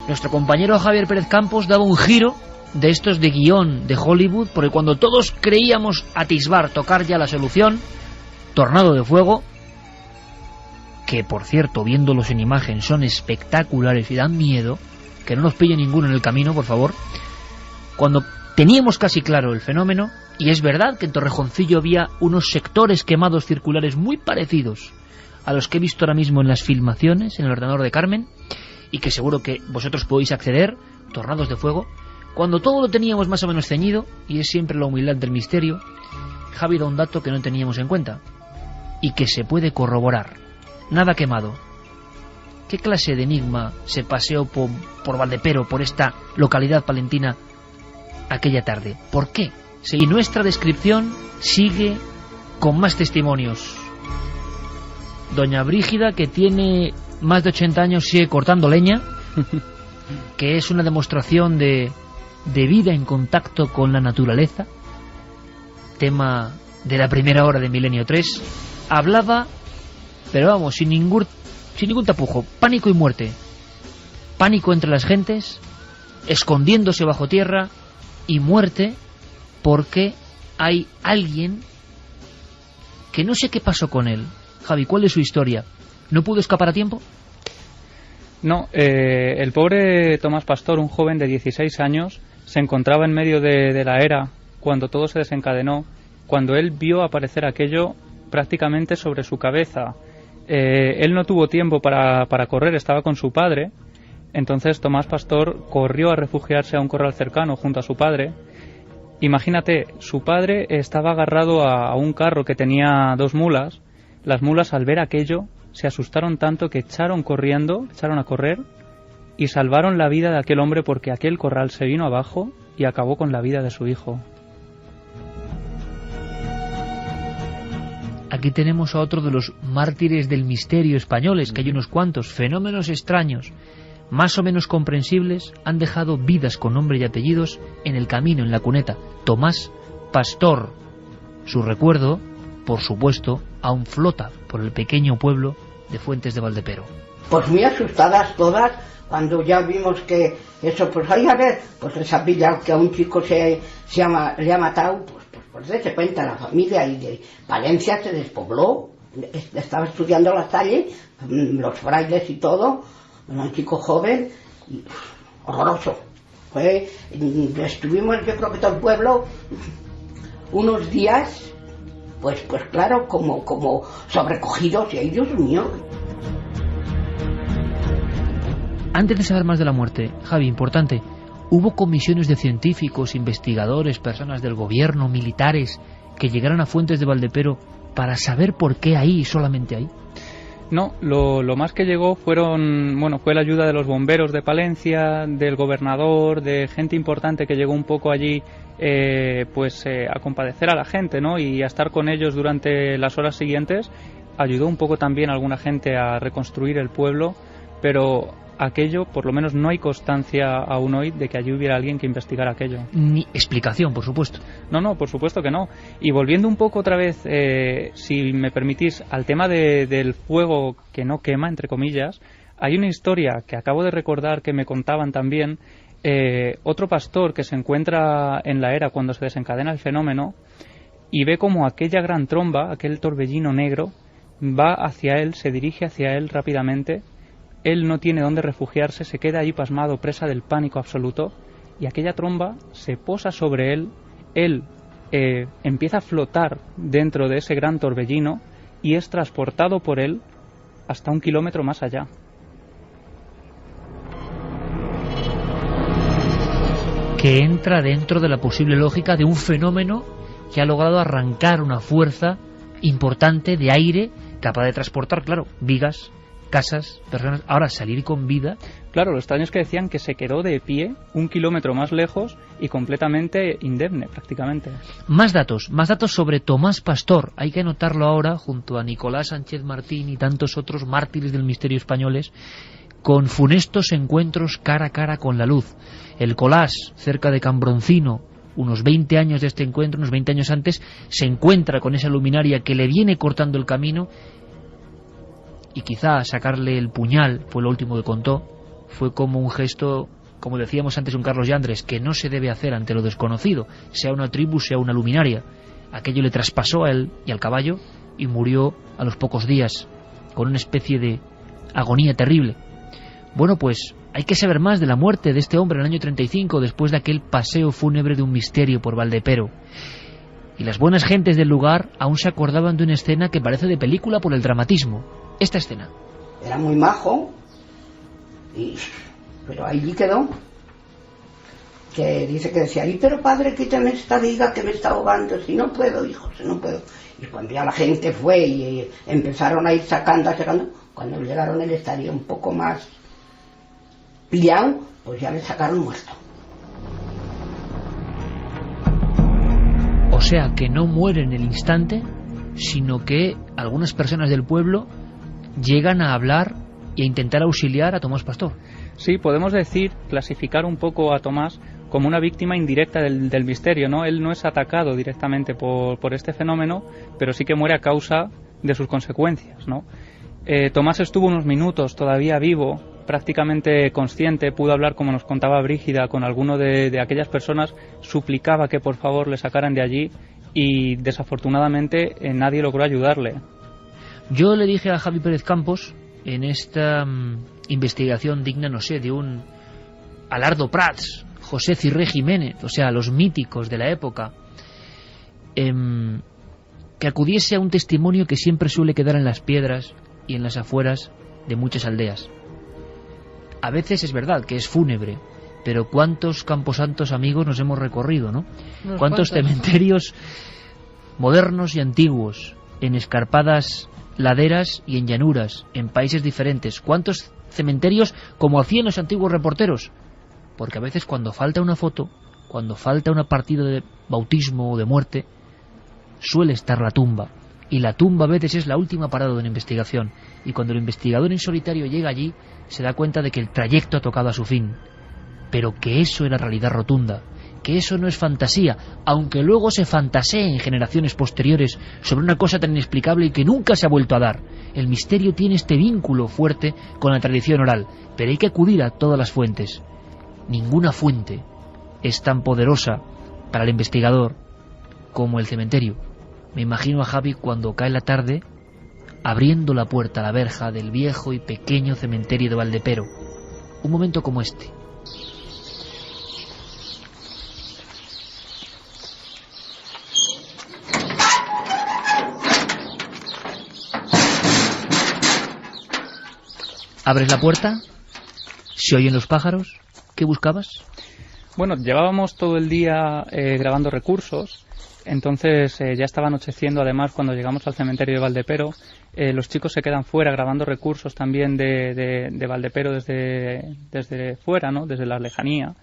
nuestro compañero Javier Pérez Campos daba un giro de estos de guión de Hollywood, porque cuando todos creíamos atisbar, tocar ya la solución, Tornado de Fuego, que por cierto, viéndolos en imagen, son espectaculares y dan miedo, que no nos pille ninguno en el camino, por favor. Cuando teníamos casi claro el fenómeno, y es verdad que en Torrejoncillo había unos sectores quemados circulares muy parecidos a los que he visto ahora mismo en las filmaciones, en el ordenador de Carmen, y que seguro que vosotros podéis acceder, Tornados de Fuego. Cuando todo lo teníamos más o menos ceñido, y es siempre la humildad del misterio, Javi da un dato que no teníamos en cuenta, y que se puede corroborar. Nada quemado. ¿Qué clase de enigma se paseó por Valdepero, por esta localidad palentina, aquella tarde? ¿Por qué? Y nuestra descripción sigue con más testimonios. Doña Brígida, que tiene más de 80 años, sigue cortando leña, que es una demostración de vida en contacto con la naturaleza. Tema de la primera hora de Milenio 3. Hablaba, pero vamos, sin ningún tapujo, pánico y muerte. Pánico entre las gentes, escondiéndose bajo tierra, y muerte porque hay alguien que no sé qué pasó con él. Javi, ¿cuál es su historia? ¿No pudo escapar a tiempo? No, el pobre Tomás Pastor, un joven de 16 años, se encontraba en medio de la era cuando todo se desencadenó, cuando él vio aparecer aquello prácticamente sobre su cabeza. Él no tuvo tiempo para correr, estaba con su padre. Entonces Tomás Pastor corrió a refugiarse a un corral cercano junto a su padre. Imagínate, su padre estaba agarrado a un carro que tenía 2 mulas. Las mulas, al ver aquello, se asustaron tanto que echaron a correr y salvaron la vida de aquel hombre, porque aquel corral se vino abajo y acabó con la vida de su hijo. Aquí tenemos a otro de los mártires del misterio españoles, que hay unos cuantos. Fenómenos extraños, más o menos comprensibles, han dejado vidas con nombre y apellidos en el camino, en la cuneta. Tomás Pastor. Su recuerdo, por supuesto, aún flota por el pequeño pueblo de Fuentes de Valdepero. Pues muy asustadas todas, cuando ya vimos que eso, pues ahí a ver, pues esa villa que a un chico le ha matado, pues se cuenta la familia, y de Valencia se despobló, estaba estudiando la Salle, los frailes y todo, un chico joven, horroroso. Estuvimos, yo creo que todo el pueblo, unos días, pues claro, como sobrecogidos, y ay, Dios mío. Antes de saber más de la muerte, Javi, importante, ¿hubo comisiones de científicos, investigadores, personas del gobierno, militares, que llegaron a Fuentes de Valdepero para saber por qué ahí, solamente ahí? No, lo más que llegó fue la ayuda de los bomberos de Palencia, del gobernador, de gente importante que llegó un poco allí a compadecer a la gente, ¿no? Y a estar con ellos durante las horas siguientes. Ayudó un poco también a alguna gente a reconstruir el pueblo, pero aquello, por lo menos no hay constancia aún hoy de que allí hubiera alguien que investigara aquello. Ni explicación, por supuesto. No, por supuesto que no. Y volviendo un poco otra vez, si me permitís, al tema del fuego que no quema, entre comillas, hay una historia que acabo de recordar que me contaban también. Otro pastor que se encuentra en la era cuando se desencadena el fenómeno y ve como aquella gran tromba, aquel torbellino negro, va hacia él, se dirige hacia él rápidamente. Él no tiene dónde refugiarse, se queda ahí pasmado, presa del pánico absoluto, y aquella tromba se posa sobre él. Él empieza a flotar dentro de ese gran torbellino y es transportado por él hasta 1 kilómetro más allá. Que entra dentro de la posible lógica de un fenómeno que ha logrado arrancar una fuerza importante de aire capaz de transportar, claro, vigas, casas, personas. Ahora, salir con vida. Claro, los extraños que decían que se quedó de pie 1 kilómetro más lejos y completamente indemne, prácticamente. Más datos sobre Tomás Pastor. Hay que anotarlo ahora junto a Nicolás Sánchez Martín y tantos otros mártires del misterio españoles, con funestos encuentros cara a cara con la luz. El Colás, cerca de Cambroncino, unos 20 años de este encuentro, unos 20 años antes, se encuentra con esa luminaria que le viene cortando el camino, y quizá sacarle el puñal, fue lo último que contó, fue como un gesto, como decíamos antes un Carlos Yandres, que no se debe hacer ante lo desconocido, sea una tribu, sea una luminaria. Aquello le traspasó a él y al caballo y murió a los pocos días, con una especie de agonía terrible. Bueno, pues hay que saber más de la muerte de este hombre en el año 35, después de aquel paseo fúnebre de un misterio por Valdepero. Y las buenas gentes del lugar aún se acordaban de una escena que parece de película por el dramatismo. Esta escena. Era muy majo, pero allí quedó. Que dice que decía, ¡ay, pero padre, quítame esta viga que me está ahogando! Si no puedo, hijo, si no puedo. Y cuando ya la gente fue y empezaron a ir sacando, cuando llegaron él estaría un poco más pillado, pues ya le sacaron muerto. O sea, que no muere en el instante, sino que algunas personas del pueblo llegan a hablar y a intentar auxiliar a Tomás Pastor. Sí, podemos decir, clasificar un poco a Tomás como una víctima indirecta del misterio, ¿no? Él no es atacado directamente por este fenómeno, pero sí que muere a causa de sus consecuencias, ¿no? Tomás estuvo unos minutos todavía vivo, prácticamente consciente, pudo hablar, como nos contaba Brígida, con alguno de aquellas personas, suplicaba que por favor le sacaran de allí y desafortunadamente nadie logró ayudarle. Yo le dije a Javi Pérez Campos, en esta investigación digna, no sé, de un Alardo Prats, José Cirré Jiménez, o sea, los míticos de la época, que acudiese a un testimonio que siempre suele quedar en las piedras y en las afueras de muchas aldeas. A veces es verdad que es fúnebre, pero ¿cuántos camposantos amigos nos hemos recorrido, no? ¿Cuántos cementerios modernos y antiguos, en escarpadas laderas y en llanuras, en países diferentes? ¿Cuántos cementerios como hacían los antiguos reporteros? Porque a veces cuando falta una foto, cuando falta una partida de bautismo o de muerte, suele estar la tumba. Y la tumba a veces es la última parada de una investigación. Y cuando el investigador en solitario llega allí, se da cuenta de que el trayecto ha tocado a su fin. Pero que eso era realidad rotunda, que eso no es fantasía, aunque luego se fantasee en generaciones posteriores sobre una cosa tan inexplicable y que nunca se ha vuelto a dar. El misterio tiene este vínculo fuerte con la tradición oral, pero hay que acudir a todas las fuentes. Ninguna fuente es tan poderosa para el investigador como el cementerio. Me imagino a Javi cuando cae la tarde abriendo la puerta a la verja del viejo y pequeño cementerio de Valdepero. Un momento como este. Abres la puerta, se oyen los pájaros. ¿Qué buscabas? Bueno, llevábamos todo el día grabando recursos, entonces ya estaba anocheciendo además cuando llegamos al cementerio de Valdepero. Los chicos se quedan fuera grabando recursos también de Valdepero desde fuera, ¿no? Desde la lejanía.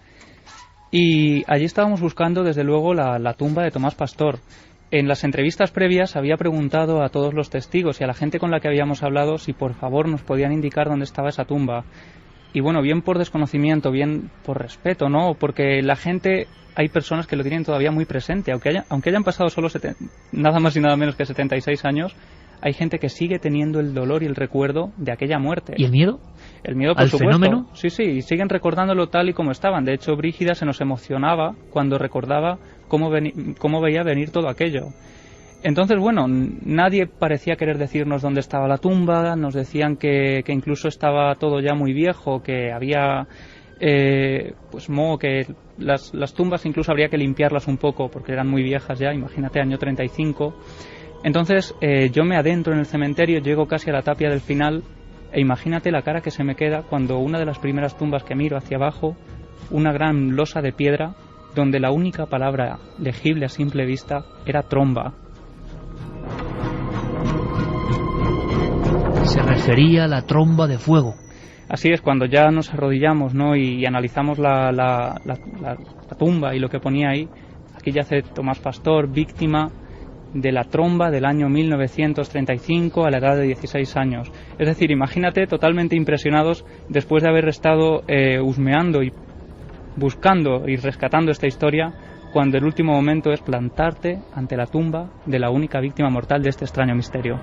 Y allí estábamos buscando desde luego la tumba de Tomás Pastor. En las entrevistas previas había preguntado a todos los testigos y a la gente con la que habíamos hablado si por favor nos podían indicar dónde estaba esa tumba. Y bueno, bien por desconocimiento, bien por respeto, ¿no? Porque la gente, hay personas que lo tienen todavía muy presente, aunque hayan pasado solo nada más y nada menos que 76 años, hay gente que sigue teniendo el dolor y el recuerdo de aquella muerte. ¿Y el miedo? El miedo, por supuesto. ¿Fenómeno? Sí, y siguen recordándolo tal y como estaban. De hecho, Brígida se nos emocionaba cuando recordaba cómo veía venir todo aquello. Entonces, bueno, nadie parecía querer decirnos dónde estaba la tumba, nos decían que incluso estaba todo ya muy viejo, que había pues moho, que las tumbas incluso habría que limpiarlas un poco porque eran muy viejas ya, imagínate, año 35. Entonces yo me adentro en el cementerio, llego casi a la tapia del final e imagínate la cara que se me queda cuando una de las primeras tumbas que miro hacia abajo, una gran losa de piedra donde la única palabra legible a simple vista era tromba. Se refería a la tromba de fuego. Así es, cuando ya nos arrodillamos, ¿no? y analizamos la tumba y lo que ponía ahí, aquí yace Tomás Pastor, víctima de la tromba del año 1935 a la edad de 16 años. Es decir, imagínate totalmente impresionados después de haber estado husmeando y buscando y rescatando esta historia, cuando el último momento es plantarte ante la tumba de la única víctima mortal de este extraño misterio.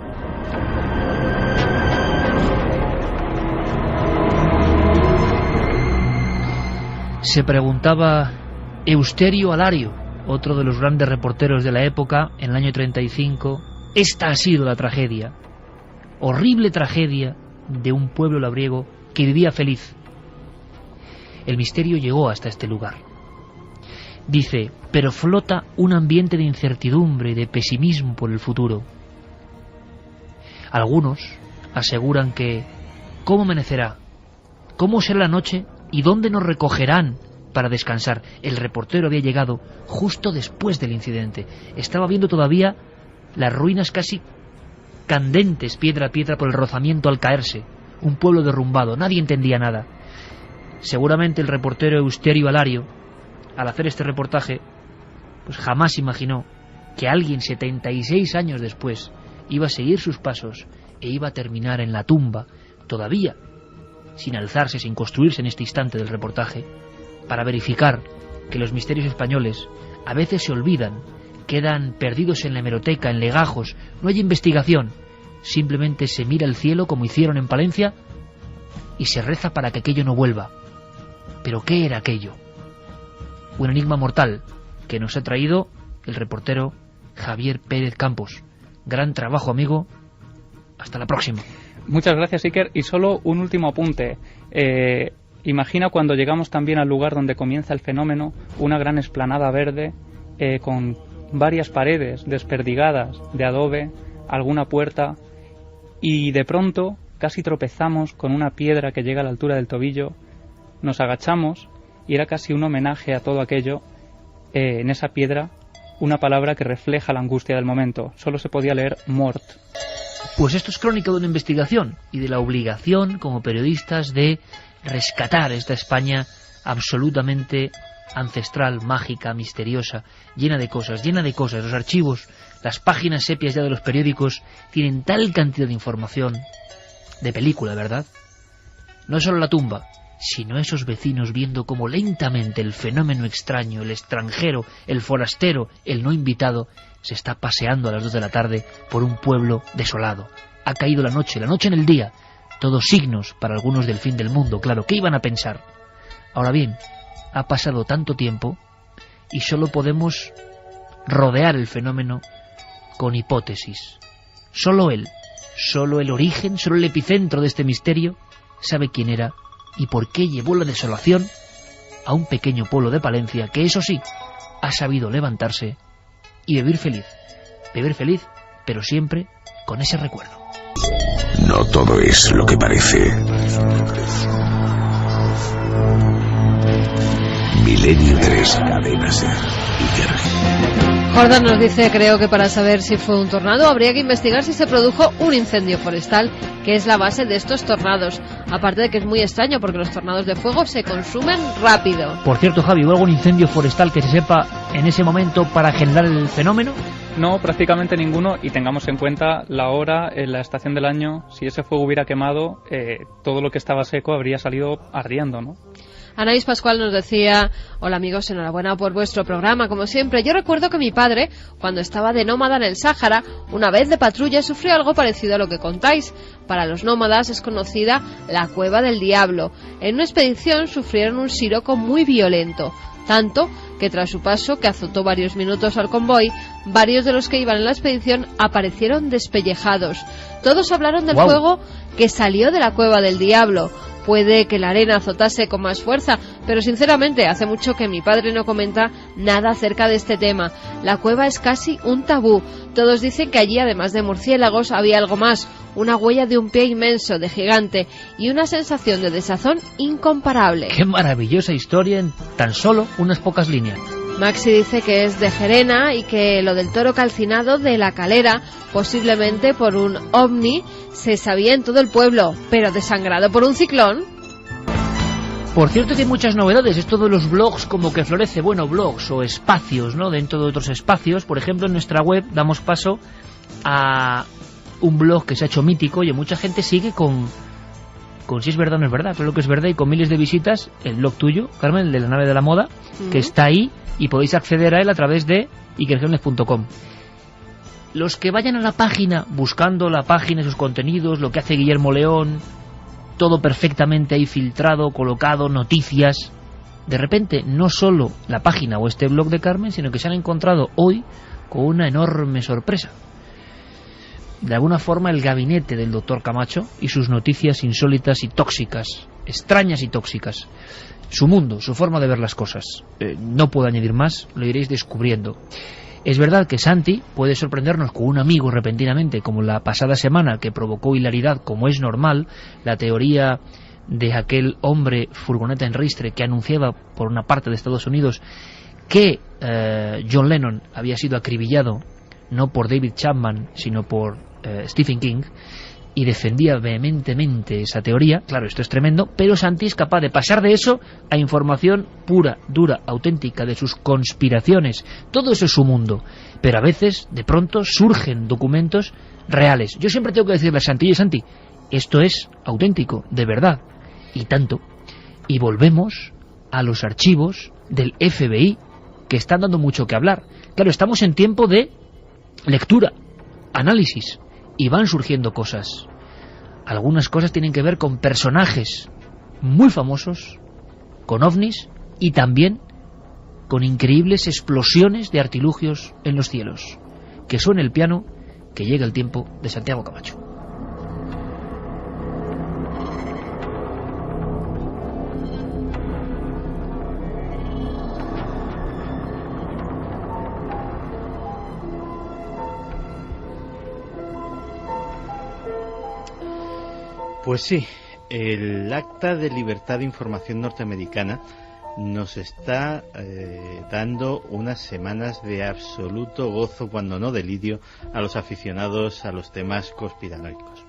Se preguntaba Eusterio Alario, otro de los grandes reporteros de la época, en el año 35. Esta ha sido la tragedia, horrible tragedia de un pueblo labriego que vivía feliz. El misterio llegó hasta este lugar. Dice, pero flota un ambiente de incertidumbre y de pesimismo por el futuro. Algunos aseguran que ¿cómo amanecerá? ¿Cómo será la noche? ¿Y dónde nos recogerán para descansar? El reportero había llegado justo después del incidente. Estaba viendo todavía las ruinas casi candentes, piedra a piedra, por el rozamiento al caerse. Un pueblo derrumbado, nadie entendía nada. Seguramente el reportero Eusterio Alario, al hacer este reportaje, pues jamás imaginó que alguien 76 años después iba a seguir sus pasos e iba a terminar en la tumba, todavía sin alzarse, sin construirse en este instante del reportaje, para verificar que los misterios españoles a veces se olvidan, quedan perdidos en la hemeroteca, en legajos, no hay investigación, simplemente se mira el cielo como hicieron en Palencia y se reza para que aquello no vuelva. ¿Pero qué era aquello? Un enigma mortal que nos ha traído el reportero Javier Pérez Campos. Gran trabajo, amigo. Hasta la próxima. Muchas gracias, Iker. Y solo un último apunte. Imagina cuando llegamos también al lugar donde comienza el fenómeno, una gran explanada verde con varias paredes desperdigadas de adobe, alguna puerta, y de pronto casi tropezamos con una piedra que llega a la altura del tobillo, nos agachamos y era casi un homenaje a todo aquello. En esa piedra una palabra que refleja la angustia del momento. Solo se podía leer mort. Pues esto es crónica de una investigación y de la obligación como periodistas de rescatar esta España absolutamente ancestral, mágica, misteriosa, llena de cosas. Los archivos, las páginas sepias ya de los periódicos tienen tal cantidad de información, de película, ¿verdad? No solo la tumba, sino esos vecinos viendo cómo lentamente el fenómeno extraño, el extranjero, el forastero, el no invitado, se está paseando a las 2 de la tarde por un pueblo desolado. Ha caído la noche en el día, todos signos para algunos del fin del mundo, claro, ¿qué iban a pensar? Ahora bien, ha pasado tanto tiempo y solo podemos rodear el fenómeno con hipótesis. Solo él, solo el origen, solo el epicentro de este misterio sabe quién era y por qué llevó la desolación a un pequeño pueblo de Palencia que, eso sí, ha sabido levantarse y vivir feliz, pero siempre con ese recuerdo. No todo es lo que parece. Milenio 3, Cadena SER, Iker. Jordan nos dice, creo que para saber si fue un tornado habría que investigar si se produjo un incendio forestal, que es la base de estos tornados. Aparte de que es muy extraño porque los tornados de fuego se consumen rápido. Por cierto, Javi, ¿hubo algún incendio forestal que se sepa en ese momento para generar el fenómeno? No, prácticamente ninguno, y tengamos en cuenta la hora, la estación del año. Si ese fuego hubiera quemado, todo lo que estaba seco habría salido ardiendo, ¿no? Anaís Pascual nos decía, hola amigos, enhorabuena por vuestro programa, como siempre. Yo recuerdo que mi padre, cuando estaba de nómada en el Sáhara, una vez de patrulla sufrió algo parecido a lo que contáis. Para los nómadas es conocida la Cueva del Diablo. En una expedición sufrieron un siroco muy violento, tanto que tras su paso, que azotó varios minutos al convoy, varios de los que iban en la expedición aparecieron despellejados. Todos hablaron del fuego que salió de la Cueva del Diablo. Puede que la arena azotase con más fuerza, pero sinceramente hace mucho que mi padre no comenta nada acerca de este tema. La cueva es casi un tabú. Todos dicen que allí, además de murciélagos, había algo más, una huella de un pie inmenso, de gigante, y una sensación de desazón incomparable. ¡Qué maravillosa historia en tan solo unas pocas líneas! Maxi dice que es de Gerena y que lo del toro calcinado de la Calera, posiblemente por un ovni, se sabía en todo el pueblo, pero desangrado por un ciclón. Por cierto que hay muchas novedades, esto de los blogs como que florece, bueno, blogs o espacios, ¿no? Dentro de otros espacios, por ejemplo en nuestra web damos paso a un blog que se ha hecho mítico y mucha gente sigue con si es verdad o no es verdad, creo que es verdad, y con miles de visitas, el blog tuyo, Carmen, el de la nave de la moda, que está ahí y podéis acceder a él a través de ikergenes.com. Los que vayan a la página, buscando la página y sus contenidos, lo que hace Guillermo León, todo perfectamente ahí filtrado, colocado, noticias, de repente no solo la página o este blog de Carmen, sino que se han encontrado hoy con una enorme sorpresa. De alguna forma el gabinete del doctor Camacho y sus noticias insólitas y tóxicas, extrañas y tóxicas, su mundo, su forma de ver las cosas. No puedo añadir más, lo iréis descubriendo. Es verdad que Santi puede sorprendernos con un amigo repentinamente, como la pasada semana, que provocó hilaridad, como es normal, la teoría de aquel hombre furgoneta en ristre que anunciaba por una parte de Estados Unidos que John Lennon había sido acribillado no por David Chapman sino por Stephen King, y defendía vehementemente esa teoría. Claro, esto es tremendo, pero Santi es capaz de pasar de eso a información pura, dura, auténtica de sus conspiraciones. Todo eso es su mundo, pero a veces de pronto surgen documentos reales. Yo siempre tengo que decirle a Santi: oye, Santi, esto es auténtico, de verdad, y tanto. Y volvemos a los archivos del FBI, que están dando mucho que hablar. Claro, estamos en tiempo de lectura, análisis, y van surgiendo cosas. Algunas cosas tienen que ver con personajes muy famosos, con ovnis y también con increíbles explosiones de artilugios en los cielos. Que suene el piano, que llega el tiempo de Santiago Camacho. Pues sí, el Acta de Libertad de Información norteamericana nos está dando unas semanas de absoluto gozo, cuando no delirio, a los aficionados a los temas conspiranoicos.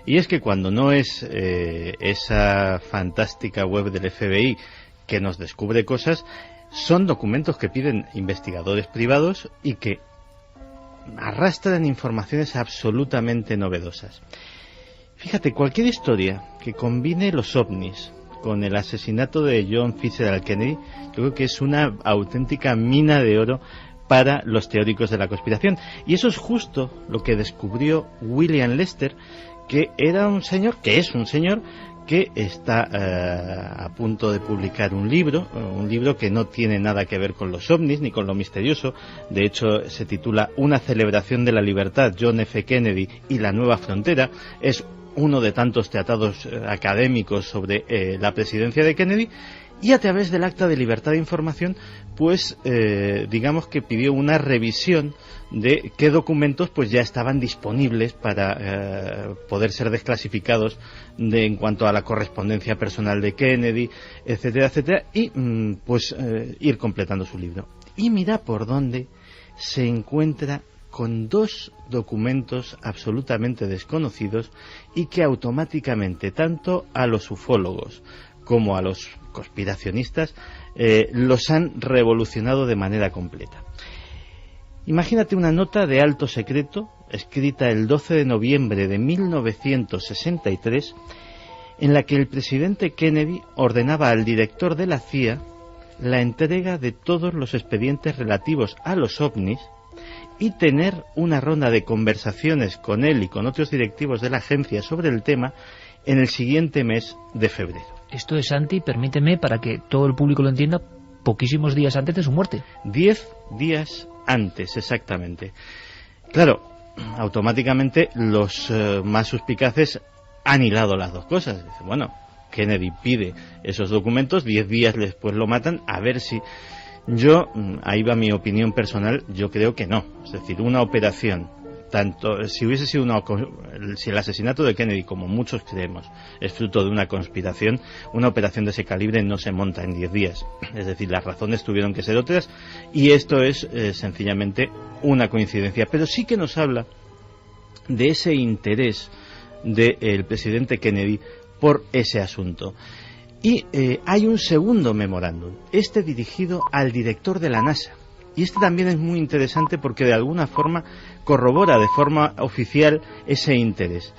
Y es que cuando no es esa fantástica web del FBI que nos descubre cosas, son documentos que piden investigadores privados y que arrastran informaciones absolutamente novedosas. Fíjate, cualquier historia que combine los ovnis con el asesinato de John Fitzgerald Kennedy, yo creo que es una auténtica mina de oro para los teóricos de la conspiración. Y eso es justo lo que descubrió William Lester, que era un señor, que es un señor, que está a punto de publicar un libro que no tiene nada que ver con los ovnis ni con lo misterioso. De hecho, se titula Una celebración de la libertad, John F. Kennedy y la nueva frontera. Es uno de tantos tratados académicos sobre la presidencia de Kennedy, y a través del Acta de Libertad de Información, pues digamos que pidió una revisión de qué documentos pues ya estaban disponibles para poder ser desclasificados en cuanto a la correspondencia personal de Kennedy, etcétera, etcétera, y ir completando su libro. Y mira por dónde se encuentra con dos documentos absolutamente desconocidos y que automáticamente tanto a los ufólogos como a los conspiracionistas los han revolucionado de manera completa. Imagínate una nota de alto secreto escrita el 12 de noviembre de 1963 en la que el presidente Kennedy ordenaba al director de la CIA la entrega de todos los expedientes relativos a los ovnis y tener una ronda de conversaciones con él y con otros directivos de la agencia sobre el tema en el siguiente mes de febrero. Esto es, Santi, permíteme, para que todo el público lo entienda, poquísimos días antes de su muerte. 10 días antes, exactamente. Claro, automáticamente los más suspicaces han hilado las dos cosas. Dice, bueno, Kennedy pide esos documentos, 10 días después lo matan, a ver si... Yo, ahí va mi opinión personal, yo creo que no. Es decir, una operación, tanto si hubiese sido si el asesinato de Kennedy, como muchos creemos, es fruto de una conspiración, una operación de ese calibre no se monta en 10 días. Es decir, las razones tuvieron que ser otras, y esto es sencillamente una coincidencia. Pero sí que nos habla de ese interés del presidente Kennedy por ese asunto. Y hay un segundo memorándum, este dirigido al director de la NASA. Y este también es muy interesante porque de alguna forma corrobora de forma oficial ese interés.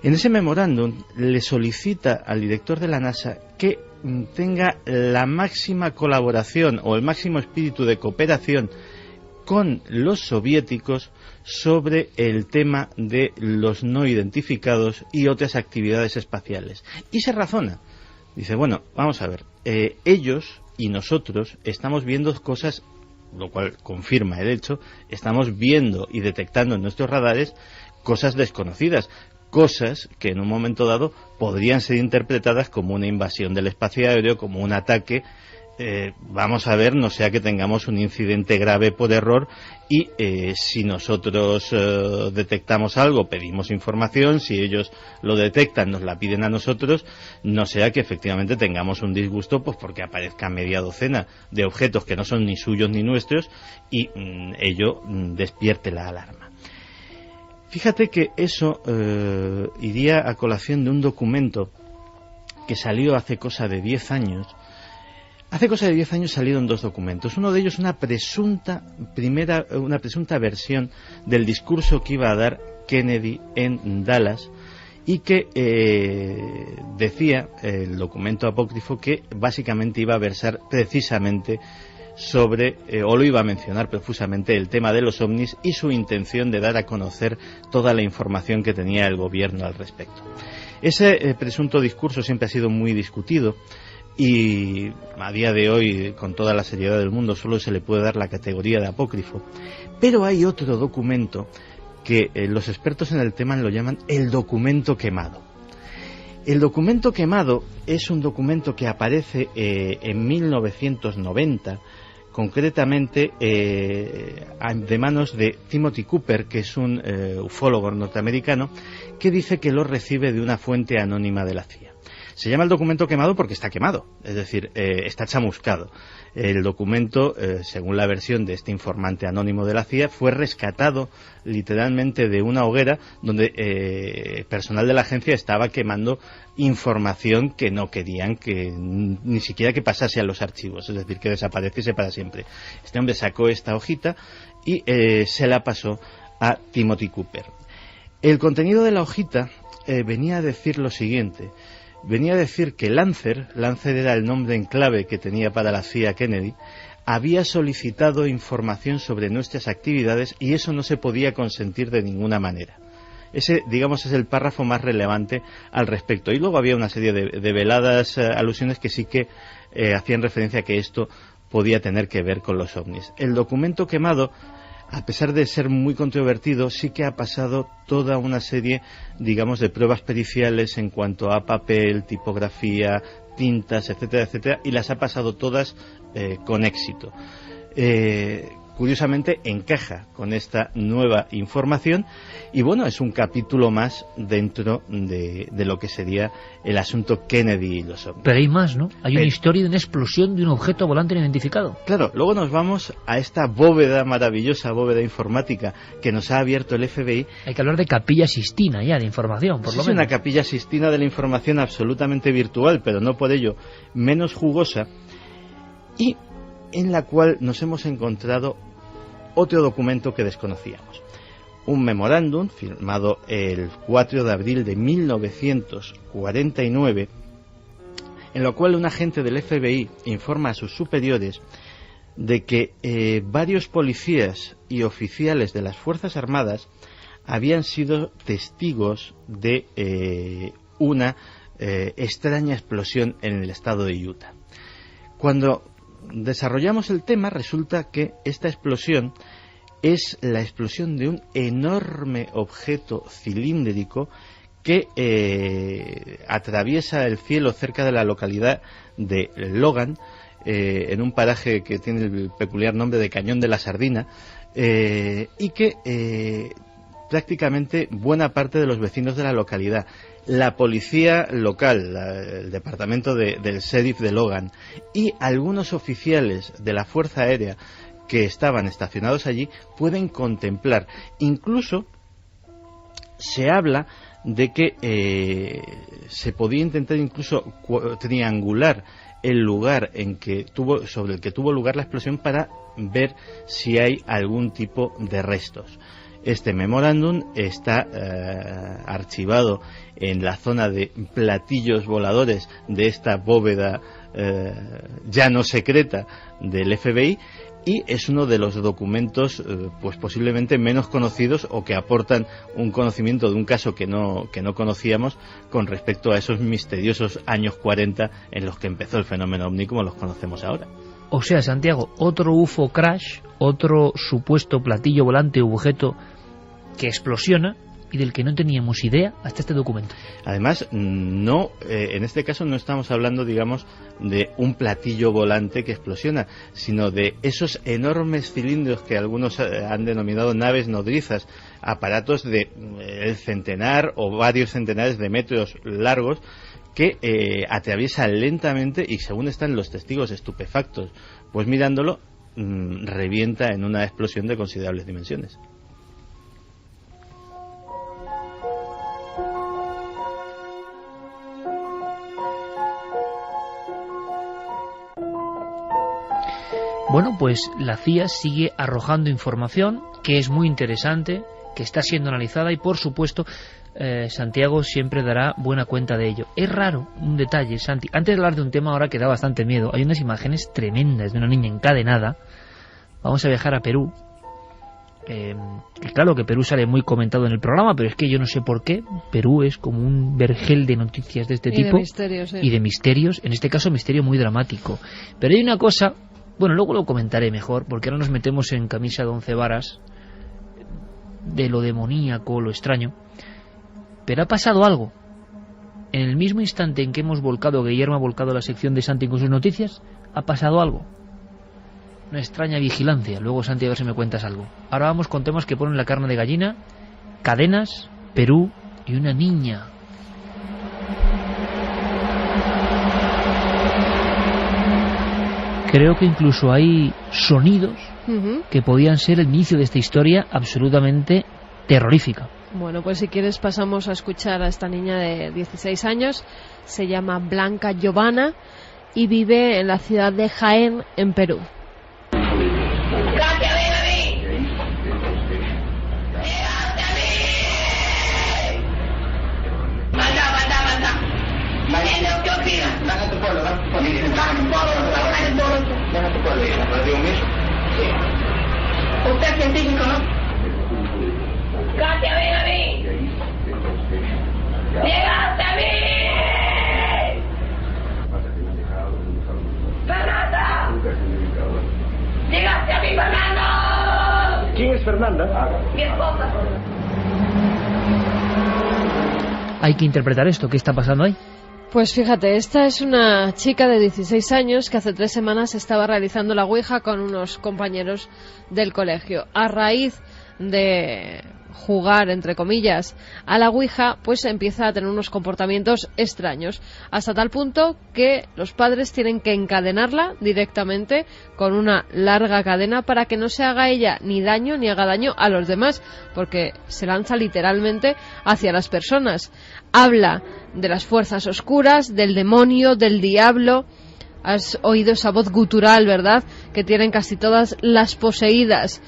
En ese memorándum le solicita al director de la NASA que tenga la máxima colaboración o el máximo espíritu de cooperación con los soviéticos sobre el tema de los no identificados y otras actividades espaciales. Y se razona. Dice, bueno, vamos a ver, ellos y nosotros estamos viendo cosas, lo cual confirma el hecho, estamos viendo y detectando en nuestros radares cosas desconocidas, cosas que en un momento dado podrían ser interpretadas como una invasión del espacio aéreo, como un ataque. Vamos a ver, no sea que tengamos un incidente grave por error y si nosotros detectamos algo, pedimos información, si ellos lo detectan, nos la piden a nosotros, no sea que efectivamente tengamos un disgusto pues porque aparezca media docena de objetos que no son ni suyos ni nuestros y ello despierte la alarma. Fíjate que eso iría a colación de un documento que salió hace cosa de 10 años. Hace cosa de 10 años salieron dos documentos. Uno de ellos una presunta versión del discurso que iba a dar Kennedy en Dallas y que decía el documento apócrifo que básicamente iba a versar precisamente sobre, o lo iba a mencionar profusamente, el tema de los ovnis y su intención de dar a conocer toda la información que tenía el gobierno al respecto. Ese presunto discurso siempre ha sido muy discutido y a día de hoy, con toda la seriedad del mundo, solo se le puede dar la categoría de apócrifo. Pero hay otro documento que los expertos en el tema lo llaman el documento quemado. El documento quemado es un documento que aparece en 1990, concretamente de manos de Timothy Cooper, que es un ufólogo norteamericano, que dice que lo recibe de una fuente anónima de la CIA. Se llama el documento quemado porque está quemado, es decir, está chamuscado. El documento, según la versión de este informante anónimo de la CIA, fue rescatado literalmente de una hoguera donde personal de la agencia estaba quemando información que no querían que ni siquiera que pasase a los archivos, es decir, que desapareciese para siempre. Este hombre sacó esta hojita y se la pasó a Timothy Cooper. El contenido de la hojita venía a decir lo siguiente. Venía a decir que Lancer era el nombre en clave que tenía para la CIA Kennedy, había solicitado información sobre nuestras actividades y eso no se podía consentir de ninguna manera. Ese, digamos, es el párrafo más relevante al respecto. Y luego había una serie de veladas alusiones que sí que hacían referencia a que esto podía tener que ver con los ovnis. El documento quemado, a pesar de ser muy controvertido, sí que ha pasado toda una serie, digamos, de pruebas periciales en cuanto a papel, tipografía, tintas, etcétera, etcétera, y las ha pasado todas con éxito. Curiosamente encaja con esta nueva información y bueno, es un capítulo más dentro de lo que sería el asunto Kennedy y los ovnis. Pero hay más, ¿no? Hay una historia de una explosión de un objeto volante no identificado. Claro, luego nos vamos a esta bóveda, maravillosa bóveda informática que nos ha abierto el FBI. Hay que hablar de Capilla Sistina ya, de información, por lo menos. Es una Capilla Sistina de la información absolutamente virtual, pero no por ello menos jugosa, y en la cual nos hemos encontrado otro documento que desconocíamos. Un memorándum firmado el 4 de abril de 1949, en lo cual un agente del FBI informa a sus superiores de que varios policías y oficiales de las Fuerzas Armadas habían sido testigos de una extraña explosión en el estado de Utah. Cuando desarrollamos el tema, resulta que esta explosión es la explosión de un enorme objeto cilíndrico que atraviesa el cielo cerca de la localidad de Logan, en un paraje que tiene el peculiar nombre de Cañón de la Sardina, y que prácticamente buena parte de los vecinos de la localidad, la policía local, el departamento del sheriff de Logan y algunos oficiales de la Fuerza Aérea que estaban estacionados allí pueden contemplar. Incluso se habla de que se podía intentar incluso triangular el lugar sobre el que tuvo lugar la explosión para ver si hay algún tipo de restos. Este memorándum está archivado en la zona de platillos voladores de esta bóveda ya no secreta del FBI, y es uno de los documentos pues posiblemente menos conocidos o que aportan un conocimiento de un caso que no conocíamos con respecto a esos misteriosos años 40 en los que empezó el fenómeno ovni como los conocemos ahora. O sea, Santiago, otro UFO crash, otro supuesto platillo volante o objeto que explosiona y del que no teníamos idea hasta este documento. Además, en este caso no estamos hablando, digamos, de un platillo volante que explosiona, sino de esos enormes cilindros que algunos han denominado naves nodrizas, aparatos de el centenar o varios centenares de metros largos que atraviesan lentamente y, según están los testigos estupefactos, pues mirándolo, revienta en una explosión de considerables dimensiones. Bueno, pues la CIA sigue arrojando información que es muy interesante, que está siendo analizada y, por supuesto, Santiago siempre dará buena cuenta de ello. Es raro un detalle, Santi. Antes de hablar de un tema ahora que da bastante miedo, hay unas imágenes tremendas de una niña encadenada. Vamos a viajar a Perú. Y claro que Perú sale muy comentado en el programa, pero es que yo no sé por qué. Perú es como un vergel de noticias de este tipo. De misterios, y de misterios, en este caso misterio muy dramático. Pero hay una cosa... Bueno, luego lo comentaré mejor, porque ahora nos metemos en camisa de 11 varas de lo demoníaco, lo extraño. Pero ha pasado algo. En el mismo instante en que hemos volcado, Guillermo ha volcado la sección de Santi con sus noticias, ha pasado algo. Una extraña vigilancia. Luego, Santi, a ver si me cuentas algo. Ahora vamos con temas que ponen la carne de gallina, cadenas, Perú y una niña. Creo que incluso hay sonidos que podían ser el inicio de esta historia absolutamente terrorífica. Bueno, pues si quieres pasamos a escuchar a esta niña de 16 años. Se llama Blanca Giovanna y vive en la ciudad de Jaén, en Perú. Usted es científico, ¿no? ¡Katia, ven a mí! ¡Llegaste a mí! ¡Fernanda! ¡Llegaste a mí, Fernando! ¿Quién es Fernanda? Mi esposa. Hay que interpretar esto. ¿Qué está pasando ahí? Pues fíjate, esta es una chica de 16 años que hace 3 semanas estaba realizando la ouija con unos compañeros del colegio. A raíz de jugar, entre comillas, a la ouija, pues empieza a tener unos comportamientos extraños, hasta tal punto que los padres tienen que encadenarla directamente con una larga cadena para que no se haga ella ni daño ni haga daño a los demás, porque se lanza literalmente hacia las personas. Habla de las fuerzas oscuras, del demonio, del diablo. Has oído esa voz gutural, ¿verdad?, que tienen casi todas las poseídas.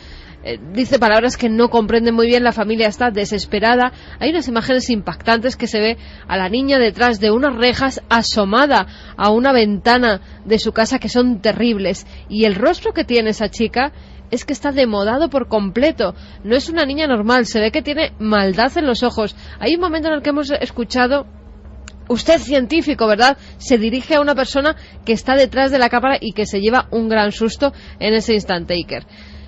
Dice palabras que no comprenden muy bien, la familia está desesperada. Hay unas imágenes impactantes que se ve a la niña detrás de unas rejas asomada a una ventana de su casa que son terribles. Y el rostro que tiene esa chica es que está demodado por completo. No es una niña normal, se ve que tiene maldad en los ojos. Hay un momento en el que hemos escuchado: usted científico, ¿verdad? Se dirige a una persona que está detrás de la cámara y que se lleva un gran susto en ese instante, Iker.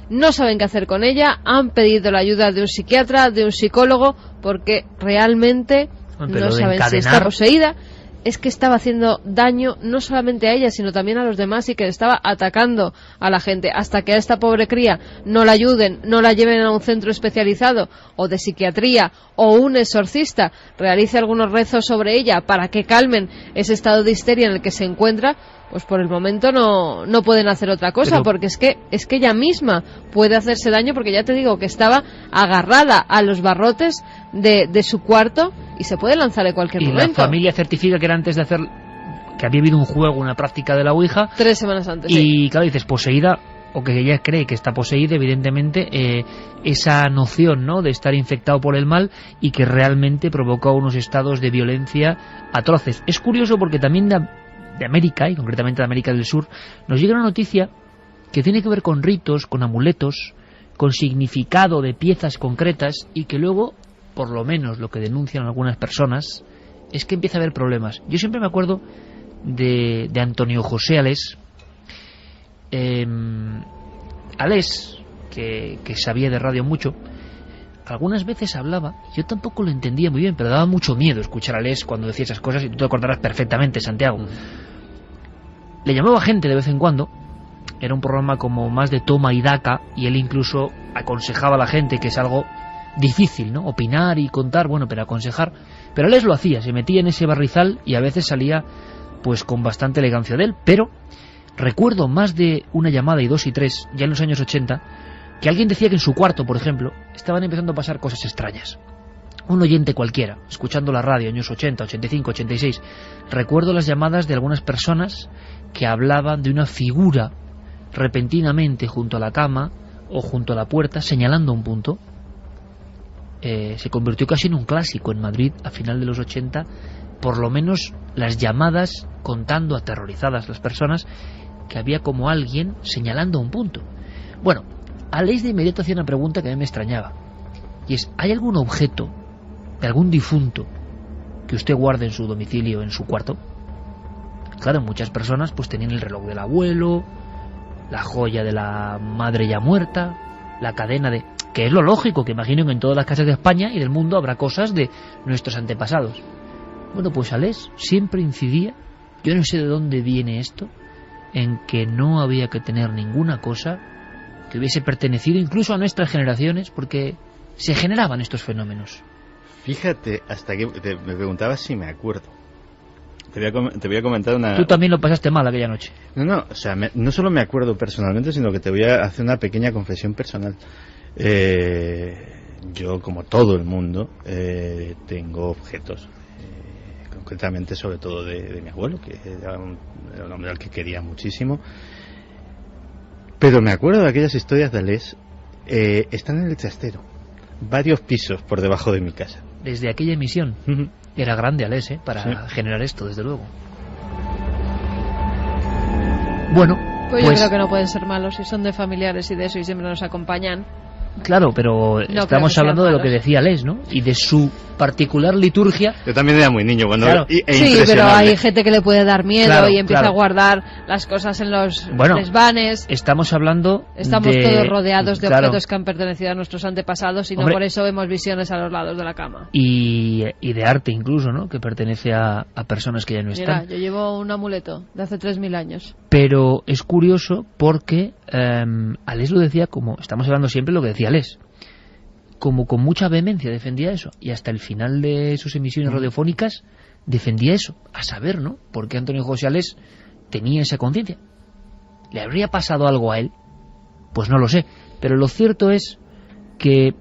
No saben qué hacer con ella, han pedido la ayuda de un psiquiatra, de un psicólogo, porque realmente no saben si está poseída. Es que estaba haciendo daño no solamente a ella, sino también a los demás, y que estaba atacando a la gente. Hasta que a esta pobre cría no la ayuden, no la lleven a un centro especializado o de psiquiatría, o un exorcista realice algunos rezos sobre ella para que calmen ese estado de histeria en el que se encuentra, pues por el momento no pueden hacer otra cosa. Pero porque es que ella misma puede hacerse daño, porque ya te digo que estaba agarrada a los barrotes de su cuarto y se puede lanzar en cualquier momento. Y la familia certifica que era antes de hacer, que había habido un juego, una práctica de la ouija 3 semanas antes. Y sí, claro, dices poseída, o que ella cree que está poseída, evidentemente esa noción, ¿no?, de estar infectado por el mal, y que realmente provocó unos estados de violencia atroces. Es curioso porque también de América, y concretamente de América del Sur, nos llega una noticia que tiene que ver con ritos, con amuletos, con significado de piezas concretas, y que luego, por lo menos lo que denuncian algunas personas, es que empieza a haber problemas. Yo siempre me acuerdo de Antonio José Alés. Alés, que sabía de radio mucho, algunas veces hablaba, yo tampoco lo entendía muy bien, pero daba mucho miedo escuchar a Alés cuando decía esas cosas, y tú te acordarás perfectamente, Santiago. Le llamaba gente de vez en cuando, era un programa como más de toma y daca, y él incluso aconsejaba a la gente, que es algo difícil, ¿no? Opinar y contar, bueno, pero aconsejar. Pero Alés lo hacía, se metía en ese barrizal y a veces salía pues con bastante elegancia de él, pero recuerdo más de una llamada, y 2 y 3, ya en los años 80, que alguien decía que en su cuarto, por ejemplo, estaban empezando a pasar cosas extrañas. Un oyente cualquiera, escuchando la radio, años 80, 85, 86, recuerdo las llamadas de algunas personas que hablaban de una figura repentinamente junto a la cama o junto a la puerta, señalando un punto. Se convirtió casi en un clásico en Madrid a final de los 80, por lo menos las llamadas contando, aterrorizadas las personas, que había como alguien señalando un punto. Bueno, Alés de inmediato hacía una pregunta que a mí me extrañaba, y es: ¿hay algún objeto de algún difunto que usted guarde en su domicilio, en su cuarto? Claro, muchas personas pues tenían el reloj del abuelo, la joya de la madre ya muerta, la cadena de... que es lo lógico, que imagino que en todas las casas de España y del mundo habrá cosas de nuestros antepasados. Bueno, pues Alés siempre incidía, yo no sé de dónde viene esto, en que no había que tener ninguna cosa que hubiese pertenecido incluso a nuestras generaciones, porque se generaban estos fenómenos. Fíjate, hasta que me preguntabas si me acuerdo. Te voy a comentar una... Tú también lo pasaste mal aquella noche. No, o sea, no solo me acuerdo personalmente, sino que te voy a hacer una pequeña confesión personal. Yo, como todo el mundo, tengo objetos, concretamente sobre todo de mi abuelo, que era un hombre al que quería muchísimo. Pero me acuerdo de aquellas historias de Alés. Están en el trastero, varios pisos por debajo de mi casa. Desde aquella emisión. Era grande Alés, para generar esto, desde luego. Bueno, pues yo creo que no pueden ser malos si son de familiares y de eso, y siempre nos acompañan. Claro, pero no estamos hablando de lo que decía Les, ¿no? Y de su particular liturgia. Yo también era muy niño cuando... Claro. Sí, pero hay gente que le puede dar miedo y empieza a guardar las cosas en los desvanes. Estamos hablando Estamos todos rodeados de objetos que han pertenecido a nuestros antepasados, y no por eso vemos visiones a los lados de la cama. Y de arte incluso, ¿no? Que pertenece a personas que ya no están. Mira, yo llevo un amuleto de hace 3.000 años. Pero es curioso porque Alés lo decía, como estamos hablando siempre lo que decía Alés, como con mucha vehemencia defendía eso, y hasta el final de sus emisiones radiofónicas defendía eso, a saber, ¿no? ¿Por qué Antonio José Alés tenía esa conciencia? ¿Le habría pasado algo a él? Pues no lo sé, pero lo cierto es que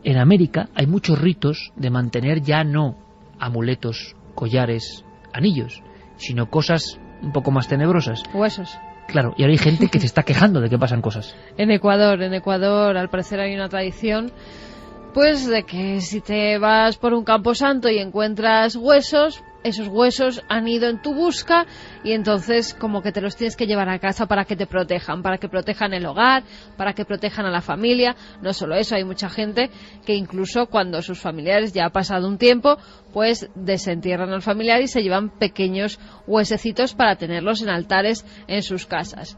en América hay muchos ritos de mantener ya no amuletos, collares, anillos, sino cosas un poco más tenebrosas. Huesos. Claro, y ahora hay gente que se está quejando de que pasan cosas. En Ecuador, al parecer hay una tradición, pues de que si te vas por un camposanto y encuentras huesos, esos huesos han ido en tu busca, y entonces como que te los tienes que llevar a casa para que te protejan, para que protejan el hogar, para que protejan a la familia. No solo eso, hay mucha gente que incluso cuando sus familiares ya ha pasado un tiempo, pues desentierran al familiar y se llevan pequeños huesecitos para tenerlos en altares en sus casas.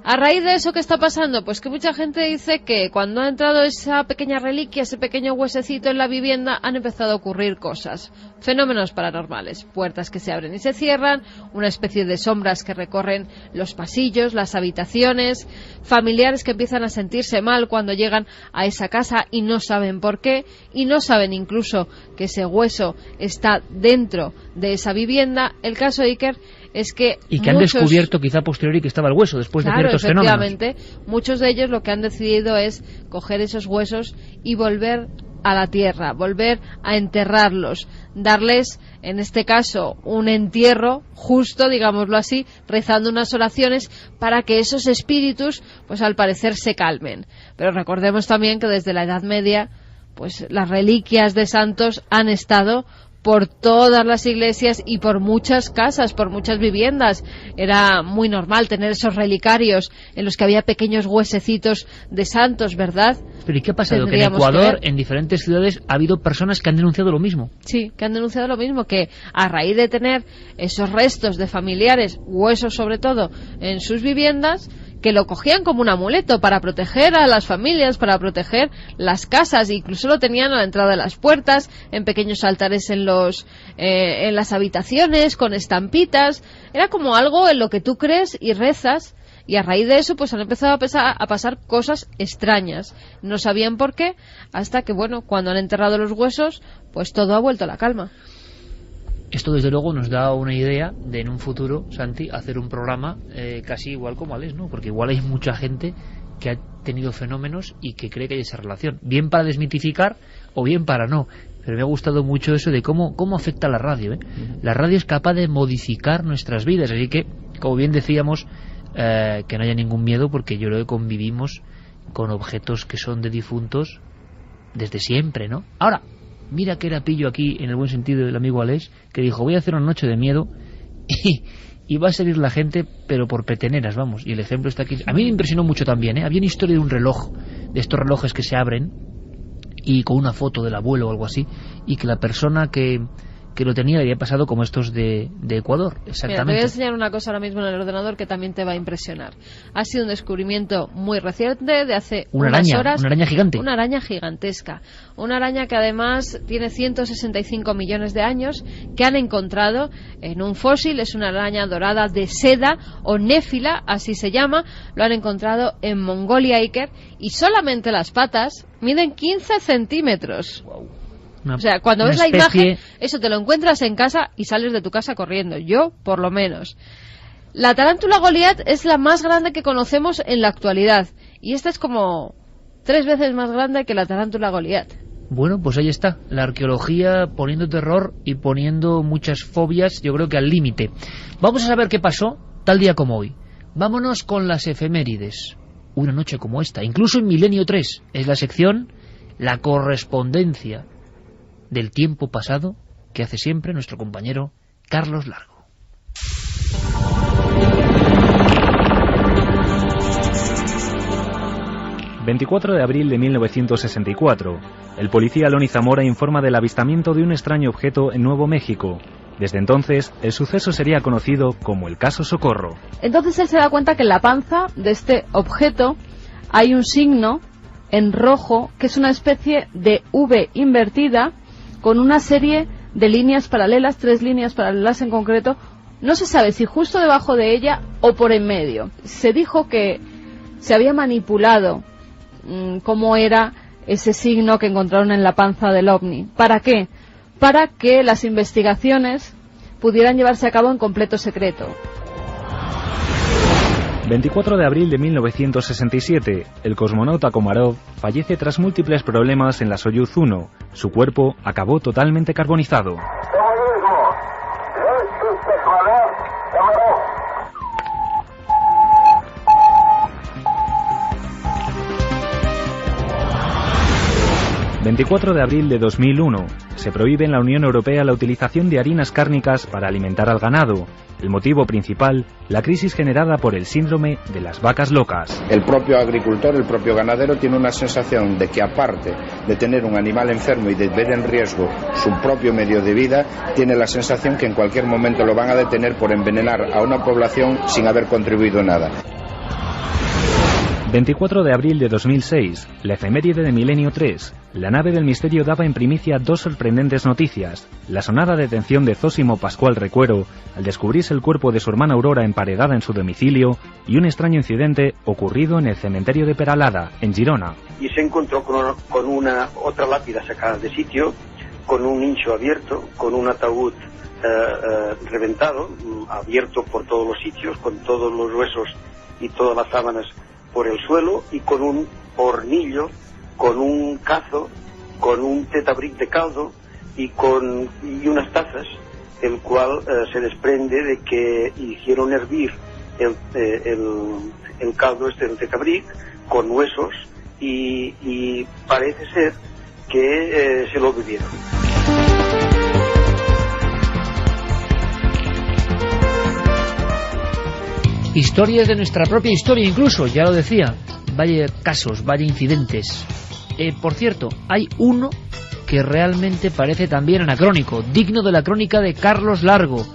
A raíz de eso, ¿qué está pasando? Pues que mucha gente dice que cuando ha entrado esa pequeña reliquia, ese pequeño huesecito en la vivienda, han empezado a ocurrir cosas. Fenómenos paranormales, puertas que se abren y se cierran, una especie de sombras que recorren los pasillos, las habitaciones, familiares que empiezan a sentirse mal cuando llegan a esa casa y no saben por qué, y no saben incluso que ese hueso está dentro de esa vivienda. El caso Iker es que han descubierto quizá a posteriori que estaba el hueso después de ciertos fenómenos. Efectivamente, muchos de ellos lo que han decidido es coger esos huesos y volver a la tierra, volver a enterrarlos, darles, en este caso, un entierro justo, digámoslo así, rezando unas oraciones para que esos espíritus, pues al parecer se calmen. Pero recordemos también que desde la Edad Media, pues las reliquias de santos han estado por todas las iglesias y por muchas casas, por muchas viviendas. Era muy normal tener esos relicarios en los que había pequeños huesecitos de santos, ¿verdad? Pero ¿y qué ha pasado? Que en Ecuador, en diferentes ciudades, ha habido personas que han denunciado lo mismo. Sí, que han denunciado lo mismo, que a raíz de tener esos restos de familiares, huesos sobre todo, en sus viviendas, que lo cogían como un amuleto para proteger a las familias, para proteger las casas, incluso lo tenían a la entrada de las puertas, en pequeños altares en las habitaciones, con estampitas. Era como algo en lo que tú crees y rezas, y a raíz de eso pues han empezado a pasar cosas extrañas. No sabían por qué, hasta que, bueno, cuando han enterrado los huesos, pues todo ha vuelto a la calma. Esto desde luego nos da una idea de en un futuro, Santi, hacer un programa casi igual como Alex, ¿no? Porque igual hay mucha gente que ha tenido fenómenos y que cree que hay esa relación, bien para desmitificar o bien para no. Pero me ha gustado mucho eso de cómo afecta la radio, ¿eh? La radio es capaz de modificar nuestras vidas, así que, como bien decíamos, que no haya ningún miedo, porque yo creo que convivimos con objetos que son de difuntos desde siempre, ¿no? Ahora, mira que era pillo aquí, en el buen sentido, del amigo Alex, que dijo, voy a hacer una noche de miedo y va a salir la gente, pero por peteneras, vamos. Y el ejemplo está aquí. A mí me impresionó mucho también, ¿eh? Había una historia de un reloj, de estos relojes que se abren, y con una foto del abuelo o algo así, y que la persona que lo tenía le había pasado como estos de Ecuador, exactamente. Mira, te voy a enseñar una cosa ahora mismo en el ordenador que también te va a impresionar. Ha sido un descubrimiento muy reciente, de hace unas horas. Una araña gigante. Una araña gigantesca. Una araña que además tiene 165 millones de años, que han encontrado en un fósil. Es una araña dorada de seda, o néfila, así se llama. Lo han encontrado en Mongolia, Iker, y solamente las patas miden 15 centímetros. Wow. O sea, cuando ves la imagen, eso te lo encuentras en casa y sales de tu casa corriendo. Yo, por lo menos. La tarántula Goliat es la más grande que conocemos en la actualidad. Y esta es como 3 veces más grande que la tarántula Goliat. Bueno, pues ahí está. La arqueología poniendo terror y poniendo muchas fobias, yo creo que al límite. Vamos a saber qué pasó tal día como hoy. Vámonos con las efemérides. Una noche como esta, incluso en Milenio 3, es la sección La correspondencia del tiempo pasado que hace siempre nuestro compañero Carlos Largo. ...24 de abril de 1964... el policía Loni Zamora informa del avistamiento de un extraño objeto en Nuevo México. Desde entonces, el suceso sería conocido como el caso Socorro. Entonces él se da cuenta que en la panza de este objeto hay un signo en rojo, que es una especie de V invertida, con una serie de líneas paralelas, 3 líneas paralelas en concreto. No se sabe si justo debajo de ella o por en medio. Se dijo que se había manipulado cómo era ese signo que encontraron en la panza del ovni. ¿Para qué? Para que las investigaciones pudieran llevarse a cabo en completo secreto. 24 de abril de 1967, el cosmonauta Komarov fallece tras múltiples problemas en la Soyuz 1. Su cuerpo acabó totalmente carbonizado. 24 de abril de 2001. Se prohíbe en la Unión Europea la utilización de harinas cárnicas para alimentar al ganado. El motivo principal, la crisis generada por el síndrome de las vacas locas. El propio agricultor, el propio ganadero tiene una sensación de que, aparte de tener un animal enfermo y de ver en riesgo su propio medio de vida, tiene la sensación que en cualquier momento lo van a detener por envenenar a una población sin haber contribuido nada. 24 de abril de 2006, la efeméride de Milenio 3. La nave del misterio daba en primicia 2 sorprendentes noticias. La sonada detención de Zósimo Pascual Recuero al descubrirse el cuerpo de su hermana Aurora emparedada en su domicilio, y un extraño incidente ocurrido en el cementerio de Peralada, en Girona. Y se encontró con una otra lápida sacada de sitio, con un nicho abierto, con un ataúd reventado, abierto por todos los sitios, con todos los huesos y todas las sábanas por el suelo, y con un hornillo, con un cazo, con un tetabric de caldo y unas tazas, el cual se desprende de que hicieron hervir el caldo del tetabric con huesos y parece ser que se lo bebieron. Historias de nuestra propia historia incluso, ya lo decía. Vaya casos, vaya incidentes. Por cierto, hay uno que realmente parece también anacrónico, digno de la crónica de Carlos Largo.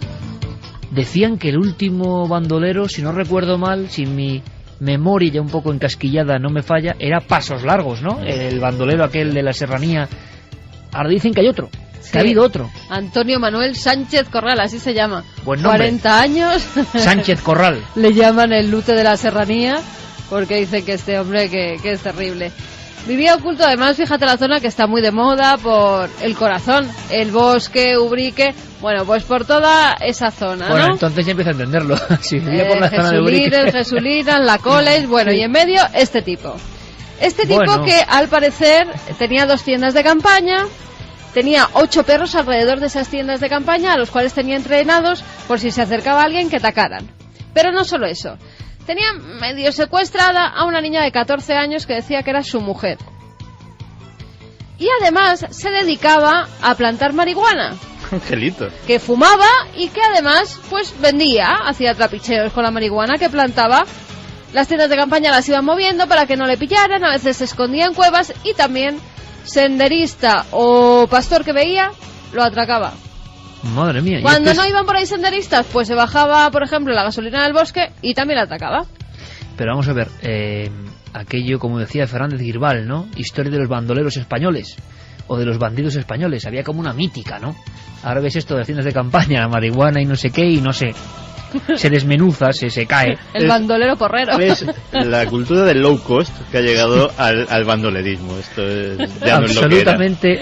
Decían que el último bandolero, si no recuerdo mal, si mi memoria ya un poco encasquillada no me falla, era Pasos Largos, ¿no? El bandolero aquel de la serranía. Ahora dicen que hay otro, que ha habido otro. Antonio Manuel Sánchez Corral, así se llama. Buen nombre. 40 años. Sánchez Corral. Le llaman el lute de la serranía, porque dicen que este hombre que es terrible. Vivía oculto, además, fíjate la zona que está muy de moda por el Corazón, el Bosque, Ubrique, bueno, pues por toda esa zona, bueno, ¿no? entonces ya empiezo a entenderlo. Si vivía por la zona de Ubrique. El Jesulinas, la Coles, bueno, Sí. y en medio este tipo. Este tipo Bueno. que al parecer tenía 2 tiendas de campaña, tenía 8 perros alrededor de esas tiendas de campaña, a los cuales tenía entrenados por si se acercaba alguien que atacaran. Pero no solo eso. Tenía medio secuestrada a una niña de 14 años que decía que era su mujer. Y además se dedicaba a plantar marihuana, Angelito. que fumaba y que además pues vendía, hacía trapicheos con la marihuana que plantaba. Las tiendas de campaña las iban moviendo para que no le pillaran, a veces se escondía en cuevas y también senderista o pastor que veía lo atracaba. Madre mía. ¿y Cuando este no es- iban por ahí senderistas, pues se bajaba, por ejemplo, la gasolina del Bosque y también la atacaba. Pero vamos a ver, aquello, como decía Fernández Girbal, ¿no? Historia de los bandoleros españoles, o de los bandidos españoles, había como una mítica, ¿no? Ahora ves esto de las tiendas de campaña, la marihuana y no sé qué, y no sé, se desmenuza, se cae. El bandolero porrero. Es la cultura del low cost que ha llegado al bandolerismo. Esto ya no es lo que era.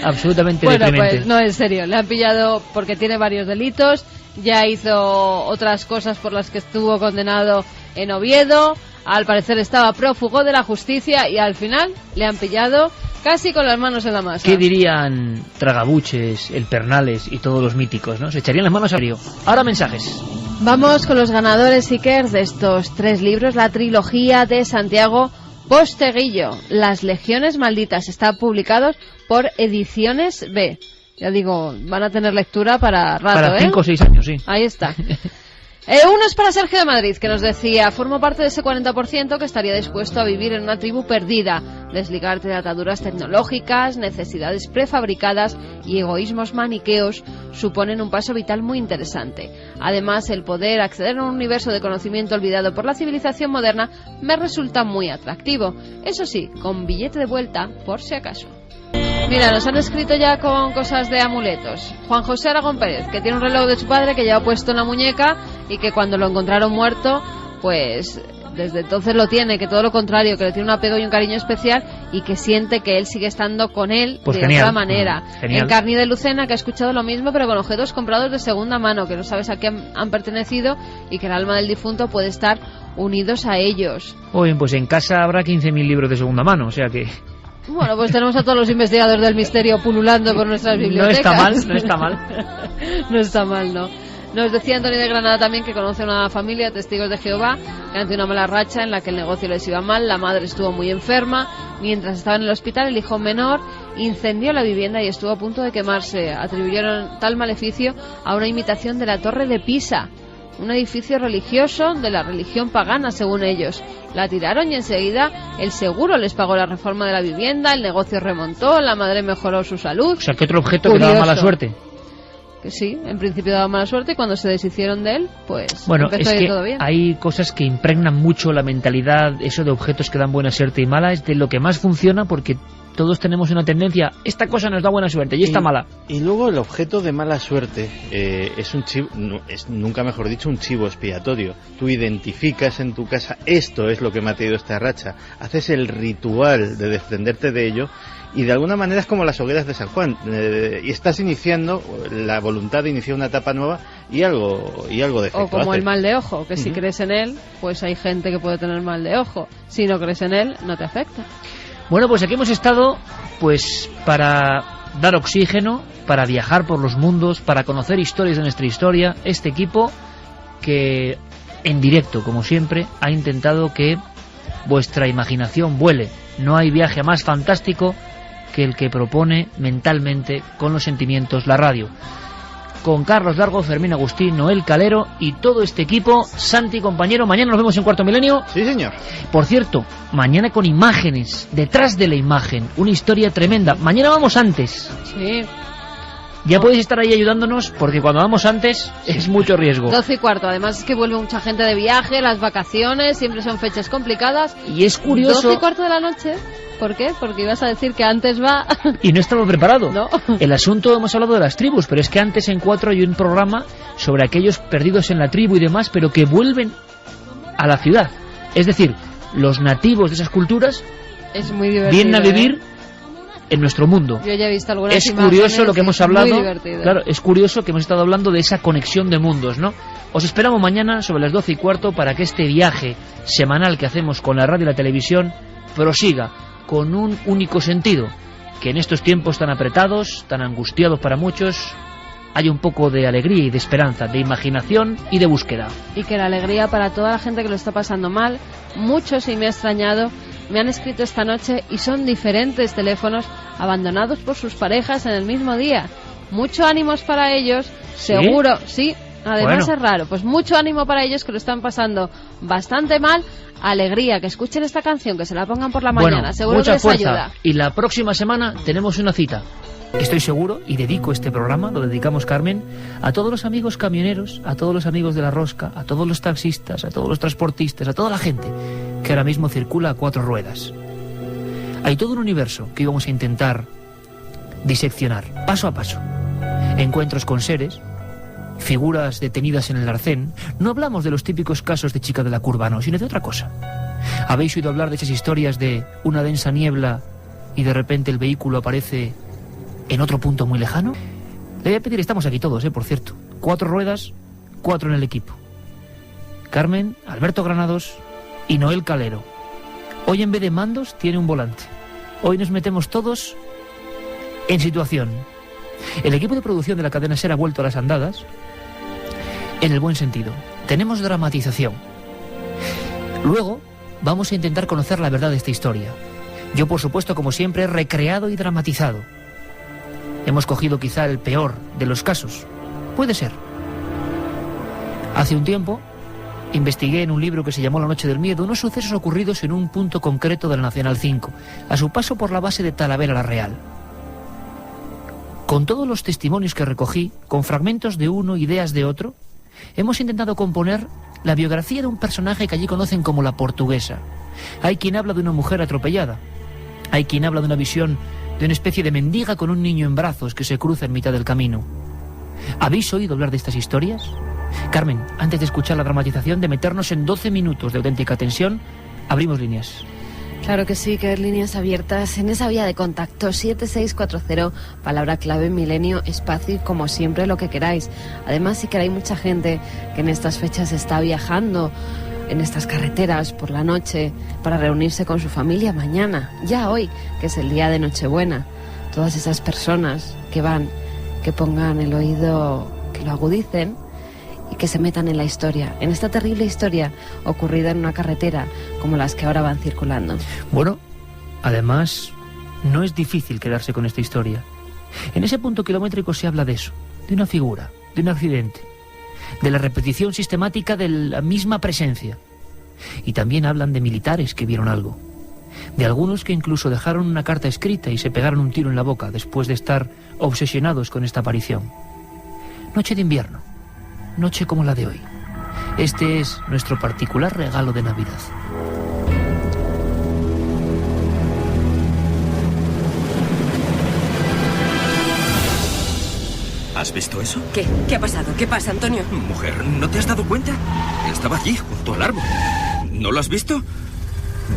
Absolutamente Bueno, deprimente. pues no, en serio, le han pillado porque tiene varios delitos, ya hizo otras cosas por las que estuvo condenado en Oviedo, al parecer estaba prófugo de la justicia y al final le han pillado casi con las manos en la masa. ¿Qué dirían Tragabuches, el Pernales y todos los míticos, no? Se echarían las manos a río. Ahora mensajes. Vamos con los ganadores, Iker, de estos 3 libros, la trilogía de Santiago Posteguillo, Las Legiones Malditas, está publicados por Ediciones B. Ya digo, van a tener lectura para rato, Para 5 o ¿eh? 6 años, sí. Ahí está. Uno es para Sergio de Madrid, que nos decía: formo parte de ese 40% que estaría dispuesto a vivir en una tribu perdida, desligarte de ataduras tecnológicas, necesidades prefabricadas y egoísmos maniqueos suponen un paso vital muy interesante. Además, el poder acceder a un universo de conocimiento olvidado por la civilización moderna me resulta muy atractivo. Eso sí, con billete de vuelta, por si acaso. Mira, nos han escrito ya con cosas de amuletos. Juan José Aragón Pérez, que tiene un reloj de su padre que lleva puesto en la muñeca y que cuando lo encontraron muerto, pues desde entonces lo tiene, que todo lo contrario, que le tiene un apego y un cariño especial y que siente que él sigue estando con él Pues de genial. otra manera. Genial. En Carni de Lucena, que ha escuchado lo mismo pero con objetos comprados de segunda mano, que no sabes a qué han pertenecido y que el alma del difunto puede estar unidos a ellos. Oye, pues en casa habrá 15.000 libros de segunda mano, o sea que Bueno, pues tenemos a todos los investigadores del misterio pululando por nuestras no bibliotecas. está mal, no está mal. No está mal, no. Nos decía Antonio de Granada también que conoce una familia, testigos de Jehová, que ante una mala racha en la que el negocio les iba mal, la madre estuvo muy enferma, mientras estaba en el hospital el hijo menor incendió la vivienda y estuvo a punto de quemarse. Atribuyeron tal maleficio a una imitación de la Torre de Pisa, un edificio religioso de la religión pagana, según ellos. La tiraron y enseguida el seguro les pagó la reforma de la vivienda, el negocio remontó, la madre mejoró su salud. O sea, que otro objeto que daba Curioso. mala suerte. Que sí, en principio daba mala suerte y cuando se deshicieron de él, pues Bueno, empezó es a ir que todo bien. hay cosas que impregnan mucho la mentalidad, eso de objetos que dan buena suerte y mala, es de lo que más funciona porque todos tenemos una tendencia, esta cosa nos da buena suerte y esta mala. Y luego el objeto de mala suerte es un chivo, es nunca mejor dicho, un chivo expiatorio. Tú identificas en tu casa, esto es lo que me ha traído esta racha, haces el ritual de desprenderte de ello y de alguna manera es como las hogueras de San Juan, y estás iniciando la voluntad de iniciar una etapa nueva y algo de efecto O como hace. el mal de ojo, que si Ujú. crees en él, pues hay gente que puede tener mal de ojo. Si no crees en él, no te afecta. Bueno, pues aquí hemos estado pues para dar oxígeno, para viajar por los mundos, para conocer historias de nuestra historia. Este equipo que en directo, como siempre, ha intentado que vuestra imaginación vuele. No hay viaje más fantástico que el que propone mentalmente, con los sentimientos, la radio. con Carlos Largo, Fermín Agustín, Noel Calero y todo este equipo. Santi, compañero, mañana nos vemos en Cuarto Milenio. Sí, señor. Por cierto, mañana con imágenes, detrás de la imagen, una historia tremenda. Mañana vamos antes. Sí. Ya podéis estar ahí ayudándonos, porque cuando vamos antes es mucho riesgo. 12:15, además es que vuelve mucha gente de viaje, las vacaciones, siempre son fechas complicadas. Y es curioso... 12:15 de la noche, ¿por qué? Porque ibas a decir que antes va... Y no estaba preparado. No. El asunto, hemos hablado de las tribus, pero es que antes en 4 hay un programa sobre aquellos perdidos en la tribu y demás, pero que vuelven a la ciudad. Es decir, los nativos de esas culturas es muy divertido, vienen a vivir en nuestro mundo. Yo ya he visto algunas Es imágenes, curioso lo que hemos hablado. muy divertido. Claro, es curioso que hemos estado hablando de esa conexión de mundos, ¿no? Os esperamos mañana sobre las 12:15 para que este viaje semanal que hacemos con la radio y la televisión prosiga con un único sentido, que en estos tiempos tan apretados, tan angustiados para muchos, haya un poco de alegría y de esperanza, de imaginación y de búsqueda. Y que la alegría para toda la gente que lo está pasando mal. Muchos, y me ha extrañado, me han escrito esta noche y son diferentes teléfonos abandonados por sus parejas en el mismo día. Mucho ánimos para ellos, seguro, sí, además bueno. es raro, pues mucho ánimo para ellos que lo están pasando bastante mal. Alegría, que escuchen esta canción, que se la pongan por la mañana, Bueno, seguro mucha que les fuerza. ayuda. Y la próxima semana tenemos una cita. Estoy seguro, y dedico este programa, lo dedicamos, Carmen, a todos los amigos camioneros, a todos los amigos de la rosca, a todos los taxistas, a todos los transportistas, a toda la gente que ahora mismo circula a 4 ruedas. Hay todo un universo que íbamos a intentar diseccionar, paso a paso. Encuentros con seres, figuras detenidas en el arcén. No hablamos de los típicos casos de chica de la curva, no, sino de otra cosa. ¿Habéis oído hablar de esas historias de una densa niebla y de repente el vehículo aparece en otro punto muy lejano? Le voy a pedir, estamos aquí todos, por cierto. 4 ruedas, 4 en el equipo. Carmen, Alberto Granados y Noel Calero. Hoy en vez de mandos tiene un volante. Hoy nos metemos todos en situación. El equipo de producción de la cadena SER ha vuelto a las andadas, en el buen sentido. Tenemos dramatización. Luego vamos a intentar conocer la verdad de esta historia. Yo, por supuesto, como siempre, he recreado y dramatizado. Hemos cogido quizá el peor de los casos. Puede ser. Hace un tiempo investigué en un libro que se llamó La Noche del Miedo unos sucesos ocurridos en un punto concreto del Nacional 5, a su paso por la base de Talavera la Real. Con todos los testimonios que recogí, con fragmentos de uno, ideas de otro, hemos intentado componer la biografía de un personaje que allí conocen como la Portuguesa. Hay quien habla de una mujer atropellada. Hay quien habla de una visión de una especie de mendiga con un niño en brazos que se cruza en mitad del camino. ¿Habéis oído hablar de estas historias? Carmen, antes de escuchar la dramatización, de meternos en 12 minutos de auténtica tensión, abrimos líneas. Claro que sí, que hay líneas abiertas en esa vía de contacto 7640, palabra clave Milenio, espacio y como siempre lo que queráis. Además, sí que hay mucha gente que en estas fechas está viajando en estas carreteras por la noche para reunirse con su familia mañana, ya hoy, que es el día de Nochebuena. Todas esas personas que van, que pongan el oído, que lo agudicen y que se metan en la historia, en esta terrible historia ocurrida en una carretera como las que ahora van circulando. Bueno, además, no es difícil quedarse con esta historia. En ese punto kilométrico se habla de eso, de una figura, de un accidente, de la repetición sistemática de la misma presencia. Y también hablan de militares que vieron algo, de algunos que incluso dejaron una carta escrita y se pegaron un tiro en la boca después de estar obsesionados con esta aparición. Noche de invierno, noche como la de hoy. Este es nuestro particular regalo de Navidad. ¿Has visto eso? ¿Qué? ¿Qué ha pasado? ¿Qué pasa, Antonio? Mujer, ¿no te has dado cuenta? Estaba allí, junto al árbol. ¿No lo has visto?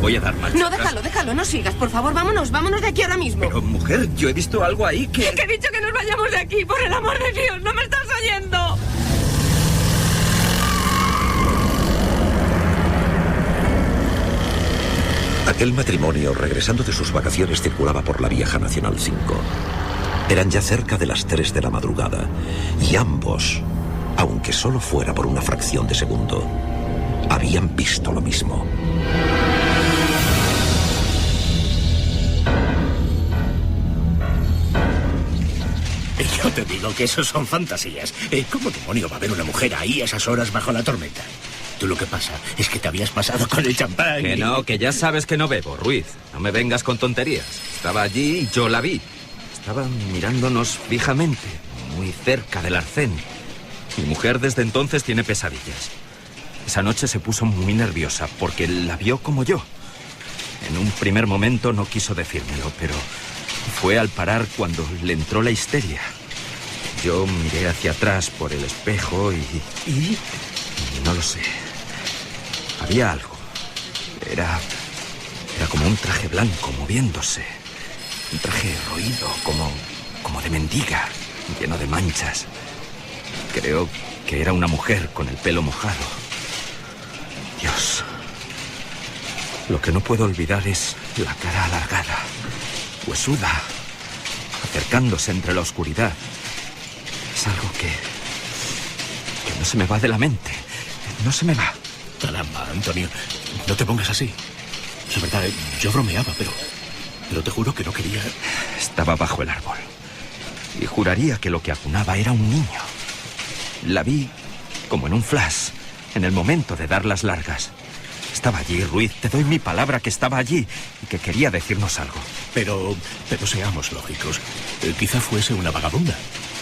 Voy a dar marcha. No, déjalo, no sigas. Por favor, vámonos de aquí ahora mismo. Pero, mujer, yo he visto algo ahí que... Que he dicho que nos vayamos de aquí, por el amor de Dios. ¿No me estás oyendo? Aquel matrimonio, regresando de sus vacaciones, circulaba por la vieja Nacional 5. Eran ya cerca de las 3 de la madrugada, y ambos, aunque solo fuera por una fracción de segundo, habían visto lo mismo. Elliot. te digo que eso son fantasías. ¿Cómo demonio va a haber una mujer ahí a esas horas bajo la tormenta? Tú lo que pasa es que te habías pasado con el champán. Que no, que ya sabes que no bebo, Ruiz. No me vengas con tonterías. Estaba allí y yo la vi. Estaba mirándonos fijamente, muy cerca del arcén. Mi mujer desde entonces tiene pesadillas. Esa noche se puso muy nerviosa porque la vio como yo. En un primer momento no quiso decírmelo, pero fue al parar cuando le entró la histeria. Yo miré hacia atrás por el espejo y no lo sé. Había algo. Era como un traje blanco moviéndose. Un traje roído, como de mendiga, lleno de manchas. Creo que era una mujer con el pelo mojado. Dios. Lo que no puedo olvidar es la cara alargada, huesuda, acercándose entre la oscuridad. Es algo que no se me va de la mente. No se me va. Caramba, Antonio, no te pongas así. Es verdad, yo bromeaba, pero te juro que no quería... Estaba bajo el árbol y juraría que lo que acunaba era un niño. La vi como en un flash, en el momento de dar las largas. Estaba allí, Ruiz, te doy mi palabra que estaba allí y que quería decirnos algo. Pero seamos lógicos. Quizá fuese una vagabunda,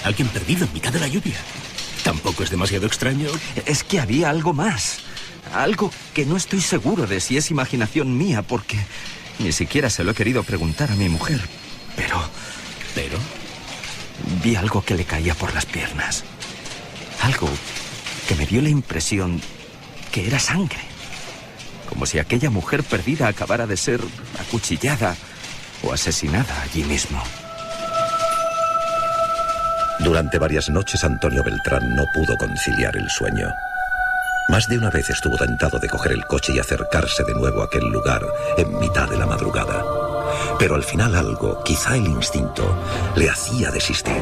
alguien perdido en mitad de la lluvia. Tampoco es demasiado extraño. Es que había algo más. Algo que no estoy seguro de si es imaginación mía, porque ni siquiera se lo he querido preguntar a mi mujer. Pero vi algo que le caía por las piernas. Algo que me dio la impresión que era sangre. Como si aquella mujer perdida acabara de ser acuchillada o asesinada allí mismo. Durante varias noches Antonio Beltrán no pudo conciliar el sueño. Más de una vez estuvo tentado de coger el coche y acercarse de nuevo a aquel lugar en mitad de la madrugada. Pero al final algo, quizá el instinto, le hacía desistir.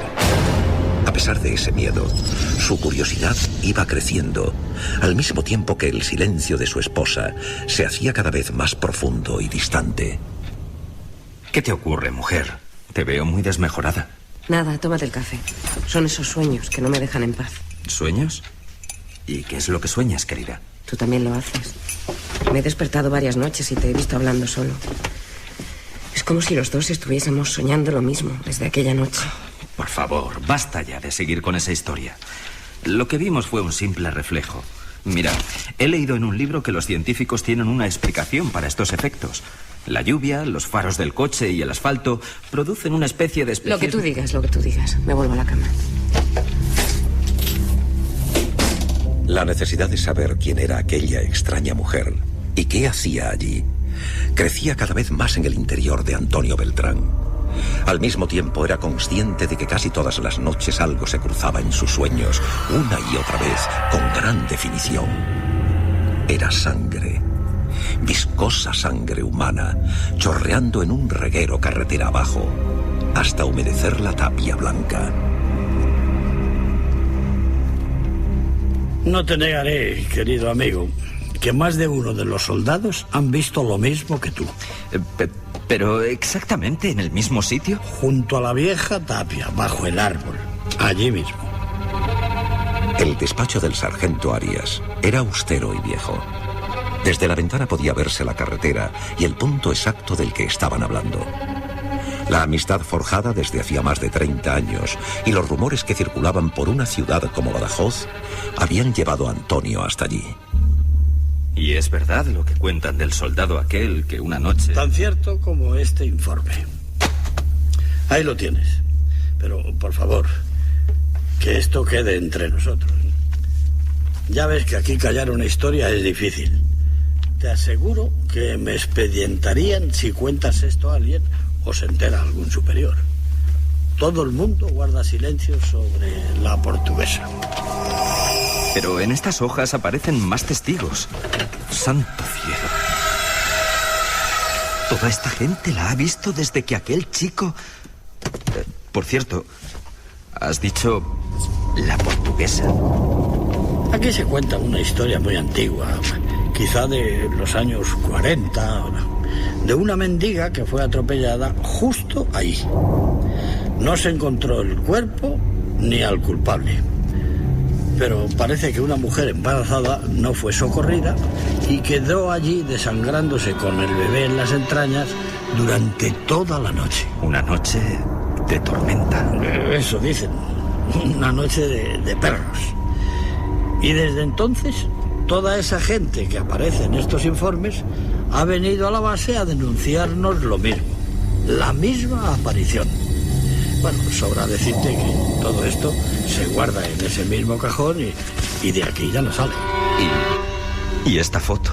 A pesar de ese miedo, su curiosidad iba creciendo, al mismo tiempo que el silencio de su esposa se hacía cada vez más profundo y distante. ¿Qué te ocurre, mujer? Te veo muy desmejorada. Nada, tómate el café. Son esos sueños que no me dejan en paz. ¿Sueños? ¿Y qué es lo que sueñas, querida? Tú también lo haces. Me he despertado varias noches y te he visto hablando solo. Es como si los dos estuviésemos soñando lo mismo desde aquella noche. Por favor, basta ya de seguir con esa historia. Lo que vimos fue un simple reflejo. Mira, he leído en un libro que los científicos tienen una explicación para estos efectos. La lluvia, los faros del coche y el asfalto producen una especie de... Lo que tú digas. Me vuelvo a la cama. La necesidad de saber quién era aquella extraña mujer y qué hacía allí crecía cada vez más en el interior de Antonio Beltrán. Al mismo tiempo era consciente de que casi todas las noches algo se cruzaba en sus sueños, una y otra vez, con gran definición. Era sangre, viscosa sangre humana, chorreando en un reguero carretera abajo, hasta humedecer la tapia blanca. No te negaré, querido amigo, que más de uno de los soldados han visto lo mismo que tú. ¿Pero exactamente en el mismo sitio? Junto a la vieja tapia, bajo el árbol, allí mismo. El despacho del sargento Arias era austero y viejo. Desde la ventana podía verse la carretera y el punto exacto del que estaban hablando. La amistad forjada desde hacía más de 30 años y los rumores que circulaban por una ciudad como Badajoz habían llevado a Antonio hasta allí. ¿Y es verdad lo que cuentan del soldado aquel que una noche... Tan cierto como este informe. Ahí lo tienes. Pero, por favor, que esto quede entre nosotros. Ya ves que aquí callar una historia es difícil. Te aseguro que me expedientarían si cuentas esto a alguien o se entera algún superior. Todo el mundo guarda silencio sobre la portuguesa. Pero en estas hojas aparecen más testigos. ¡Santo cielo! Toda esta gente la ha visto desde que aquel chico... por cierto, has dicho la portuguesa. Aquí se cuenta una historia muy antigua, quizá de los años 40, de una mendiga que fue atropellada justo ahí. No se encontró el cuerpo ni al culpable. Pero parece que una mujer embarazada no fue socorrida y quedó allí desangrándose con el bebé en las entrañas durante toda la noche. Una noche de tormenta. Eso dicen, una noche de perros. Y desde entonces, toda esa gente que aparece en estos informes ha venido a la base a denunciarnos lo mismo, la misma aparición. Bueno, sobra decirte que todo esto se guarda en ese mismo cajón y de aquí ya no sale. ¿Y esta foto?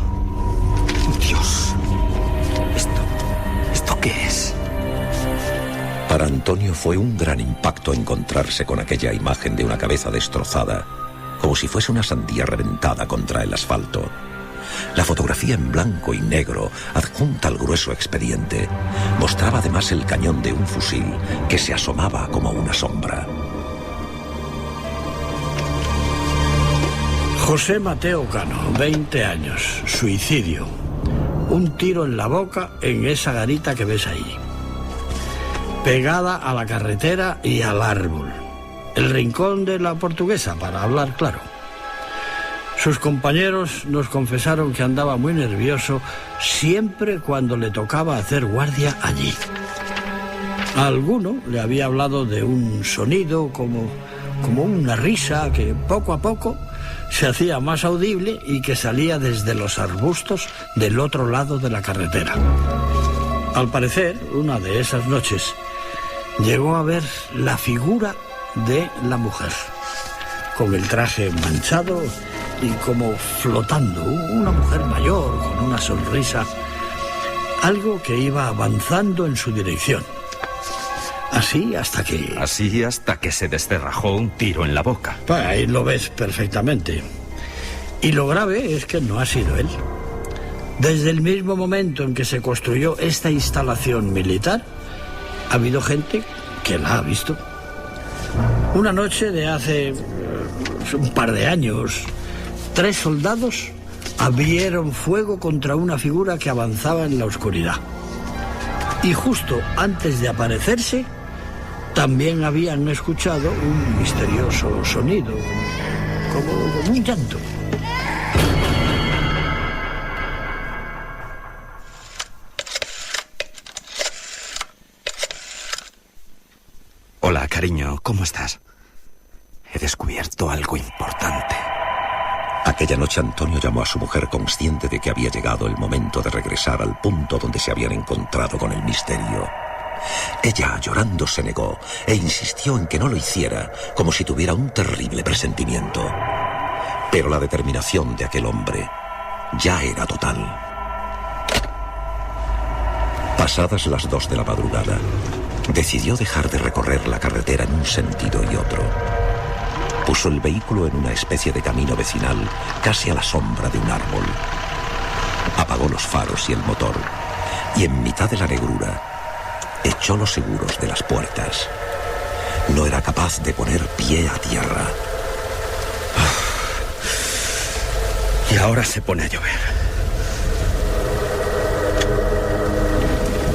Dios, ¿esto qué es? Para Antonio fue un gran impacto encontrarse con aquella imagen de una cabeza destrozada, como si fuese una sandía reventada contra el asfalto. La fotografía en blanco y negro, adjunta al grueso expediente, mostraba además el cañón de un fusil que se asomaba como una sombra. José Mateo Cano, 20 años, suicidio. Un tiro en la boca en esa garita que ves ahí. Pegada a la carretera y al árbol. El rincón de la Portuguesa, para hablar claro. Sus compañeros nos confesaron que andaba muy nervioso siempre cuando le tocaba hacer guardia allí. A alguno le había hablado de un sonido como una risa que poco a poco se hacía más audible y que salía desde los arbustos del otro lado de la carretera. Al parecer, una de esas noches, llegó a ver la figura de la mujer, con el traje manchado y como flotando, una mujer mayor con una sonrisa, algo que iba avanzando en su dirección. Así hasta que se descerrajó un tiro en la boca. Ahí lo ves perfectamente. Y lo grave es que no ha sido él. Desde el mismo momento en que se construyó esta instalación militar, ha habido gente que la ha visto. Una noche de hace un par de años, 3 soldados abrieron fuego contra una figura que avanzaba en la oscuridad. Y justo antes de aparecerse, también habían escuchado un misterioso sonido, como un llanto. Hola, cariño, ¿cómo estás? He descubierto algo importante. Aquella noche Antonio llamó a su mujer consciente de que había llegado el momento de regresar al punto donde se habían encontrado con el misterio. Ella, llorando, se negó e insistió en que no lo hiciera, como si tuviera un terrible presentimiento. Pero la determinación de aquel hombre ya era total. Pasadas las 2 de la madrugada, decidió dejar de recorrer la carretera en un sentido y otro. Puso el vehículo en una especie de camino vecinal, casi a la sombra de un árbol. Apagó los faros y el motor, y en mitad de la negrura, echó los seguros de las puertas. No era capaz de poner pie a tierra. Y ahora se pone a llover.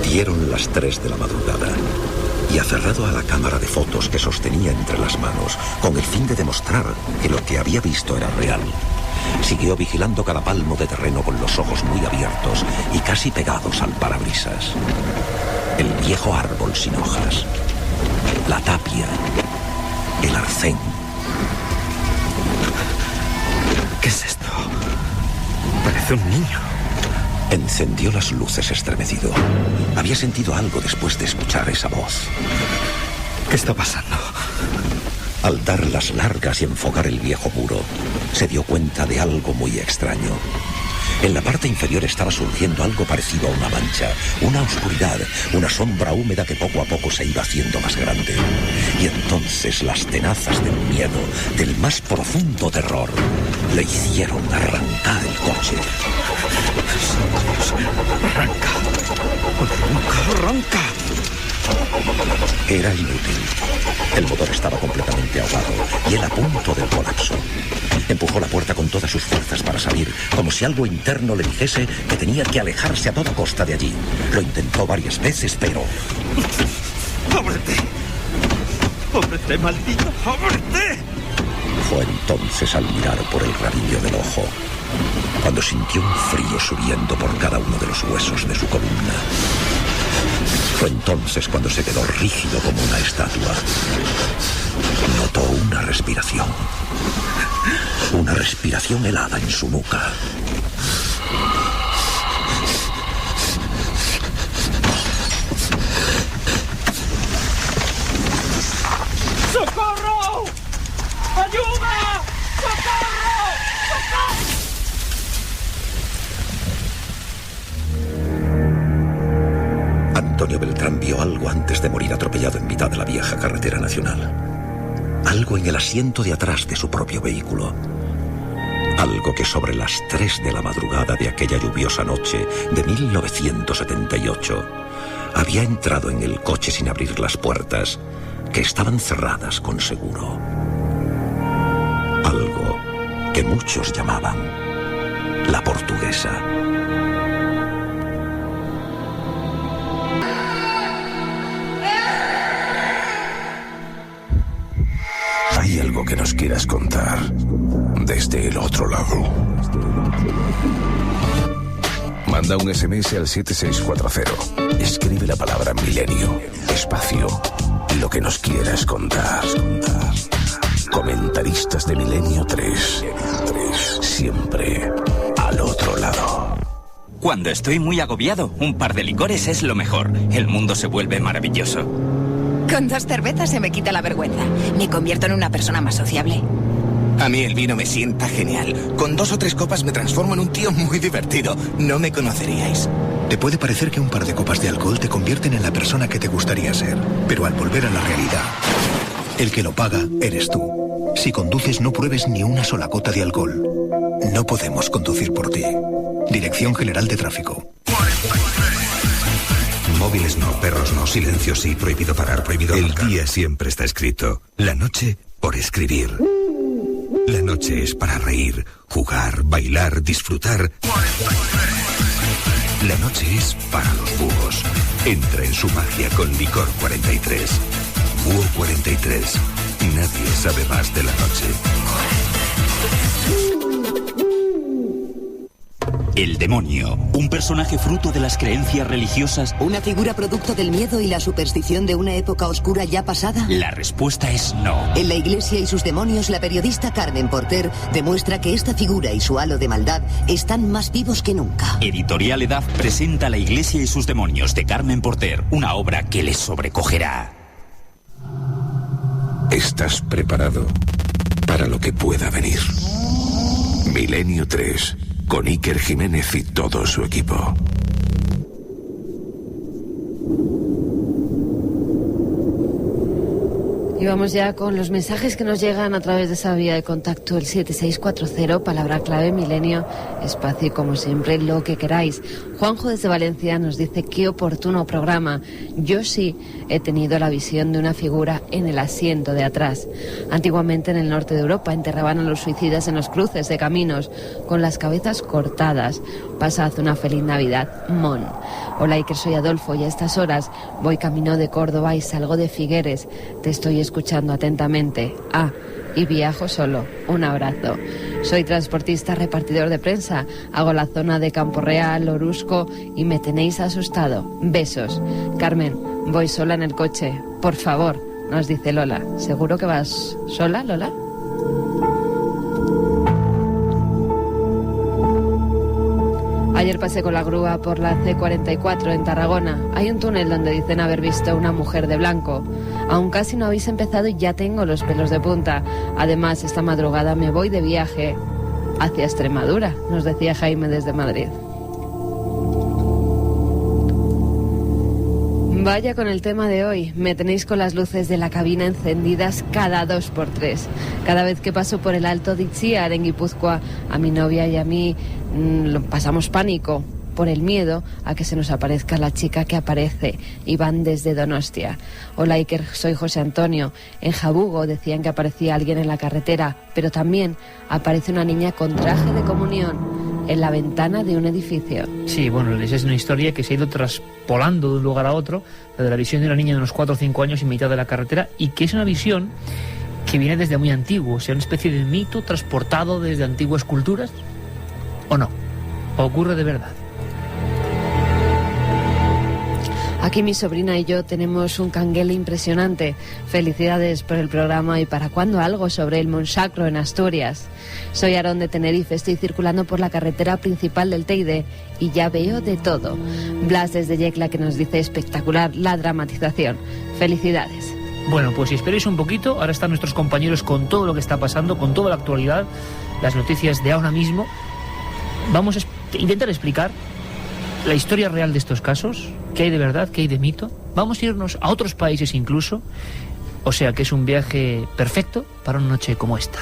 Dieron las 3 de la madrugada y, aferrado a la cámara de fotos que sostenía entre las manos, con el fin de demostrar que lo que había visto era real, siguió vigilando cada palmo de terreno con los ojos muy abiertos y casi pegados al parabrisas. El viejo árbol sin hojas, la tapia, el arcén. ¿Qué es esto? Parece un niño. Encendió las luces estremecido. Había sentido algo después de escuchar esa voz. ¿Qué está pasando? Al dar las largas y enfocar el viejo muro, se dio cuenta de algo muy extraño. En la parte inferior estaba surgiendo algo parecido a una mancha, una oscuridad, una sombra húmeda que poco a poco se iba haciendo más grande. Y entonces las tenazas del miedo, del más profundo terror, le hicieron arrancar el coche. ¡Arranca! ¡Arranca! Era inútil. El motor estaba completamente ahogado y él a punto del colapso. Empujó la puerta con todas sus fuerzas para salir, como si algo interno le dijese que tenía que alejarse a toda costa de allí. Lo intentó varias veces, pero... ¡Ábrete! ¡Ábrete, maldito! ¡Ábrete! Fue entonces al mirar por el rabillo del ojo, cuando sintió un frío subiendo por cada uno de los huesos de su columna. Fue entonces cuando se quedó rígido como una estatua. Notó una respiración helada en su nuca. ¡Socorro! ¡Ayuda! ¡Socorro! ¡Socorro! Antonio Beltrán vio algo antes de morir atropellado en mitad de la vieja carretera nacional. Algo en el asiento de atrás de su propio vehículo. Algo que sobre las 3 de la madrugada de aquella lluviosa noche de 1978 había entrado en el coche sin abrir las puertas, que estaban cerradas con seguro. Algo que muchos llamaban la portuguesa. ¿Hay algo que nos quieras contar desde el otro lado? Manda un SMS al 7640. Escribe la palabra milenio, espacio, lo que nos quieras contar. Comentaristas de Milenio 3. Siempre al otro lado. Cuando estoy muy agobiado, un par de licores es lo mejor. El mundo se vuelve maravilloso. Con 2 cervezas se me quita la vergüenza. Me convierto en una persona más sociable. A mí el vino me sienta genial. Con 2 o 3 copas me transformo en un tío muy divertido. No me conoceríais. Te puede parecer que un par de copas de alcohol te convierten en la persona que te gustaría ser, pero al volver a la realidad, el que lo paga eres tú. Si conduces, no pruebes ni una sola gota de alcohol. No podemos conducir por ti. Dirección General de Tráfico. Móviles no, perros no, silencio sí, prohibido parar, prohibido aparcar. El día siempre está escrito, la noche por escribir. La noche es para reír, jugar, bailar, disfrutar. La noche es para los búhos. Entra en su magia con Licor 43. Búho 43. Nadie sabe más de la noche. El demonio, un personaje fruto de las creencias religiosas. ¿Una figura producto del miedo y la superstición de una época oscura ya pasada? La respuesta es no. En La Iglesia y sus demonios, la periodista Carmen Porter demuestra que esta figura y su halo de maldad están más vivos que nunca. Editorial Edad presenta La Iglesia y sus demonios de Carmen Porter, una obra que les sobrecogerá. ¿Estás preparado para lo que pueda venir? Milenio 3. Con Iker Jiménez y todo su equipo. Y vamos ya con los mensajes que nos llegan a través de esa vía de contacto, el 7640, palabra clave milenio, espacio y como siempre lo que queráis. Juanjo desde Valencia nos dice: qué oportuno programa. Yo sí he tenido la visión de una figura en el asiento de atrás. Antiguamente en el norte de Europa enterraban a los suicidas en los cruces de caminos con las cabezas cortadas. Pasad una feliz Navidad, Mon. Hola Iker, soy Adolfo y a estas horas voy camino de Córdoba y salgo de Figueres. Te estoy escuchando atentamente. Y viajo solo. Un abrazo. Soy transportista repartidor de prensa. Hago la zona de Campo Real, Orusco y me tenéis asustado. Besos. Carmen, voy sola en el coche. Por favor, nos dice Lola. ¿Seguro que vas sola, Lola? Ayer pasé con la grúa por la C44 en Tarragona. Hay un túnel donde dicen haber visto a una mujer de blanco. Aún casi no habéis empezado y ya tengo los pelos de punta. Además, esta madrugada me voy de viaje hacia Extremadura, nos decía Jaime desde Madrid. Vaya con el tema de hoy. Me tenéis con las luces de la cabina encendidas cada 2x3. Cada vez que paso por el Alto de Itziar en Guipúzcoa, a mi novia y a mí pasamos pánico por el miedo a que se nos aparezca la chica que aparece. Y van desde Donostia. Hola Iker, soy José Antonio. En Jabugo decían que aparecía alguien en la carretera, pero también aparece una niña con traje de comunión. en la ventana de un edificio. Sí, bueno, esa es una historia que se ha ido traspolando de un lugar a otro, la de la visión de una niña de unos 4 o 5 años en mitad de la carretera, y que es una visión que viene desde muy antiguo, o sea, una especie de mito transportado desde antiguas culturas, ¿o no? ¿O ocurre de verdad? Aquí mi sobrina y yo tenemos un canguele impresionante. Felicidades por el programa y para cuándo algo sobre el Montsacro en Asturias. Soy Aarón de Tenerife, estoy circulando por la carretera principal del Teide y ya veo de todo. Blas desde Yecla que nos dice espectacular la dramatización. Felicidades. Bueno, pues si esperéis un poquito, ahora están nuestros compañeros con todo lo que está pasando, con toda la actualidad, las noticias de ahora mismo. Vamos a intentar explicar la historia real de estos casos, qué hay de verdad, qué hay de mito. Vamos a irnos a otros países incluso, o sea que es un viaje perfecto para una noche como esta.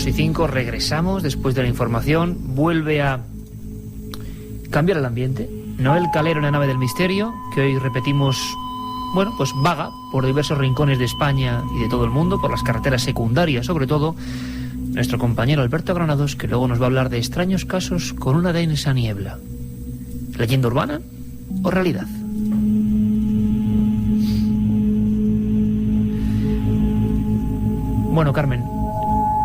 Y 5, regresamos después de la información. Vuelve a cambiar el ambiente. Noel Calero en la nave del misterio, que hoy repetimos, bueno, pues vaga por diversos rincones de España y de todo el mundo, por las carreteras secundarias sobre todo. Nuestro compañero Alberto Granados, que luego nos va a hablar de extraños casos con una densa niebla. ¿Leyenda urbana o realidad? Bueno, Carmen,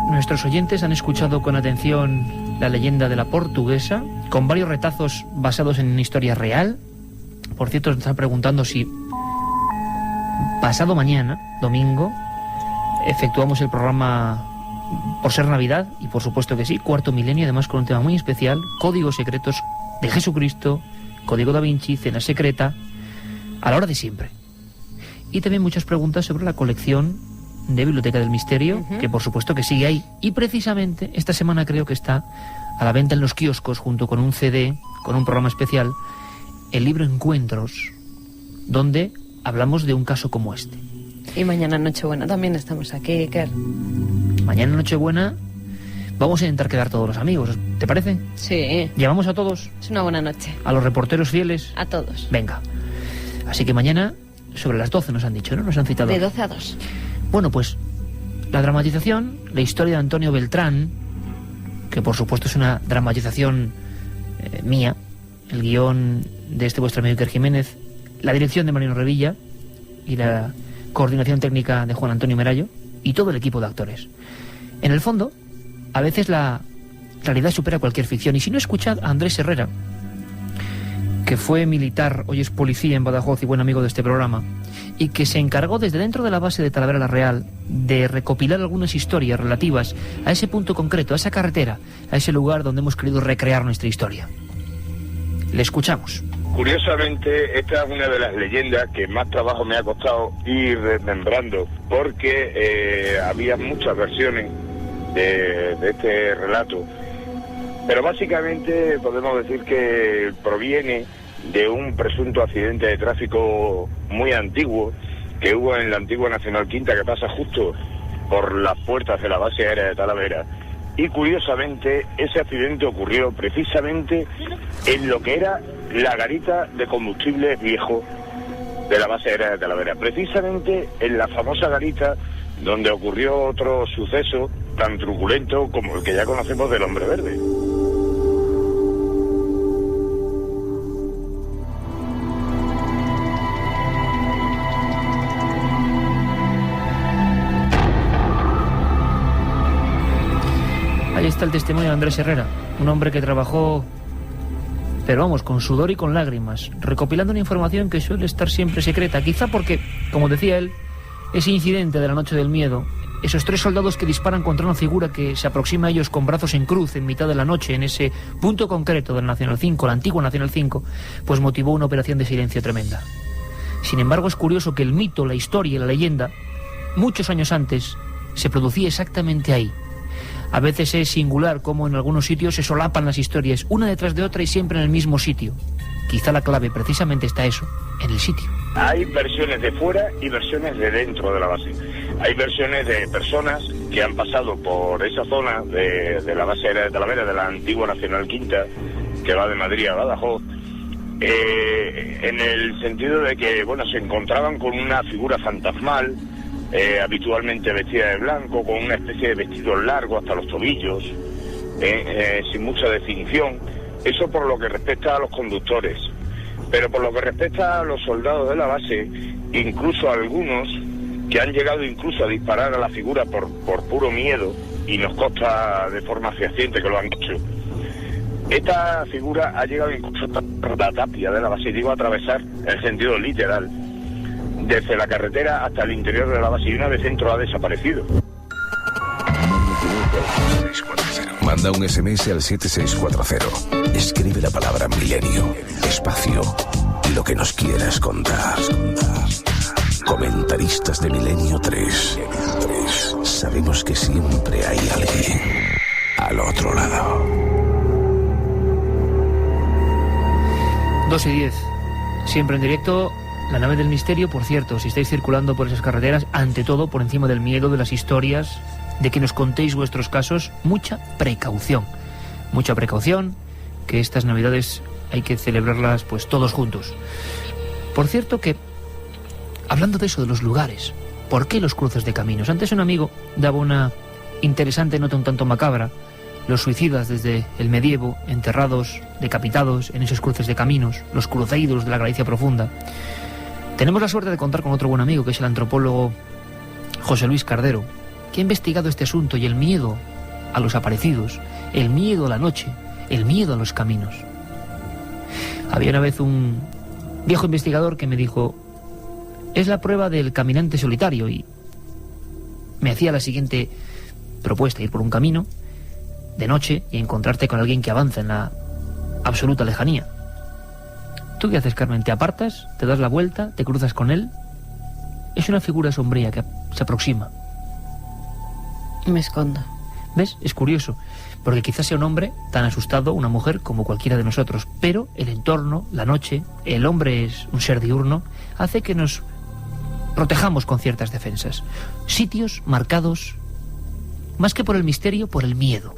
nuestros oyentes han escuchado con atención la leyenda de la Portuguesa, con varios retazos basados en una historia real. Por cierto, nos están preguntando si pasado mañana, domingo, efectuamos el programa por ser Navidad, y por supuesto que sí, cuarto milenio, además con un tema muy especial, códigos secretos de Jesucristo, código da Vinci, cena secreta, a la hora de siempre. Y también muchas preguntas sobre la colección de Biblioteca del Misterio, que por supuesto que sigue ahí. Y precisamente esta semana creo que está a la venta en los kioscos, junto con un CD, con un programa especial, el libro Encuentros, donde hablamos de un caso como este. Y mañana Nochebuena también estamos aquí, Iker. Mañana Nochebuena vamos a intentar quedar todos los amigos, ¿te parece? Sí. ¿Llamamos a todos? Es una buena noche. ¿A los reporteros fieles? A todos. Venga. Así que mañana, sobre las 12 nos han dicho, ¿no? Nos han citado. De 12 a 2. Bueno, pues la dramatización, la historia de Antonio Beltrán, que por supuesto es una dramatización mía, el guión de este vuestro amigo Iker Jiménez, la dirección de Mariano Revilla y la coordinación técnica de Juan Antonio Merayo y todo el equipo de actores. En el fondo, a veces la realidad supera cualquier ficción, y si no, escuchad a Andrés Herrera, que fue militar, hoy es policía en Badajoz y buen amigo de este programa, y que se encargó desde dentro de la base de Talavera la Real de recopilar algunas historias relativas a ese punto concreto, a esa carretera, a ese lugar donde hemos querido recrear nuestra historia. Le escuchamos. Curiosamente, esta es una de las leyendas que más trabajo me ha costado ir desmembrando, porque había muchas versiones de este relato. Pero básicamente podemos decir que proviene de un presunto accidente de tráfico muy antiguo que hubo en la antigua Nacional Quinta, que pasa justo por las puertas de la base aérea de Talavera. Y curiosamente ese accidente ocurrió precisamente en lo que era la garita de combustible viejo de la base aérea de Talavera, precisamente en la famosa garita donde ocurrió otro suceso tan truculento como el que ya conocemos del Hombre Verde. Ahí está el testimonio de Andrés Herrera, un hombre que trabajó, pero vamos, con sudor y con lágrimas, recopilando una información que suele estar siempre secreta, quizá porque, como decía él, ese incidente de la noche del miedo, esos 3 soldados que disparan contra una figura que se aproxima a ellos con brazos en cruz en mitad de la noche, en ese punto concreto del Nacional 5, la antigua Nacional 5, pues motivó una operación de silencio tremenda. Sin embargo, es curioso que el mito, la historia y la leyenda, muchos años antes, se producía exactamente ahí. A veces es singular cómo en algunos sitios se solapan las historias, una detrás de otra y siempre en el mismo sitio. Quizá la clave precisamente está eso, en el sitio. Hay versiones de fuera y versiones de dentro de la base. Hay versiones de personas que han pasado por esa zona de la base aérea de Talavera, de la antigua Nacional Quinta, que va de Madrid a Badajoz, en el sentido de que, bueno, se encontraban con una figura fantasmal, habitualmente vestida de blanco, con una especie de vestido largo hasta los tobillos, sin mucha definición. Eso por lo que respecta a los conductores. Pero por lo que respecta a los soldados de la base, incluso algunos que han llegado incluso a disparar a la figura por puro miedo, y nos consta de forma fehaciente que lo han hecho, esta figura ha llegado incluso a la tapia de la base, digo, a atravesar en sentido literal, desde la carretera hasta el interior de la base, y una vez dentro ha desaparecido. Manda un SMS al 7640. Escribe la palabra milenio, espacio, y lo que nos quieras contar. Comentaristas de Milenio 3. Sabemos que siempre hay alguien al otro lado. 2:10. Siempre en directo. La nave del misterio, por cierto, si estáis circulando por esas carreteras, ante todo por encima del miedo de las historias, de que nos contéis vuestros casos, mucha precaución. Mucha precaución, que estas navidades hay que celebrarlas pues todos juntos. Por cierto que, hablando de eso, de los lugares, ¿por qué los cruces de caminos? Antes un amigo daba una interesante nota un tanto macabra. Los suicidas desde el medievo, enterrados, decapitados en esos cruces de caminos, los cruceiros de la Galicia profunda. Tenemos la suerte de contar con otro buen amigo, que es el antropólogo José Luis Cardero, que ha investigado este asunto y el miedo a los aparecidos, el miedo a la noche, el miedo a los caminos. Había una vez un viejo investigador que me dijo: es la prueba del caminante solitario, y me hacía la siguiente propuesta: ir por un camino de noche y encontrarte con alguien que avanza en la absoluta lejanía. ¿Tú qué haces, Carmen? ¿Te apartas? ¿Te das la vuelta? ¿Te cruzas con él? Es una figura sombría que se aproxima. Me escondo. ¿Ves? Es curioso, porque quizás sea un hombre tan asustado, una mujer, como cualquiera de nosotros, pero el entorno, la noche, el hombre es un ser diurno, hace que nos protejamos con ciertas defensas. Sitios marcados, más que por el misterio, por el miedo.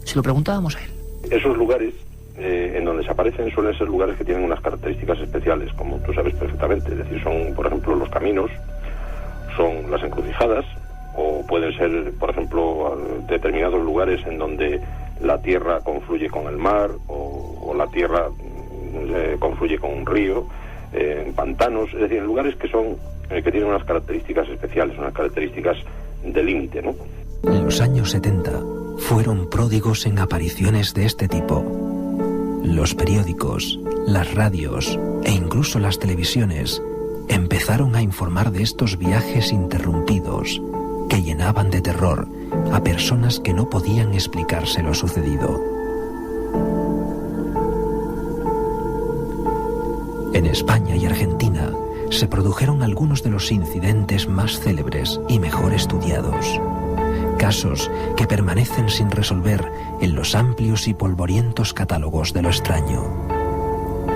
Se lo preguntábamos a él. Esos lugares en donde se aparecen suelen ser lugares que tienen unas características especiales, como tú sabes perfectamente. Es decir, son, por ejemplo, los caminos, son las encrucijadas, o pueden ser, por ejemplo, determinados lugares en donde la tierra confluye con el mar, o la tierra confluye con un río, en pantanos, es decir, en lugares que son que tienen unas características especiales, unas características de límite, ¿no? En los años 70 fueron pródigos en apariciones de este tipo. Los periódicos, las radios e incluso las televisiones empezaron a informar de estos viajes interrumpidos que llenaban de terror a personas que no podían explicarse lo sucedido. En España y Argentina se produjeron algunos de los incidentes más célebres y mejor estudiados. Casos que permanecen sin resolver en los amplios y polvorientos catálogos de lo extraño.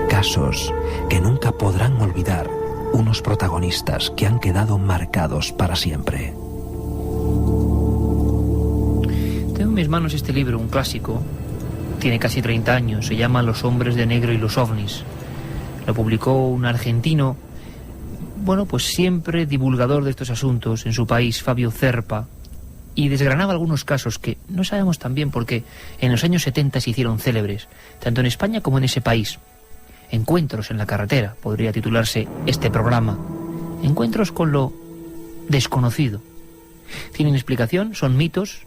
Casos que nunca podrán olvidar unos protagonistas que han quedado marcados para siempre. Tengo en mis manos este libro, un clásico, tiene casi 30 años, se llama Los hombres de negro y los ovnis. Lo publicó un argentino, bueno, pues siempre divulgador de estos asuntos en su país, Fabio Zerpa, y desgranaba algunos casos que no sabemos tan bien porque en los años 70 se hicieron célebres, tanto en España como en ese país. Encuentros en la carretera, podría titularse este programa. Encuentros con lo desconocido. ¿Tienen explicación? ¿Son mitos?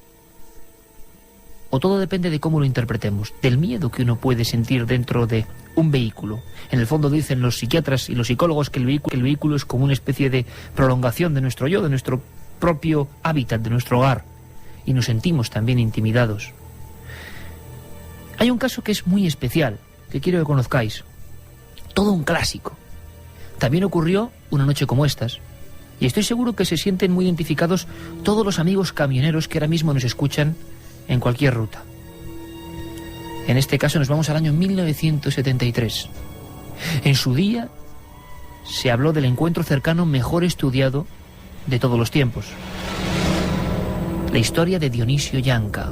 ¿O todo depende de cómo lo interpretemos? Del miedo que uno puede sentir dentro de un vehículo. En el fondo dicen los psiquiatras y los psicólogos que el vehículo es como una especie de prolongación de nuestro yo, de nuestro propio hábitat, de nuestro hogar, y nos sentimos también intimidados. Hay un caso que es muy especial, que quiero que conozcáis. Todo un clásico. También ocurrió una noche como estas, y estoy seguro que se sienten muy identificados todos los amigos camioneros que ahora mismo nos escuchan en cualquier ruta. En este caso nos vamos al año 1973. En su día se habló del encuentro cercano mejor estudiado de todos los tiempos. La historia de Dionisio Yanca.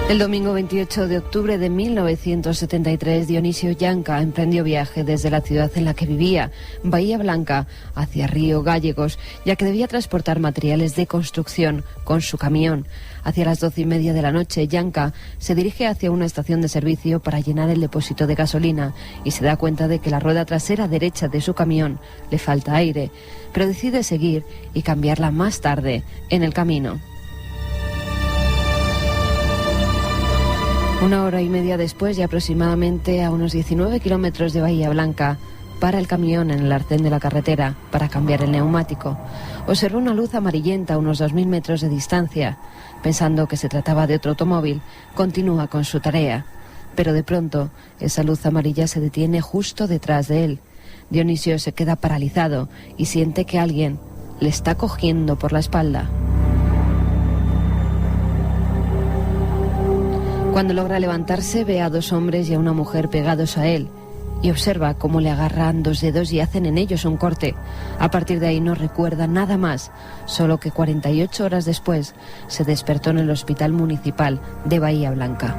El domingo 28 de octubre de 1973, Dionisio Yanca emprendió viaje desde la ciudad en la que vivía, Bahía Blanca, hacia Río Gallegos, ya que debía transportar materiales de construcción con su camión. Hacia las 12:30 de la noche, Yanca se dirige hacia una estación de servicio para llenar el depósito de gasolina y se da cuenta de que la rueda trasera derecha de su camión le falta aire, pero decide seguir y cambiarla más tarde en el camino. 1 hora y media después, y aproximadamente a unos 19 kilómetros de Bahía Blanca, para el camión en el arcén de la carretera para cambiar el neumático. Observó una luz amarillenta a unos 2000 metros de distancia. Pensando que se trataba de otro automóvil, continúa con su tarea. Pero de pronto, esa luz amarilla se detiene justo detrás de él. Dionisio se queda paralizado y siente que alguien le está cogiendo por la espalda. Cuando logra levantarse, ve a 2 hombres y a una mujer pegados a él y observa cómo le agarran 2 dedos y hacen en ellos un corte. A partir de ahí no recuerda nada más, solo que 48 horas después se despertó en el Hospital Municipal de Bahía Blanca.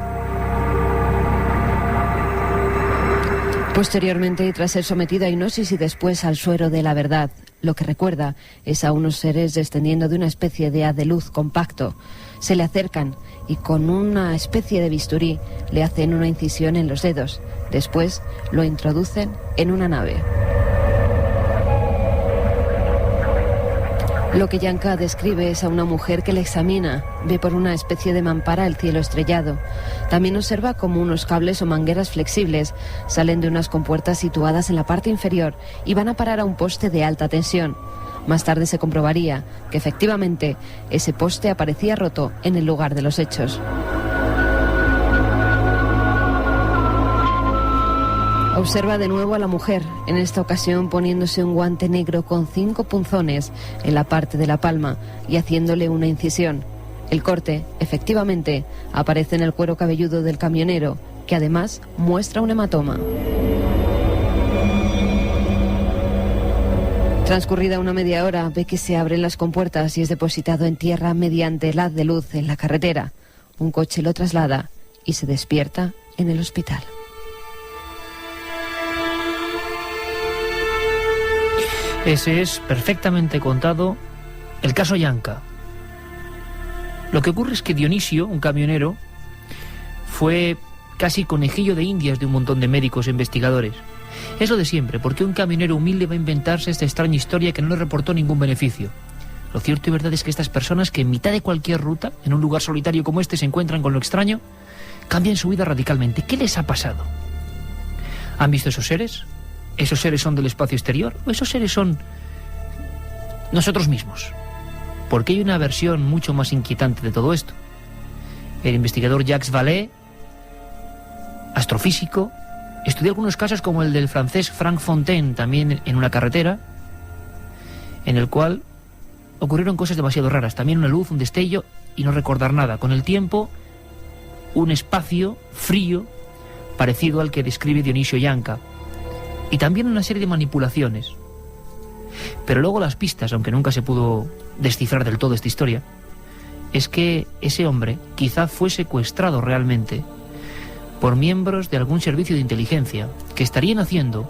Posteriormente, tras ser sometido a hipnosis y después al suero de la verdad, lo que recuerda es a unos seres descendiendo de una especie de haz de luz compacto. Se le acercan y con una especie de bisturí le hacen una incisión en los dedos. Después lo introducen en una nave. Lo que Yanca describe es a una mujer que le examina. Ve por una especie de mampara el cielo estrellado. También observa cómo unos cables o mangueras flexibles salen de unas compuertas situadas en la parte inferior y van a parar a un poste de alta tensión. Más tarde se comprobaría que efectivamente ese poste aparecía roto en el lugar de los hechos. Observa de nuevo a la mujer, en esta ocasión poniéndose un guante negro con 5 punzones en la parte de la palma y haciéndole una incisión. El corte, efectivamente, aparece en el cuero cabelludo del camionero, que además muestra un hematoma. Transcurrida una media hora, ve que se abren las compuertas y es depositado en tierra mediante el haz de luz en la carretera. Un coche lo traslada y se despierta en el hospital. Ese es perfectamente contado el caso Yanca. Lo que ocurre es que Dionisio, un camionero, fue casi conejillo de indias de un montón de médicos e investigadores. Es lo de siempre, porque un camionero humilde va a inventarse esta extraña historia que no le reportó ningún beneficio. Lo cierto y verdad es que estas personas que en mitad de cualquier ruta, en un lugar solitario como este, se encuentran con lo extraño, cambian su vida radicalmente. ¿Qué les ha pasado? ¿Han visto esos seres? ¿Esos seres son del espacio exterior? ¿O esos seres son nosotros mismos? Porque hay una versión mucho más inquietante de todo esto. El investigador Jacques Vallée, astrofísico, estudió algunos casos como el del francés Frank Fontaine, también en una carretera, en el cual ocurrieron cosas demasiado raras. También una luz, un destello y no recordar nada. Con el tiempo, un espacio frío parecido al que describe Dionisio Yanca. Y también una serie de manipulaciones. Pero luego las pistas, aunque nunca se pudo descifrar del todo esta historia, es que ese hombre quizá fue secuestrado realmente por miembros de algún servicio de inteligencia que estarían haciendo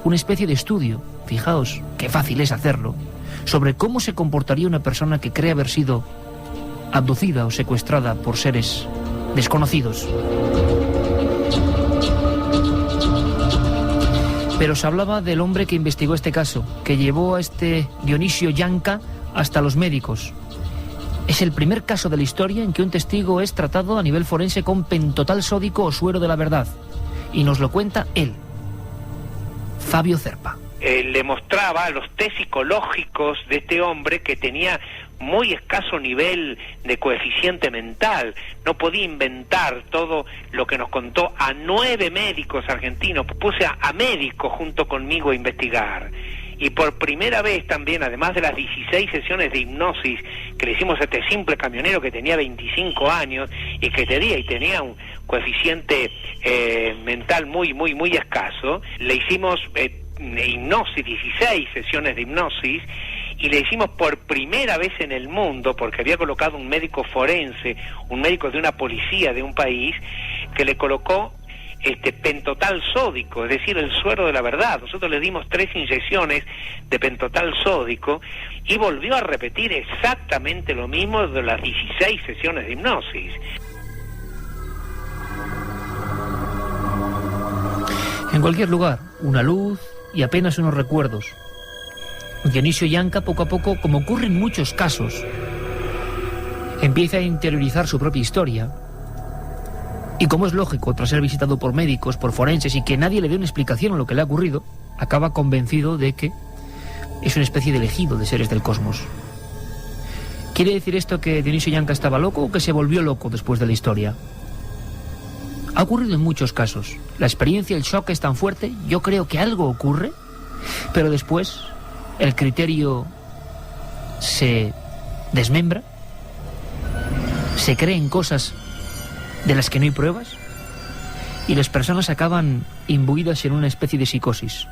una especie de estudio, fijaos qué fácil es hacerlo, sobre cómo se comportaría una persona que cree haber sido abducida o secuestrada por seres desconocidos. Pero se hablaba del hombre que investigó este caso, que llevó a este Dionisio Yanca hasta los médicos. Es el primer caso de la historia en que un testigo es tratado a nivel forense con pentotal sódico o suero de la verdad. Y nos lo cuenta él, Fabio Zerpa. Le mostraba los test psicológicos de este hombre que tenía muy escaso nivel de coeficiente mental. No podía inventar todo lo que nos contó a 9 médicos argentinos. Puse a médicos junto conmigo a investigar. Y por primera vez también, además de las 16 sesiones de hipnosis que le hicimos a este simple camionero que tenía 25 años y que tenía un coeficiente mental muy escaso, le hicimos hipnosis, 16 sesiones de hipnosis, y le hicimos por primera vez en el mundo, porque había colocado un médico forense, un médico de una policía de un país, que le colocó pentotal sódico, es decir, el suero de la verdad. Nosotros le dimos 3 inyecciones de pentotal sódico y volvió a repetir exactamente lo mismo de las 16 sesiones de hipnosis. En cualquier lugar, una luz y apenas unos recuerdos. Dionisio Yanca, poco a poco, como ocurre en muchos casos, empieza a interiorizar su propia historia. Y como es lógico, tras ser visitado por médicos, por forenses, y que nadie le dé una explicación a lo que le ha ocurrido, acaba convencido de que es una especie de elegido de seres del cosmos. ¿Quiere decir esto que Dionisio Yanca estaba loco o que se volvió loco después de la historia? Ha ocurrido en muchos casos. La experiencia, el shock es tan fuerte, yo creo que algo ocurre, pero después el criterio se desmembra, se creen cosas de las que no hay pruebas y las personas acaban imbuidas en una especie de psicosis.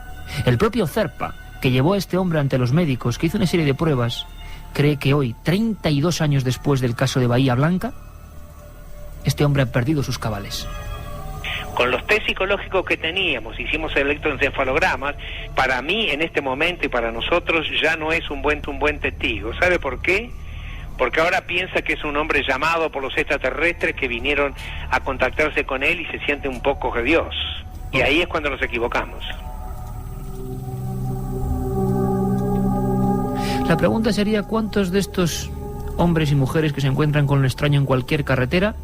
El propio Zerpa, que llevó a este hombre ante los médicos, que hizo una serie de pruebas, cree que hoy, 32 años después del caso de Bahía Blanca, este hombre ha perdido sus cabales. Con los test psicológicos que teníamos, hicimos electroencefalogramas. Para mí, en este momento y para nosotros, ya no es un buen testigo. ¿Sabe por qué? Porque ahora piensa que es un hombre llamado por los extraterrestres que vinieron a contactarse con él y se siente un poco de Dios. Y ahí es cuando nos equivocamos. La pregunta sería, ¿cuántos de estos hombres y mujeres que se encuentran con lo extraño en cualquier carretera,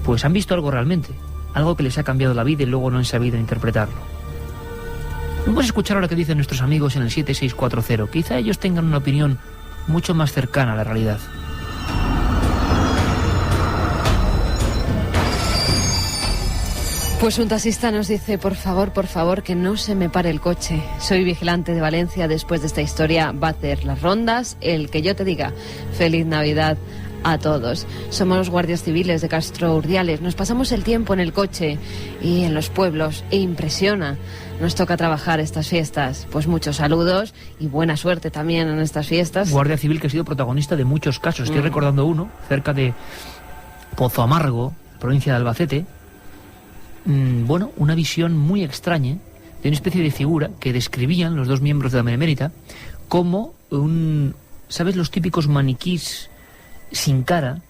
pues han visto algo realmente? Algo que les ha cambiado la vida y luego no han sabido interpretarlo. Vamos a escuchar ahora qué dicen nuestros amigos en el 7640. Quizá ellos tengan una opinión mucho más cercana a la realidad. Pues un taxista nos dice, por favor, que no se me pare el coche. Soy vigilante de Valencia. Después de esta historia va a hacer las rondas el que yo te diga. Feliz Navidad a todos. Somos los guardias civiles de Castro Urdiales. Nos pasamos el tiempo en el coche y en los pueblos e impresiona. Nos toca trabajar estas fiestas. Pues muchos saludos y buena suerte también en estas fiestas. Guardia civil que ha sido protagonista de muchos casos. Estoy recordando uno cerca de Pozo Amargo, provincia de Albacete. Bueno, una visión muy extraña de una especie de figura que describían los dos miembros de la Benemérita como un... ¿Sabes los típicos maniquís sin cara,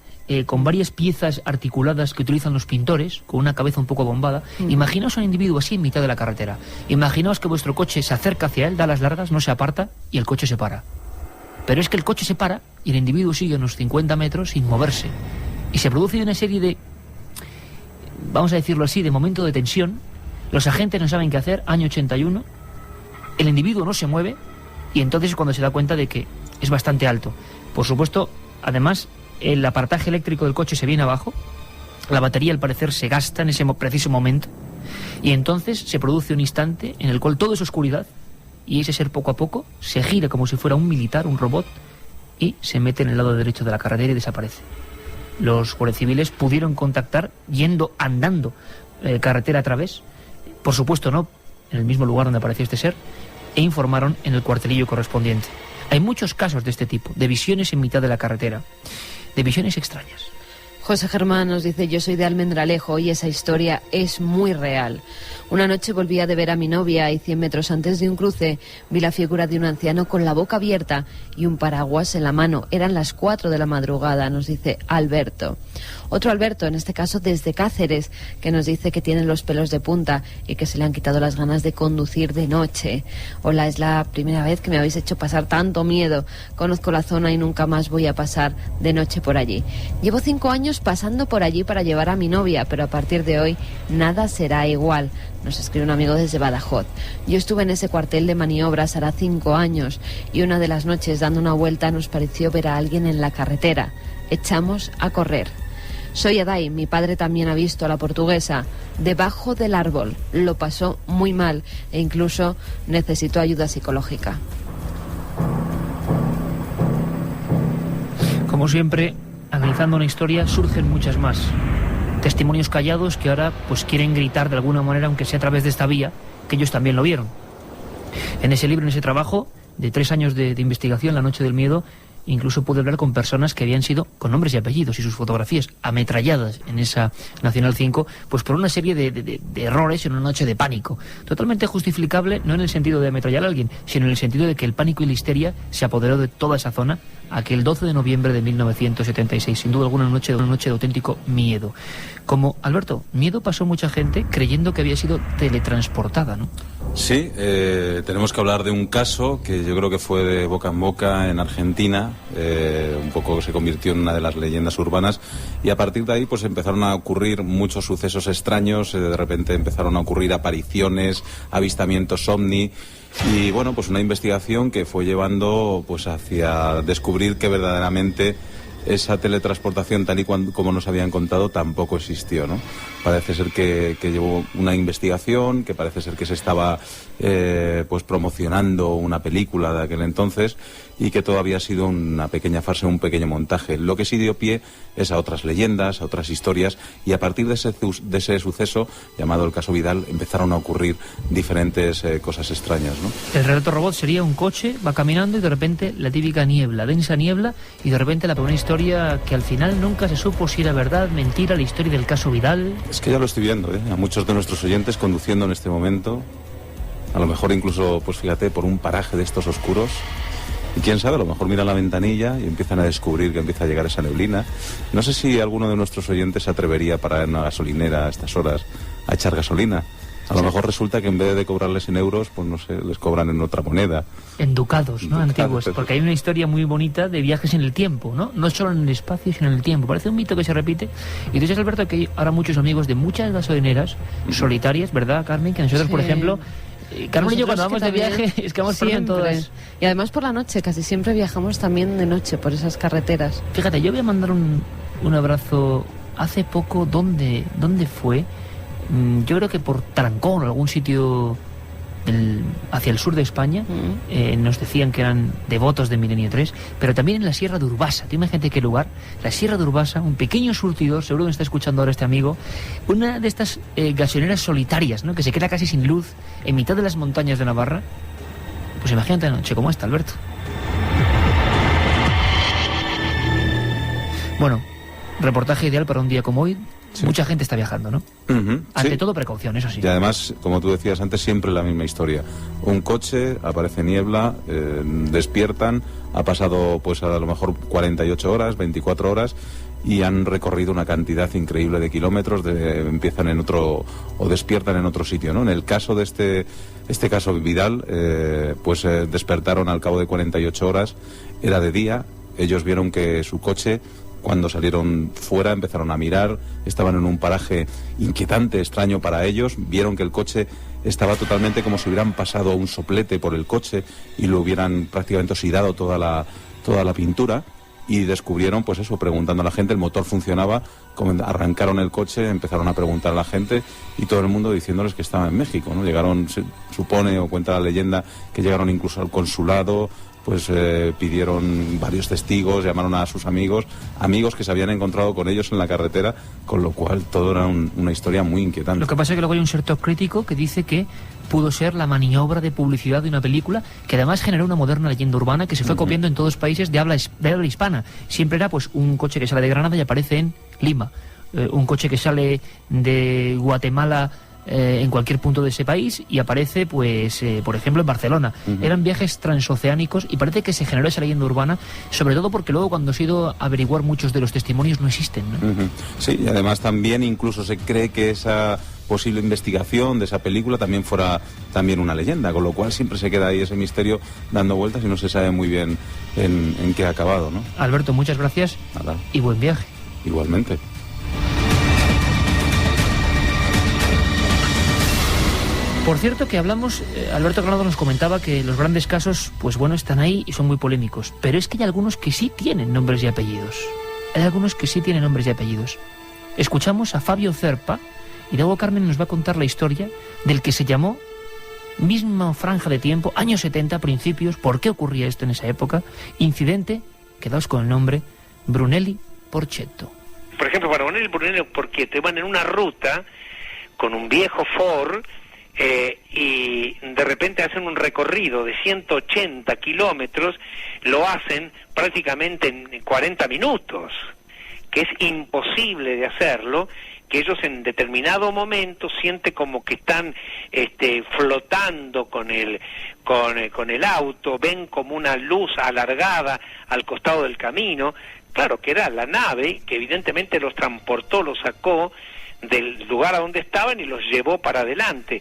con varias piezas articuladas que utilizan los pintores, con una cabeza un poco bombada? Imaginaos a un individuo así en mitad de la carretera. Imaginaos que vuestro coche se acerca hacia él, da las largas, no se aparta y el coche se para. Pero es que el coche se para y el individuo sigue unos 50 metros sin moverse. Y se produce una serie de, vamos a decirlo así, de momento de tensión. Los agentes no saben qué hacer, año 81. El individuo no se mueve y entonces es cuando se da cuenta de que es bastante alto. Por supuesto, además, el aparataje eléctrico del coche se viene abajo, la batería al parecer se gasta en ese preciso momento, y entonces se produce un instante en el cual todo es oscuridad, y ese ser poco a poco se gira como si fuera un militar, un robot, y se mete en el lado derecho de la carretera y desaparece. Los guardias civiles pudieron contactar andando carretera a través, por supuesto no en el mismo lugar donde apareció este ser, e informaron en el cuartelillo correspondiente. Hay muchos casos de este tipo, de visiones en mitad de la carretera, de visiones extrañas. José Germán nos dice, yo soy de Almendralejo y esa historia es muy real. Una noche volvía de ver a mi novia y 100 metros antes de un cruce vi la figura de un anciano con la boca abierta y un paraguas en la mano. Eran las 4 de la madrugada, nos dice Alberto. Otro Alberto, en este caso desde Cáceres, que nos dice que tiene los pelos de punta y que se le han quitado las ganas de conducir de noche. Hola, es la primera vez que me habéis hecho pasar tanto miedo. Conozco la zona y nunca más voy a pasar de noche por allí. Llevo 5 años pasando por allí para llevar a mi novia, pero a partir de hoy nada será igual. Nos escribe un amigo desde Badajoz. Yo estuve en ese cuartel de maniobras hará 5 años y una de las noches dando una vuelta nos pareció ver a alguien en la carretera. Echamos a correr. Soy Adai, mi padre también ha visto a la portuguesa debajo del árbol. Lo pasó muy mal e incluso necesitó ayuda psicológica. Como siempre, analizando una historia surgen muchas más. testimonios callados que ahora pues quieren gritar de alguna manera, aunque sea a través de esta vía, que ellos también lo vieron. En ese libro, en ese trabajo de 3 años de investigación, La noche del miedo, incluso pude hablar con personas que habían sido, con nombres y apellidos y sus fotografías, ametralladas en esa Nacional 5, pues por una serie de errores en una noche de pánico. Totalmente justificable, no en el sentido de ametrallar a alguien, sino en el sentido de que el pánico y la histeria se apoderó de toda esa zona aquel 12 de noviembre de 1976. Sin duda alguna, una noche de auténtico miedo. Como, Alberto, miedo pasó mucha gente creyendo que había sido teletransportada, ¿no? Sí, tenemos que hablar de un caso que yo creo que fue de boca en boca en Argentina, un poco se convirtió en una de las leyendas urbanas, y a partir de ahí pues empezaron a ocurrir muchos sucesos extraños, de repente empezaron a ocurrir apariciones, avistamientos ovni, y bueno, pues una investigación que fue llevando pues hacia descubrir que verdaderamente esa teletransportación tal y como nos habían contado tampoco existió, ¿no? Parece ser que llevó una investigación, que parece ser que se estaba pues promocionando una película de aquel entonces y que todo había sido una pequeña farsa, un pequeño montaje. Lo que sí dio pie es a otras leyendas, a otras historias, y a partir de ese suceso, llamado el caso Vidal, empezaron a ocurrir diferentes cosas extrañas, ¿no? El relato robot sería un coche, va caminando y de repente la típica niebla, densa niebla, y de repente la primera historia que al final nunca se supo si era verdad, mentira, la historia del caso Vidal. Es que ya lo estoy viendo, a muchos de nuestros oyentes conduciendo en este momento, a lo mejor incluso, pues fíjate, por un paraje de estos oscuros. Y quién sabe, a lo mejor miran la ventanilla y empiezan a descubrir que empieza a llegar esa neblina. No sé si alguno de nuestros oyentes se atrevería a parar en una gasolinera a estas horas a echar gasolina. A lo mejor resulta que en vez de cobrarles en euros, pues no sé, les cobran en otra moneda. En ducados, ¿no? Antiguos. Porque hay una historia muy bonita de viajes en el tiempo, ¿no? No solo en el espacio, sino en el tiempo. Parece un mito que se repite. Y entonces, Alberto, que hay ahora muchos amigos de muchas gasolineras solitarias, ¿verdad, Carmen? Que nosotros, por ejemplo... Carmen y yo cuando vamos de viaje es que vamos por todas. Y además por la noche, casi siempre viajamos también de noche por esas carreteras. Fíjate, yo voy a mandar un abrazo hace poco. ¿Dónde fue? Yo creo que por Tarancón, algún sitio hacia el sur de España. Nos decían que eran devotos de Milenio 3, pero también en la Sierra de Urbasa. ¿Tú imagínate qué lugar? La Sierra de Urbasa, un pequeño surtidor, seguro que me está escuchando ahora este amigo, una de estas gasolineras solitarias, ¿no? Que se queda casi sin luz en mitad de las montañas de Navarra. Pues imagínate una noche como esta, Alberto. Bueno, reportaje ideal para un día como hoy. Sí. Mucha gente está viajando, ¿no? Ante todo, precaución, eso sí. Y además, como tú decías antes, siempre la misma historia. Un coche, aparece niebla, despiertan, ha pasado pues a lo mejor 48 horas, 24 horas, y han recorrido una cantidad increíble de kilómetros, empiezan en otro, o despiertan en otro sitio, ¿no? En el caso de este caso Vidal, pues despertaron al cabo de 48 horas, era de día, ellos vieron que su coche... Cuando salieron fuera empezaron a mirar, estaban en un paraje inquietante, extraño para ellos, vieron que el coche estaba totalmente como si hubieran pasado un soplete por el coche y lo hubieran prácticamente oxidado toda la pintura, y descubrieron, pues eso, preguntando a la gente, el motor funcionaba, arrancaron el coche, empezaron a preguntar a la gente y todo el mundo diciéndoles que estaba en México, ¿no? Llegaron, se supone o cuenta la leyenda, que llegaron incluso al consulado. Pues pidieron varios testigos, llamaron a sus amigos que se habían encontrado con ellos en la carretera, con lo cual todo era una historia muy inquietante. Lo que pasa es que luego hay un sector crítico que dice que pudo ser la maniobra de publicidad de una película que además generó una moderna leyenda urbana que se fue copiando en todos los países de habla hispana. Siempre era pues un coche que sale de Granada y aparece en Lima, un coche que sale de Guatemala en cualquier punto de ese país y aparece, pues, por ejemplo, en Barcelona. Eran viajes transoceánicos y parece que se generó esa leyenda urbana, sobre todo porque luego cuando se ha ido a averiguar muchos de los testimonios no existen, ¿no? Sí, y además también incluso se cree que esa posible investigación de esa película también fuera también una leyenda, con lo cual siempre se queda ahí ese misterio dando vueltas y no se sabe muy bien en qué ha acabado, ¿no? Alberto, muchas gracias. Nada. Y buen viaje. Igualmente. Por cierto que hablamos, Alberto Granado nos comentaba que los grandes casos, pues bueno, están ahí y son muy polémicos, pero es que hay algunos que sí tienen nombres y apellidos. Hay algunos que sí tienen nombres y apellidos. Escuchamos a Fabio Cerpa y luego Carmen nos va a contar la historia del que se llamó, misma franja de tiempo, años 70, principios, por qué ocurría esto en esa época, incidente, quedaos con el nombre, Brunelli Porchetto. por ejemplo, para poner el Brunello Porchietto, iban en una ruta con un viejo Ford, y de repente hacen un recorrido de 180 kilómetros, lo hacen prácticamente en 40 minutos, que es imposible de hacerlo, que ellos en determinado momento sienten como que están flotando con el auto, ven como una luz alargada al costado del camino, claro que era la nave que evidentemente los transportó, los sacó del lugar a donde estaban y los llevó para adelante.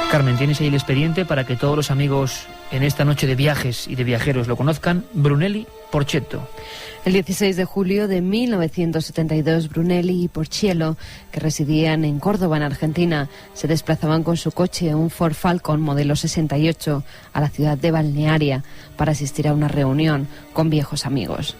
Carmen, tienes ahí el expediente para que todos los amigos en esta noche de viajes y de viajeros lo conozcan. Brunelli Porchietto. El 16 de julio de 1972, Brunelli y Porchiello, que residían en Córdoba, en Argentina, se desplazaban con su coche, un Ford Falcon modelo 68, a la ciudad de Balnearia para asistir a una reunión con viejos amigos.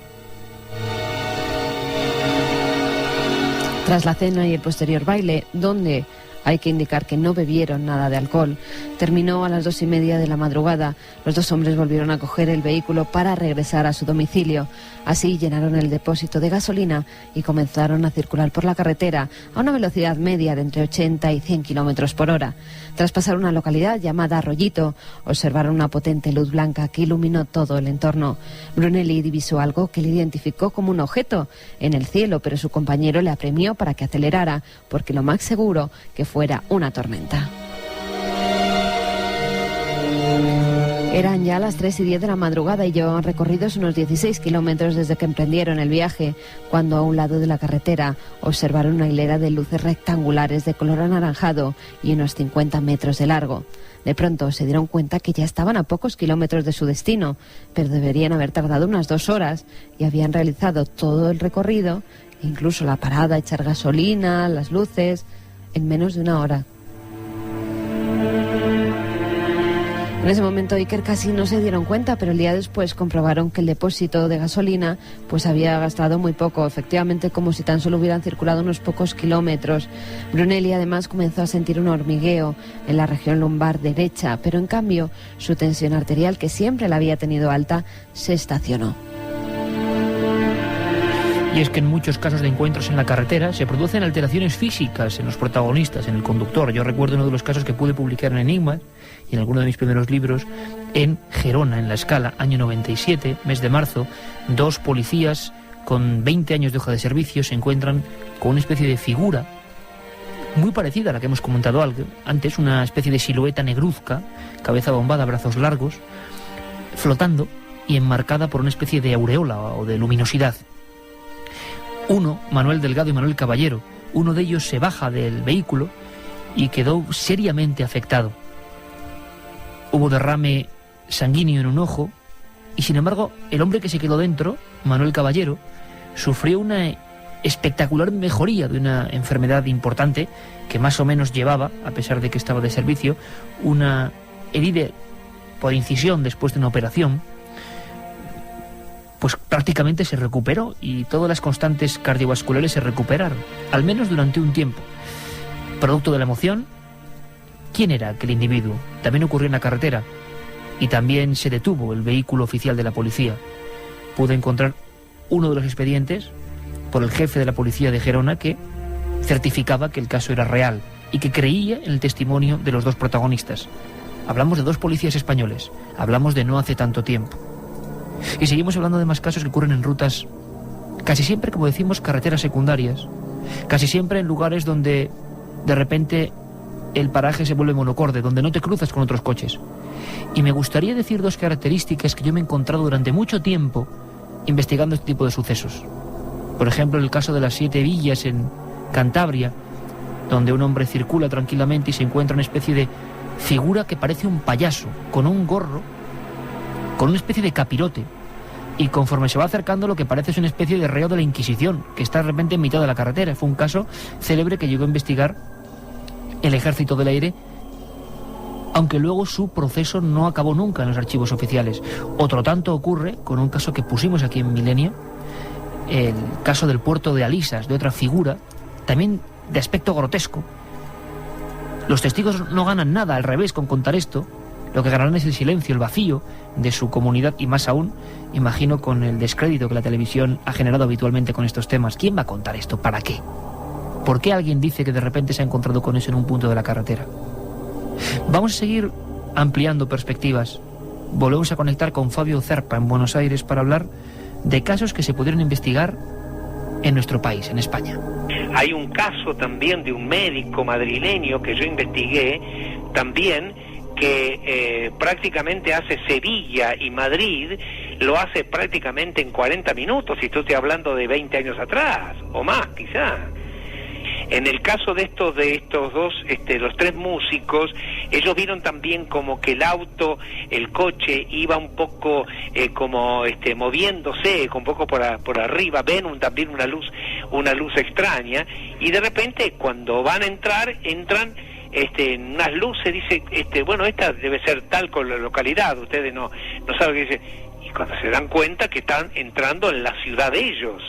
Tras la cena y el posterior baile, donde hay que indicar que no bebieron nada de alcohol, terminó a las 2:30 de la madrugada. Los dos hombres volvieron a coger el vehículo para regresar a su domicilio. Así llenaron el depósito de gasolina y comenzaron a circular por la carretera a una velocidad media de entre 80 y 100 kilómetros por hora. Tras pasar una localidad llamada Arroyito, observaron una potente luz blanca que iluminó todo el entorno. Brunelli divisó algo que le identificó como un objeto en el cielo, pero su compañero le apremió para que acelerara, porque lo más seguro que fuera una tormenta. Eran ya las 3:10 de la madrugada y llevaban recorridos unos 16 kilómetros desde que emprendieron el viaje, cuando a un lado de la carretera observaron una hilera de luces rectangulares de color anaranjado y unos 50 metros de largo. De pronto se dieron cuenta que ya estaban a pocos kilómetros de su destino, pero deberían haber tardado unas 2 horas y habían realizado todo el recorrido, incluso la parada, echar gasolina, las luces, en menos de 1 hora. En ese momento Iker casi no se dieron cuenta, pero el día después comprobaron que el depósito de gasolina pues había gastado muy poco, efectivamente como si tan solo hubieran circulado unos pocos kilómetros. Brunelli además comenzó a sentir un hormigueo en la región lumbar derecha, pero en cambio su tensión arterial, que siempre la había tenido alta, se estacionó. Y es que en muchos casos de encuentros en la carretera se producen alteraciones físicas en los protagonistas, en el conductor. Yo recuerdo uno de los casos que pude publicar en Enigma y en alguno de mis primeros libros, en Gerona, en La Escala, año 97, mes de marzo. 2 policías con 20 años de hoja de servicio se encuentran con una especie de figura muy parecida a la que hemos comentado antes, una especie de silueta negruzca, cabeza bombada, brazos largos, flotando y enmarcada por una especie de aureola o de luminosidad. Uno, Manuel Delgado y Manuel Caballero, uno de ellos se baja del vehículo y quedó seriamente afectado. Hubo derrame sanguíneo en un ojo y, sin embargo, el hombre que se quedó dentro, Manuel Caballero, sufrió una espectacular mejoría de una enfermedad importante que más o menos llevaba, a pesar de que estaba de servicio, una herida por incisión después de una operación. Pues prácticamente se recuperó y todas las constantes cardiovasculares se recuperaron, al menos durante un tiempo. Producto de la emoción, ¿quién era aquel individuo? También ocurrió en la carretera y también se detuvo el vehículo oficial de la policía. Pude encontrar uno de los expedientes por el jefe de la policía de Gerona que certificaba que el caso era real y que creía en el testimonio de los 2 protagonistas. Hablamos de 2 policías españoles, hablamos de no hace tanto tiempo. Y seguimos hablando de más casos que ocurren en rutas, casi siempre, como decimos, carreteras secundarias, casi siempre en lugares donde de repente el paraje se vuelve monocorde, donde no te cruzas con otros coches. Y me gustaría decir 2 características que yo me he encontrado durante mucho tiempo investigando este tipo de sucesos. Por ejemplo, el caso de las 7 villas en Cantabria, donde un hombre circula tranquilamente y se encuentra una especie de figura que parece un payaso, con un gorro, con una especie de capirote, y conforme se va acercando lo que parece es una especie de reo de la Inquisición, que está de repente en mitad de la carretera. Fue un caso célebre que llegó a investigar el Ejército del Aire, aunque luego su proceso no acabó nunca en los archivos oficiales. Otro tanto ocurre con un caso que pusimos aquí en Milenio, el caso del puerto de Alisas, de otra figura, también de aspecto grotesco. Los testigos no ganan nada, al revés, con contar esto, Lo que ganarán es el silencio, el vacío de su comunidad y más aún, imagino, con el descrédito que la televisión ha generado habitualmente con estos temas. ¿Quién va a contar esto? ¿Para qué? ¿Por qué alguien dice que de repente se ha encontrado con eso en un punto de la carretera? Vamos a seguir ampliando perspectivas. Volvemos a conectar con Fabio Zerpa en Buenos Aires para hablar de casos que se pudieron investigar en nuestro país, en España. Hay un caso también de un médico madrileño que yo investigué también, que prácticamente hace Sevilla y Madrid, lo hace prácticamente en 40 minutos, y estoy hablando de 20 años atrás, o más quizá. En el caso de estos dos, los tres músicos, ellos vieron también como que el auto, el coche, iba un poco moviéndose, un poco por arriba, ven también una luz extraña, y de repente cuando van a entran en unas luces, dice, bueno, esta debe ser tal con la localidad, ustedes no saben qué dice, y cuando se dan cuenta que están entrando en la ciudad de ellos.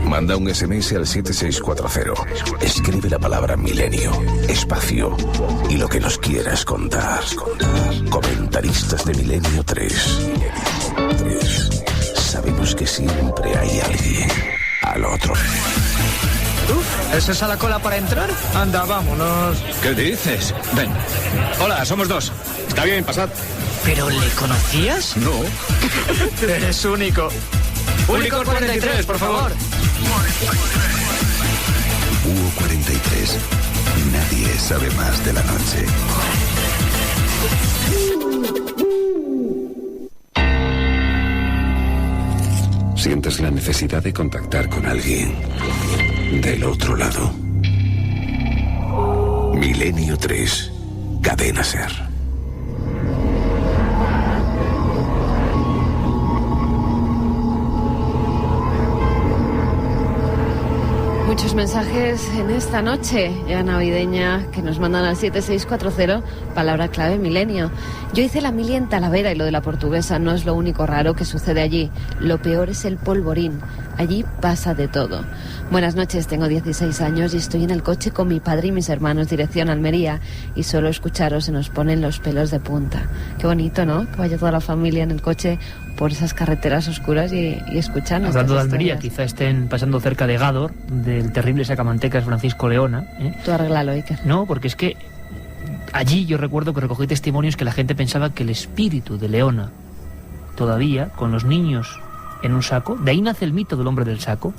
Manda un SMS al 7640. Escribe la palabra milenio, espacio y lo que nos quieras contar. Comentaristas de Milenio 3. Sabemos que siempre hay alguien al otro. ¿Es esa la cola para entrar? Anda, vámonos. ¿Qué dices? Ven. Hola, somos dos. Está bien, pasad. ¿Pero le conocías? No. Eres único. Único 43, por favor. Hugo 43. Nadie sabe más de la noche. ¿Sientes la necesidad de contactar con alguien del otro lado? Milenio 3, Cadena SER. Muchos mensajes en esta noche ya navideña que nos mandan al 7640, palabra clave milenio. Yo hice la mili en Talavera y lo de la Portuguesa no es lo único raro que sucede allí. Lo peor es el polvorín. Allí pasa de todo. Buenas noches, tengo 16 años y estoy en el coche con mi padre y mis hermanos dirección Almería, y solo escucharos se nos ponen los pelos de punta. Qué bonito, ¿no? Que vaya toda la familia en el coche por esas carreteras oscuras y escuchando. Hablando de Almería, quizá estén pasando cerca de Gádor, del terrible sacamantecas Francisco Leona. Tú arréglalo, Iker. No, porque es que allí yo recuerdo que recogí testimonios que la gente pensaba que el espíritu de Leona, todavía, con los niños en un saco, de ahí nace el mito del hombre del saco,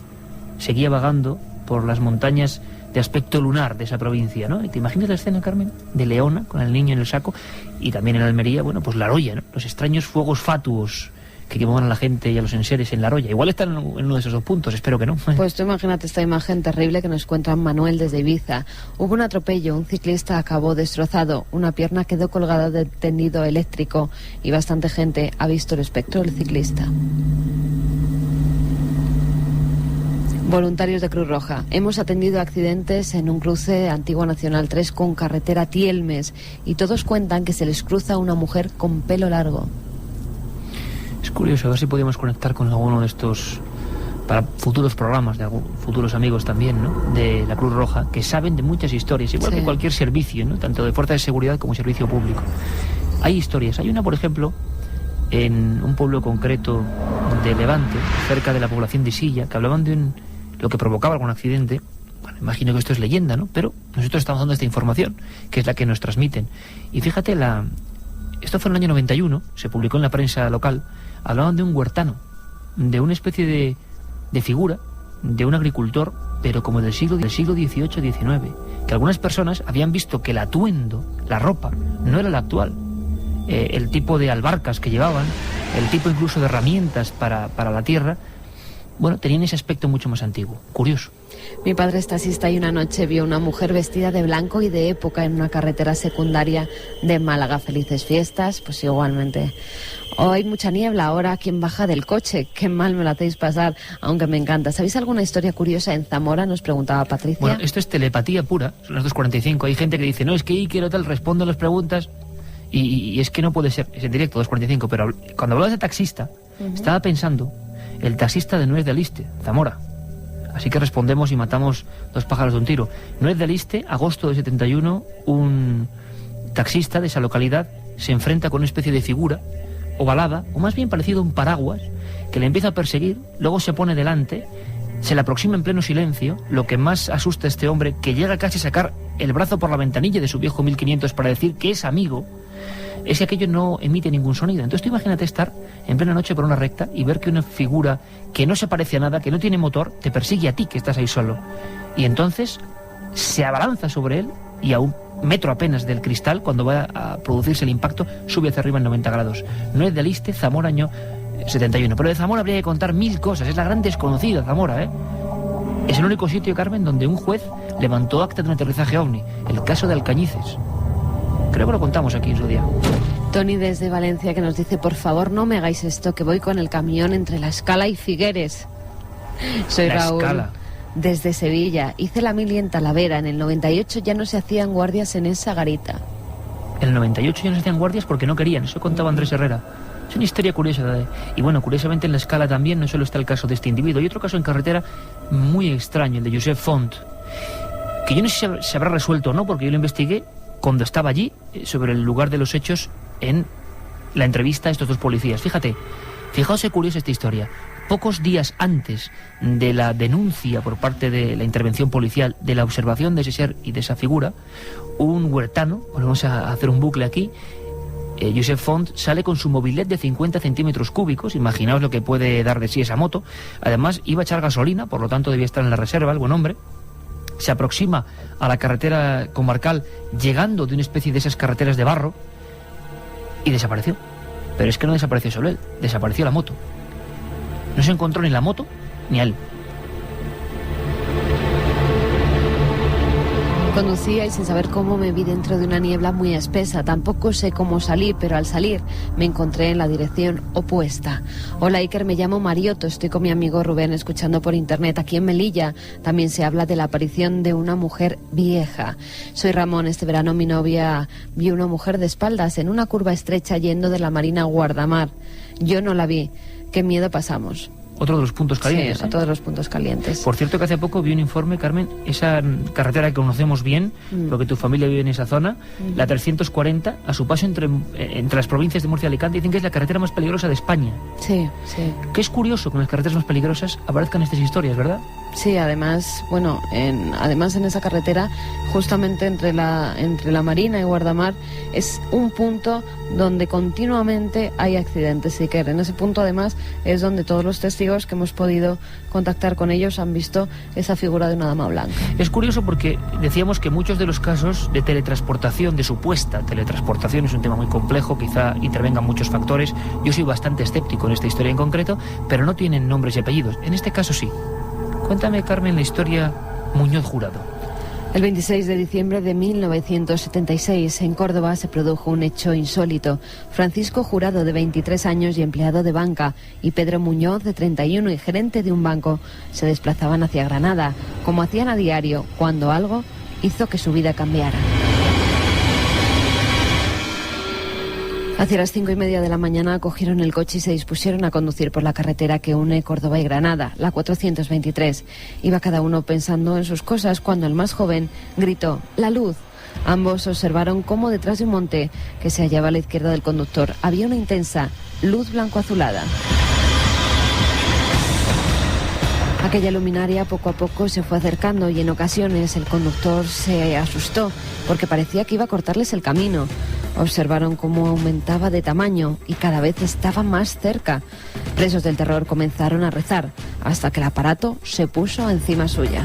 seguía vagando por las montañas de aspecto lunar de esa provincia, ¿no? ¿Y te imaginas la escena, Carmen? De Leona, con el niño en el saco, y también en Almería, bueno, pues La Roya, ¿no? Los extraños fuegos fatuos que quemaban a la gente y a los enseres en La Roya. Igual están en uno de esos dos puntos, espero que no. Pues tú imagínate esta imagen terrible que nos cuenta Manuel desde Ibiza. Hubo un atropello, un ciclista acabó destrozado, una pierna quedó colgada del tendido eléctrico y bastante gente ha visto el espectro del ciclista. Voluntarios de Cruz Roja. Hemos atendido accidentes en un cruce Antigua Nacional 3 con carretera Tielmes y todos cuentan que se les cruza una mujer con pelo largo. Es curioso, a ver si podemos conectar con alguno de estos para futuros programas, de futuros amigos también, ¿no? De la Cruz Roja, que saben de muchas historias, igual que cualquier servicio, ¿no? Tanto de fuerza de seguridad como servicio público. Hay historias. Hay una, por ejemplo, en un pueblo concreto de Levante, cerca de la población de Silla, que hablaban de lo que provocaba algún accidente. Bueno, imagino que esto es leyenda, ¿no? Pero nosotros estamos dando esta información, que es la que nos transmiten. Y fíjate, esto fue en el año 91, se publicó en la prensa local. Hablaban de un huertano, de una especie de figura, de un agricultor, pero como del siglo XVIII-XIX, que algunas personas habían visto que el atuendo, la ropa, no era la actual. El tipo de albarcas que llevaban, el tipo incluso de herramientas para la tierra, bueno, tenían ese aspecto mucho más antiguo. Curioso. Mi padre es taxista y una noche vio una mujer vestida de blanco y de época en una carretera secundaria de Málaga. Felices fiestas, pues igualmente. Hoy mucha niebla, ahora quien baja del coche. Qué mal me lo hacéis pasar, aunque me encanta. ¿Sabéis alguna historia curiosa en Zamora? Nos preguntaba Patricia. Bueno, esto es telepatía pura, son las 2:45. Hay gente que dice, no, es que Iker tal responde a las preguntas y es que no puede ser, es en directo, 2:45. Pero cuando hablabas de taxista, estaba pensando el taxista de Nuez de Aliste, Zamora. Así que respondemos y matamos dos pájaros de un tiro. Nuez de Aliste, agosto de 71, un taxista de esa localidad se enfrenta con una especie de figura ovalada, o más bien parecido a un paraguas, que le empieza a perseguir, luego se pone delante, se le aproxima en pleno silencio. Lo que más asusta a este hombre, que llega casi a sacar el brazo por la ventanilla de su viejo 1500 para decir que es amigo, es que aquello no emite ningún sonido. Entonces tú imagínate estar en plena noche por una recta y ver que una figura que no se parece a nada, que no tiene motor, te persigue a ti, que estás ahí solo. Y entonces se abalanza sobre él y a un metro apenas del cristal, cuando va a producirse el impacto, sube hacia arriba en 90 grados. No es de Aliste, Zamora, año 71. Pero de Zamora habría que contar 1000 cosas. Es la gran desconocida Zamora, ¿eh? Es el único sitio, Carmen, donde un juez levantó acta de un aterrizaje ovni. El caso de Alcañices. Creo que lo contamos aquí en su día. Tony desde Valencia, que nos dice: por favor, no me hagáis esto, que voy con el camión entre La Escala y Figueres. Soy Raúl. Escala. Desde Sevilla. Hice la mili en Talavera. En el 98 ya no se hacían guardias en esa garita. En el 98 ya no se hacían guardias porque no querían. Eso contaba Andrés Herrera. Es una historia curiosa. Y bueno, curiosamente en La Escala también no solo está el caso de este individuo. Hay otro caso en carretera muy extraño, el de Josep Font, que yo no sé si se habrá resuelto o no, porque yo lo investigué cuando estaba allí, sobre el lugar de los hechos, en la entrevista a estos dos policías. Fijaos qué curiosa esta historia. Pocos días antes de la denuncia por parte de la intervención policial de la observación de ese ser y de esa figura, un huertano, volvemos a hacer un bucle aquí, Josep Font, sale con su mobilet de 50 centímetros cúbicos. Imaginaos lo que puede dar de sí esa moto. Además iba a echar gasolina, por lo tanto debía estar en la reserva, el buen hombre. Se aproxima a la carretera comarcal, llegando de una especie de esas carreteras de barro, y desapareció. Pero es que no desapareció solo él, desapareció la moto. No se encontró ni la moto ni a él. Conducía y sin saber cómo me vi dentro de una niebla muy espesa. Tampoco sé cómo salí, pero al salir me encontré en la dirección opuesta. Hola Iker, me llamo Marioto, estoy con mi amigo Rubén escuchando por internet. Aquí en Melilla también se habla de la aparición de una mujer vieja. Soy Ramón, este verano mi novia vio una mujer de espaldas en una curva estrecha yendo de la Marina a Guardamar. Yo no la vi. Qué miedo pasamos. Otro de los puntos calientes. Sí, otro de los puntos calientes. Por cierto que hace poco vi un informe, Carmen, esa carretera que conocemos bien, porque tu familia vive en esa zona, la 340, a su paso entre las provincias de Murcia y Alicante, dicen que es la carretera más peligrosa de España. Sí, sí. Que es curioso que en las carreteras más peligrosas aparezcan estas historias, ¿verdad? Sí, además, bueno, en esa carretera, justamente entre la Marina y Guardamar, es un punto donde continuamente hay accidentes. Y que en ese punto, además, es donde todos los testigos que hemos podido contactar con ellos han visto esa figura de una dama blanca. Es curioso porque decíamos que muchos de los casos de teletransportación, de supuesta teletransportación, es un tema muy complejo, quizá intervengan muchos factores. Yo soy bastante escéptico en esta historia en concreto, pero no tienen nombres y apellidos. En este caso sí. Cuéntame, Carmen, la historia Muñoz Jurado. El 26 de diciembre de 1976, en Córdoba, se produjo un hecho insólito. Francisco Jurado, de 23 años y empleado de banca, y Pedro Muñoz, de 31 y gerente de un banco, se desplazaban hacia Granada, como hacían a diario, cuando algo hizo que su vida cambiara. Hacia las 5:30 de la mañana cogieron el coche y se dispusieron a conducir por la carretera que une Córdoba y Granada, la 423. Iba cada uno pensando en sus cosas cuando el más joven gritó: ¡la luz! Ambos observaron cómo detrás de un monte que se hallaba a la izquierda del conductor había una intensa luz blanco-azulada. Aquella luminaria poco a poco se fue acercando y en ocasiones el conductor se asustó porque parecía que iba a cortarles el camino. Observaron cómo aumentaba de tamaño y cada vez estaba más cerca. Presos del terror comenzaron a rezar hasta que el aparato se puso encima suya.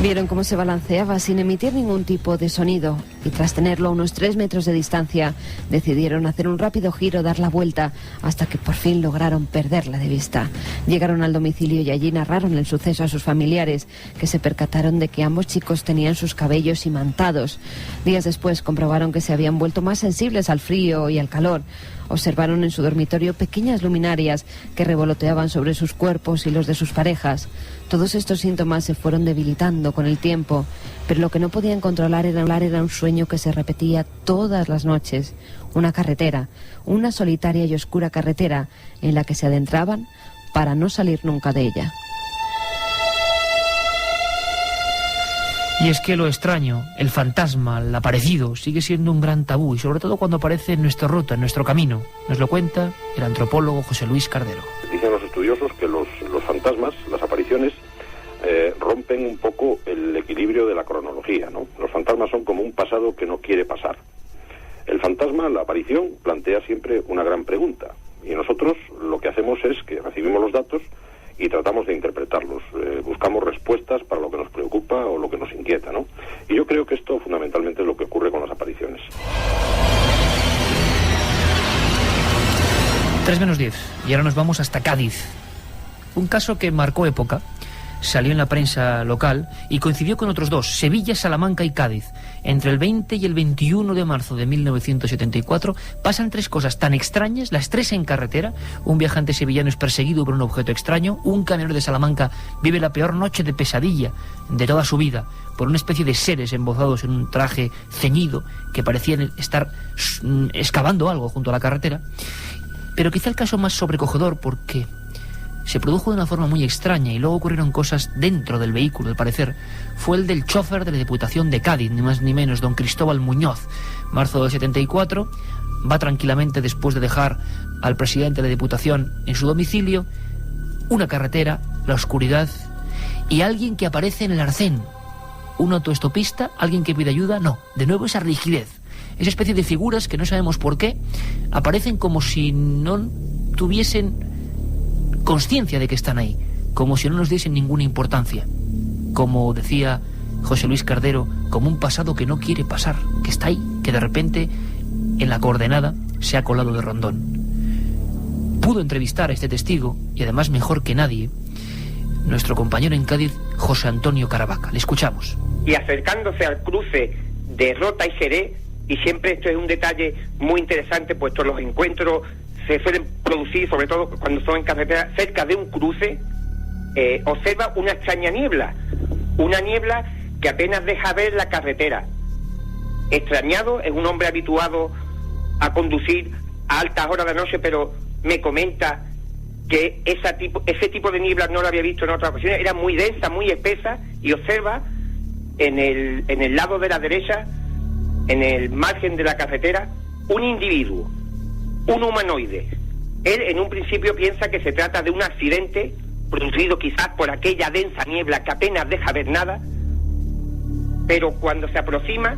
Vieron cómo se balanceaba sin emitir ningún tipo de sonido y tras tenerlo a unos 3 metros de distancia decidieron hacer un rápido giro, dar la vuelta hasta que por fin lograron perderla de vista. Llegaron al domicilio y allí narraron el suceso a sus familiares, que se percataron de que ambos chicos tenían sus cabellos imantados. Días después comprobaron que se habían vuelto más sensibles al frío y al calor. Observaron en su dormitorio pequeñas luminarias que revoloteaban sobre sus cuerpos y los de sus parejas. Todos estos síntomas se fueron debilitando con el tiempo, pero lo que no podían controlar era un sueño que se repetía todas las noches. Una carretera, una solitaria y oscura carretera en la que se adentraban para no salir nunca de ella. Y es que lo extraño, el fantasma, el aparecido, sigue siendo un gran tabú, y sobre todo cuando aparece en nuestra ruta, en nuestro camino. Nos lo cuenta el antropólogo José Luis Cardero. Dicen los estudiosos que los fantasmas, las apariciones, rompen un poco el equilibrio de la cronología, ¿no? Los fantasmas son como un pasado que no quiere pasar. El fantasma, la aparición, plantea siempre una gran pregunta, y nosotros lo que hacemos es que recibimos los datos y tratamos de interpretarlos, buscamos respuestas para lo que nos preocupa o lo que nos inquieta, ¿no? Y yo creo que esto fundamentalmente es lo que ocurre con las apariciones. 3:10, y ahora nos vamos hasta Cádiz. Un caso que marcó época, salió en la prensa local y coincidió con otros dos, Sevilla, Salamanca y Cádiz. Entre el 20 y el 21 de marzo de 1974 pasan tres cosas tan extrañas, las tres en carretera. Un viajante sevillano es perseguido por un objeto extraño, un camionero de Salamanca vive la peor noche de pesadilla de toda su vida por una especie de seres embozados en un traje ceñido que parecían estar excavando algo junto a la carretera. Pero quizá el caso más sobrecogedor, porque se produjo de una forma muy extraña y luego ocurrieron cosas dentro del vehículo, al parecer, fue el del chofer de la Diputación de Cádiz, ni más ni menos, don Cristóbal Muñoz. Marzo del 74, va tranquilamente después de dejar al presidente de la Diputación en su domicilio, una carretera, la oscuridad y alguien que aparece en el arcén. Un autoestopista, alguien que pide ayuda, no, de nuevo esa rigidez, esa especie de figuras que no sabemos por qué, aparecen como si no tuviesen consciencia de que están ahí, como si no nos diesen ninguna importancia, como decía José Luis Cardero, como un pasado que no quiere pasar, que está ahí, que de repente en la coordenada se ha colado de rondón. Pudo entrevistar a este testigo, y además mejor que nadie, nuestro compañero en Cádiz, José Antonio Caravaca. Le escuchamos. Y acercándose al cruce de Rota y Seré, y siempre esto es un detalle muy interesante, puesto los encuentros se suelen producir, sobre todo cuando son en carretera, cerca de un cruce, observa una extraña niebla, una niebla que apenas deja ver la carretera. Extrañado, es un hombre habituado a conducir a altas horas de la noche, pero me comenta que ese tipo de niebla no lo había visto en otras ocasiones, era muy densa, muy espesa, y observa en el lado de la derecha, en el margen de la carretera, un individuo, un humanoide. Él en un principio piensa que se trata de un accidente producido quizás por aquella densa niebla que apenas deja ver nada, pero cuando se aproxima,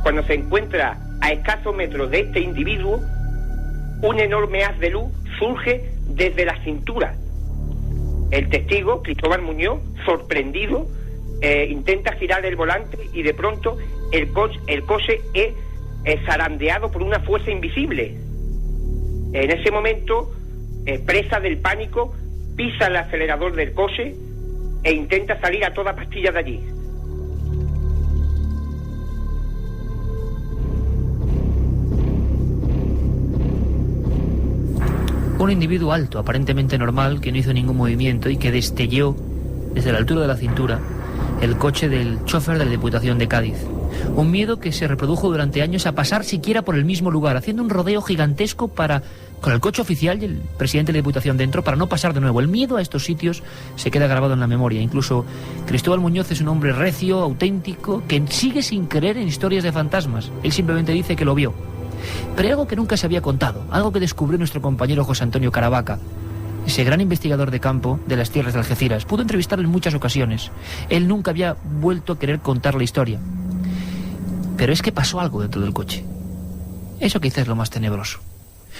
cuando se encuentra a escasos metros de este individuo, un enorme haz de luz surge desde la cintura. El testigo, Cristóbal Muñoz, sorprendido, intenta girar el volante y de pronto el coche es zarandeado por una fuerza invisible. En ese momento, presa del pánico, pisa el acelerador del coche e intenta salir a toda pastilla de allí. Un individuo alto, aparentemente normal, que no hizo ningún movimiento y que destelló desde la altura de la cintura el coche del chofer de la Diputación de Cádiz. Un miedo que se reprodujo durante años a pasar siquiera por el mismo lugar, haciendo un rodeo gigantesco con el coche oficial y el presidente de la Diputación dentro para no pasar de nuevo. El miedo a estos sitios se queda grabado en la memoria. Incluso Cristóbal Muñoz es un hombre recio, auténtico, que sigue sin creer en historias de fantasmas. Él simplemente dice que lo vio. Pero hay algo que nunca se había contado, algo que descubrió nuestro compañero José Antonio Caravaca, ese gran investigador de campo de las tierras de Algeciras. Pudo entrevistarlo en muchas ocasiones. Él nunca había vuelto a querer contar la historia. Pero es que pasó algo dentro del coche. Eso quizás es lo más tenebroso.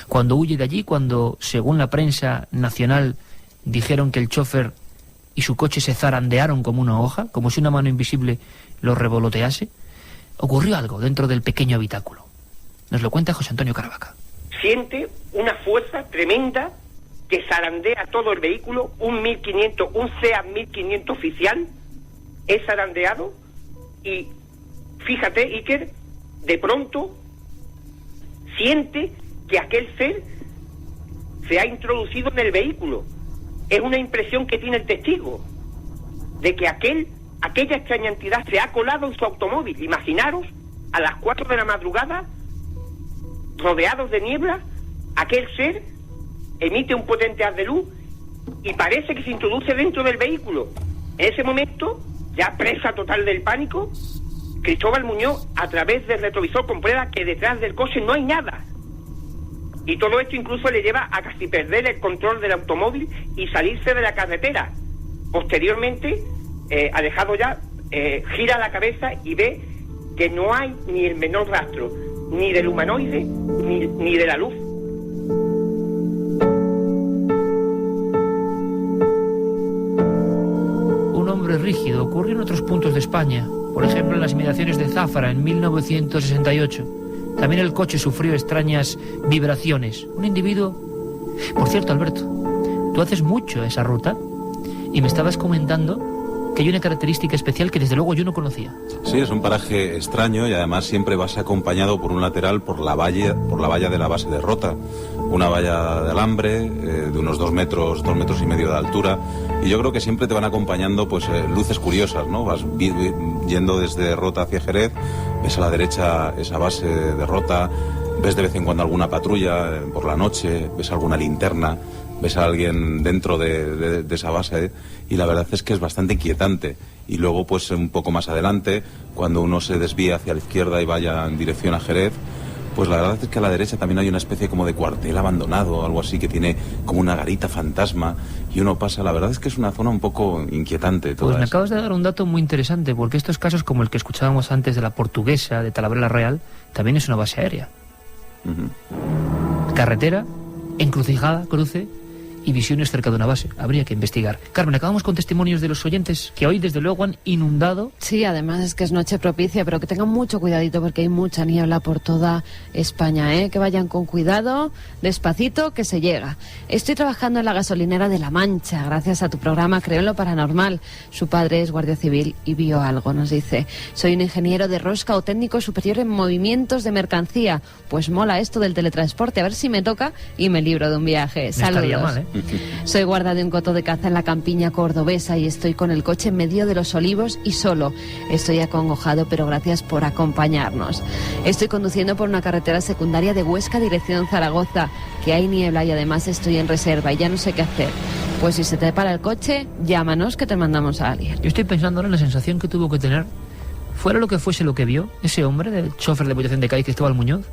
Cuando huye de allí, cuando, según la prensa nacional, dijeron que el chofer y su coche se zarandearon como una hoja, como si una mano invisible los revolotease, ocurrió algo dentro del pequeño habitáculo. Nos lo cuenta José Antonio Caravaca. Siente una fuerza tremenda que zarandea todo el vehículo, un SEAT 1500 oficial, es zarandeado y, fíjate, Iker, de pronto siente que aquel ser se ha introducido en el vehículo. Es una impresión que tiene el testigo, de que aquella extraña entidad se ha colado en su automóvil. Imaginaros, a las 4 de la madrugada, rodeados de niebla, aquel ser emite un potente haz de luz y parece que se introduce dentro del vehículo. En ese momento ya presa total del pánico, Cristóbal Muñoz, a través del retrovisor, comprueba que detrás del coche no hay nada. Y todo esto incluso le lleva a casi perder el control del automóvil y salirse de la carretera. Posteriormente, alejado ya, gira la cabeza y ve que no hay ni el menor rastro, ni del humanoide, ni de la luz. Un hombre rígido ocurrió en otros puntos de España, por ejemplo en las inmediaciones de Záfara en 1968. También el coche sufrió extrañas vibraciones. Un individuo... Por cierto, Alberto, tú haces mucho esa ruta y me estabas comentando que hay una característica especial que desde luego yo no conocía. Sí, es un paraje extraño y además siempre vas acompañado por un lateral por la valla de la base de Rota. Una valla de alambre de unos 2 metros y medio de altura, y yo creo que siempre te van acompañando pues luces curiosas, ¿no? Vas yendo desde Rota hacia Jerez, ves a la derecha esa base de Rota, ves de vez en cuando alguna patrulla por la noche, ves alguna linterna, ves a alguien dentro de esa base, y la verdad es que es bastante inquietante. Y luego pues un poco más adelante, cuando uno se desvía hacia la izquierda y vaya en dirección a Jerez, pues la verdad es que a la derecha también hay una especie como de cuartel abandonado o algo así, que tiene como una garita fantasma, y uno pasa. La verdad es que es una zona un poco inquietante. Pues me acabas de dar un dato muy interesante, porque estos casos como el que escuchábamos antes de la Portuguesa, de Talavera Real, también es una base aérea. Carretera, encrucijada, cruce y visiones cerca de una base. Habría que investigar. Carmen, acabamos con testimonios de los oyentes que hoy desde luego han inundado. Sí, además es que es noche propicia, pero que tengan mucho cuidadito porque hay mucha niebla por toda España, ¿eh? Que vayan con cuidado, despacito, que se llega. Estoy trabajando en la gasolinera de La Mancha, gracias a tu programa Creo en lo Paranormal. Su padre es guardia civil y vio algo, nos dice. Soy un ingeniero de rosca o técnico superior en movimientos de mercancía. Pues mola esto del teletransporte, a ver si me toca y me libro de un viaje. Saludos. Estaría mal, ¿eh? Soy guarda de un coto de caza en la campiña cordobesa y estoy con el coche en medio de los olivos y solo. Estoy acongojado, pero gracias por acompañarnos. Estoy conduciendo por una carretera secundaria de Huesca dirección Zaragoza, que hay niebla y además estoy en reserva y ya no sé qué hacer. Pues si se te para el coche, llámanos que te mandamos a alguien. Yo estoy pensando ahora en la sensación que tuvo que tener, fuera lo que fuese lo que vio, ese hombre, del chofer de Bollación de Cádiz, Cristóbal Muñoz,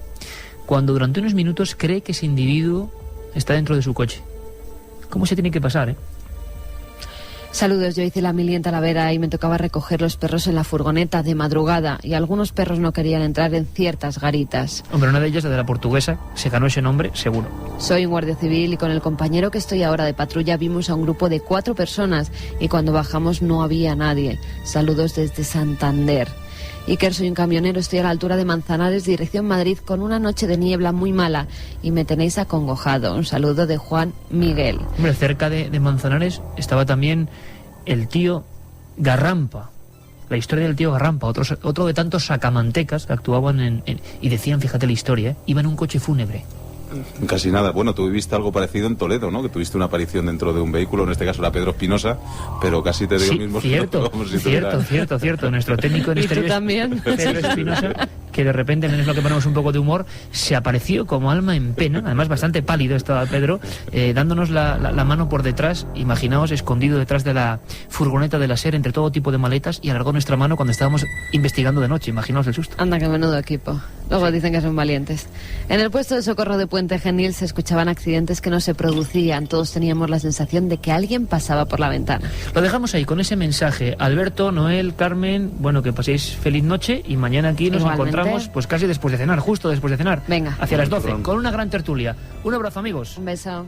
cuando durante unos minutos cree que ese individuo está dentro de su coche. ¿Cómo se tiene que pasar, eh? Saludos, yo hice la mili en Talavera y me tocaba recoger los perros en la furgoneta de madrugada y algunos perros no querían entrar en ciertas garitas. Hombre, una de ellas, la de la Portuguesa, se ganó ese nombre, seguro. Soy un guardia civil y con el compañero que estoy ahora de patrulla vimos a un grupo de 4 personas y cuando bajamos no había nadie. Saludos desde Santander. Iker, soy un camionero, estoy a la altura de Manzanares, dirección Madrid, con una noche de niebla muy mala y me tenéis acongojado. Un saludo de Juan Miguel. Hombre, cerca de Manzanares estaba también el tío Garrampa. La historia del tío Garrampa, otro de tantos sacamantecas que actuaban y decían, fíjate la historia, iba en un coche fúnebre. Casi nada. Bueno, tú viviste algo parecido en Toledo, ¿no? Que tuviste una aparición dentro de un vehículo, en este caso era Pedro Espinosa, pero casi te digo mismo. Cierto, cierto. Nuestro técnico en exteriores, también? Pedro Espinosa, que de repente, menos lo que ponemos un poco de humor, se apareció como alma en pena, además bastante pálido estaba Pedro, dándonos la mano por detrás, imaginaos, escondido detrás de la furgoneta de la SER entre todo tipo de maletas, y alargó nuestra mano cuando estábamos investigando de noche. Imaginaos el susto. Anda, que menudo equipo. Luego dicen que son valientes. En el puesto de socorro de Puente Genil se escuchaban accidentes que no se producían. Todos teníamos la sensación de que alguien pasaba por la ventana. Lo dejamos ahí con ese mensaje. Alberto, Noel, Carmen, bueno, que paséis feliz noche y mañana aquí nos encontramos pues casi después de cenar, justo después de cenar. Venga. Hacia las 12, con una gran tertulia. Un abrazo, amigos. Un beso.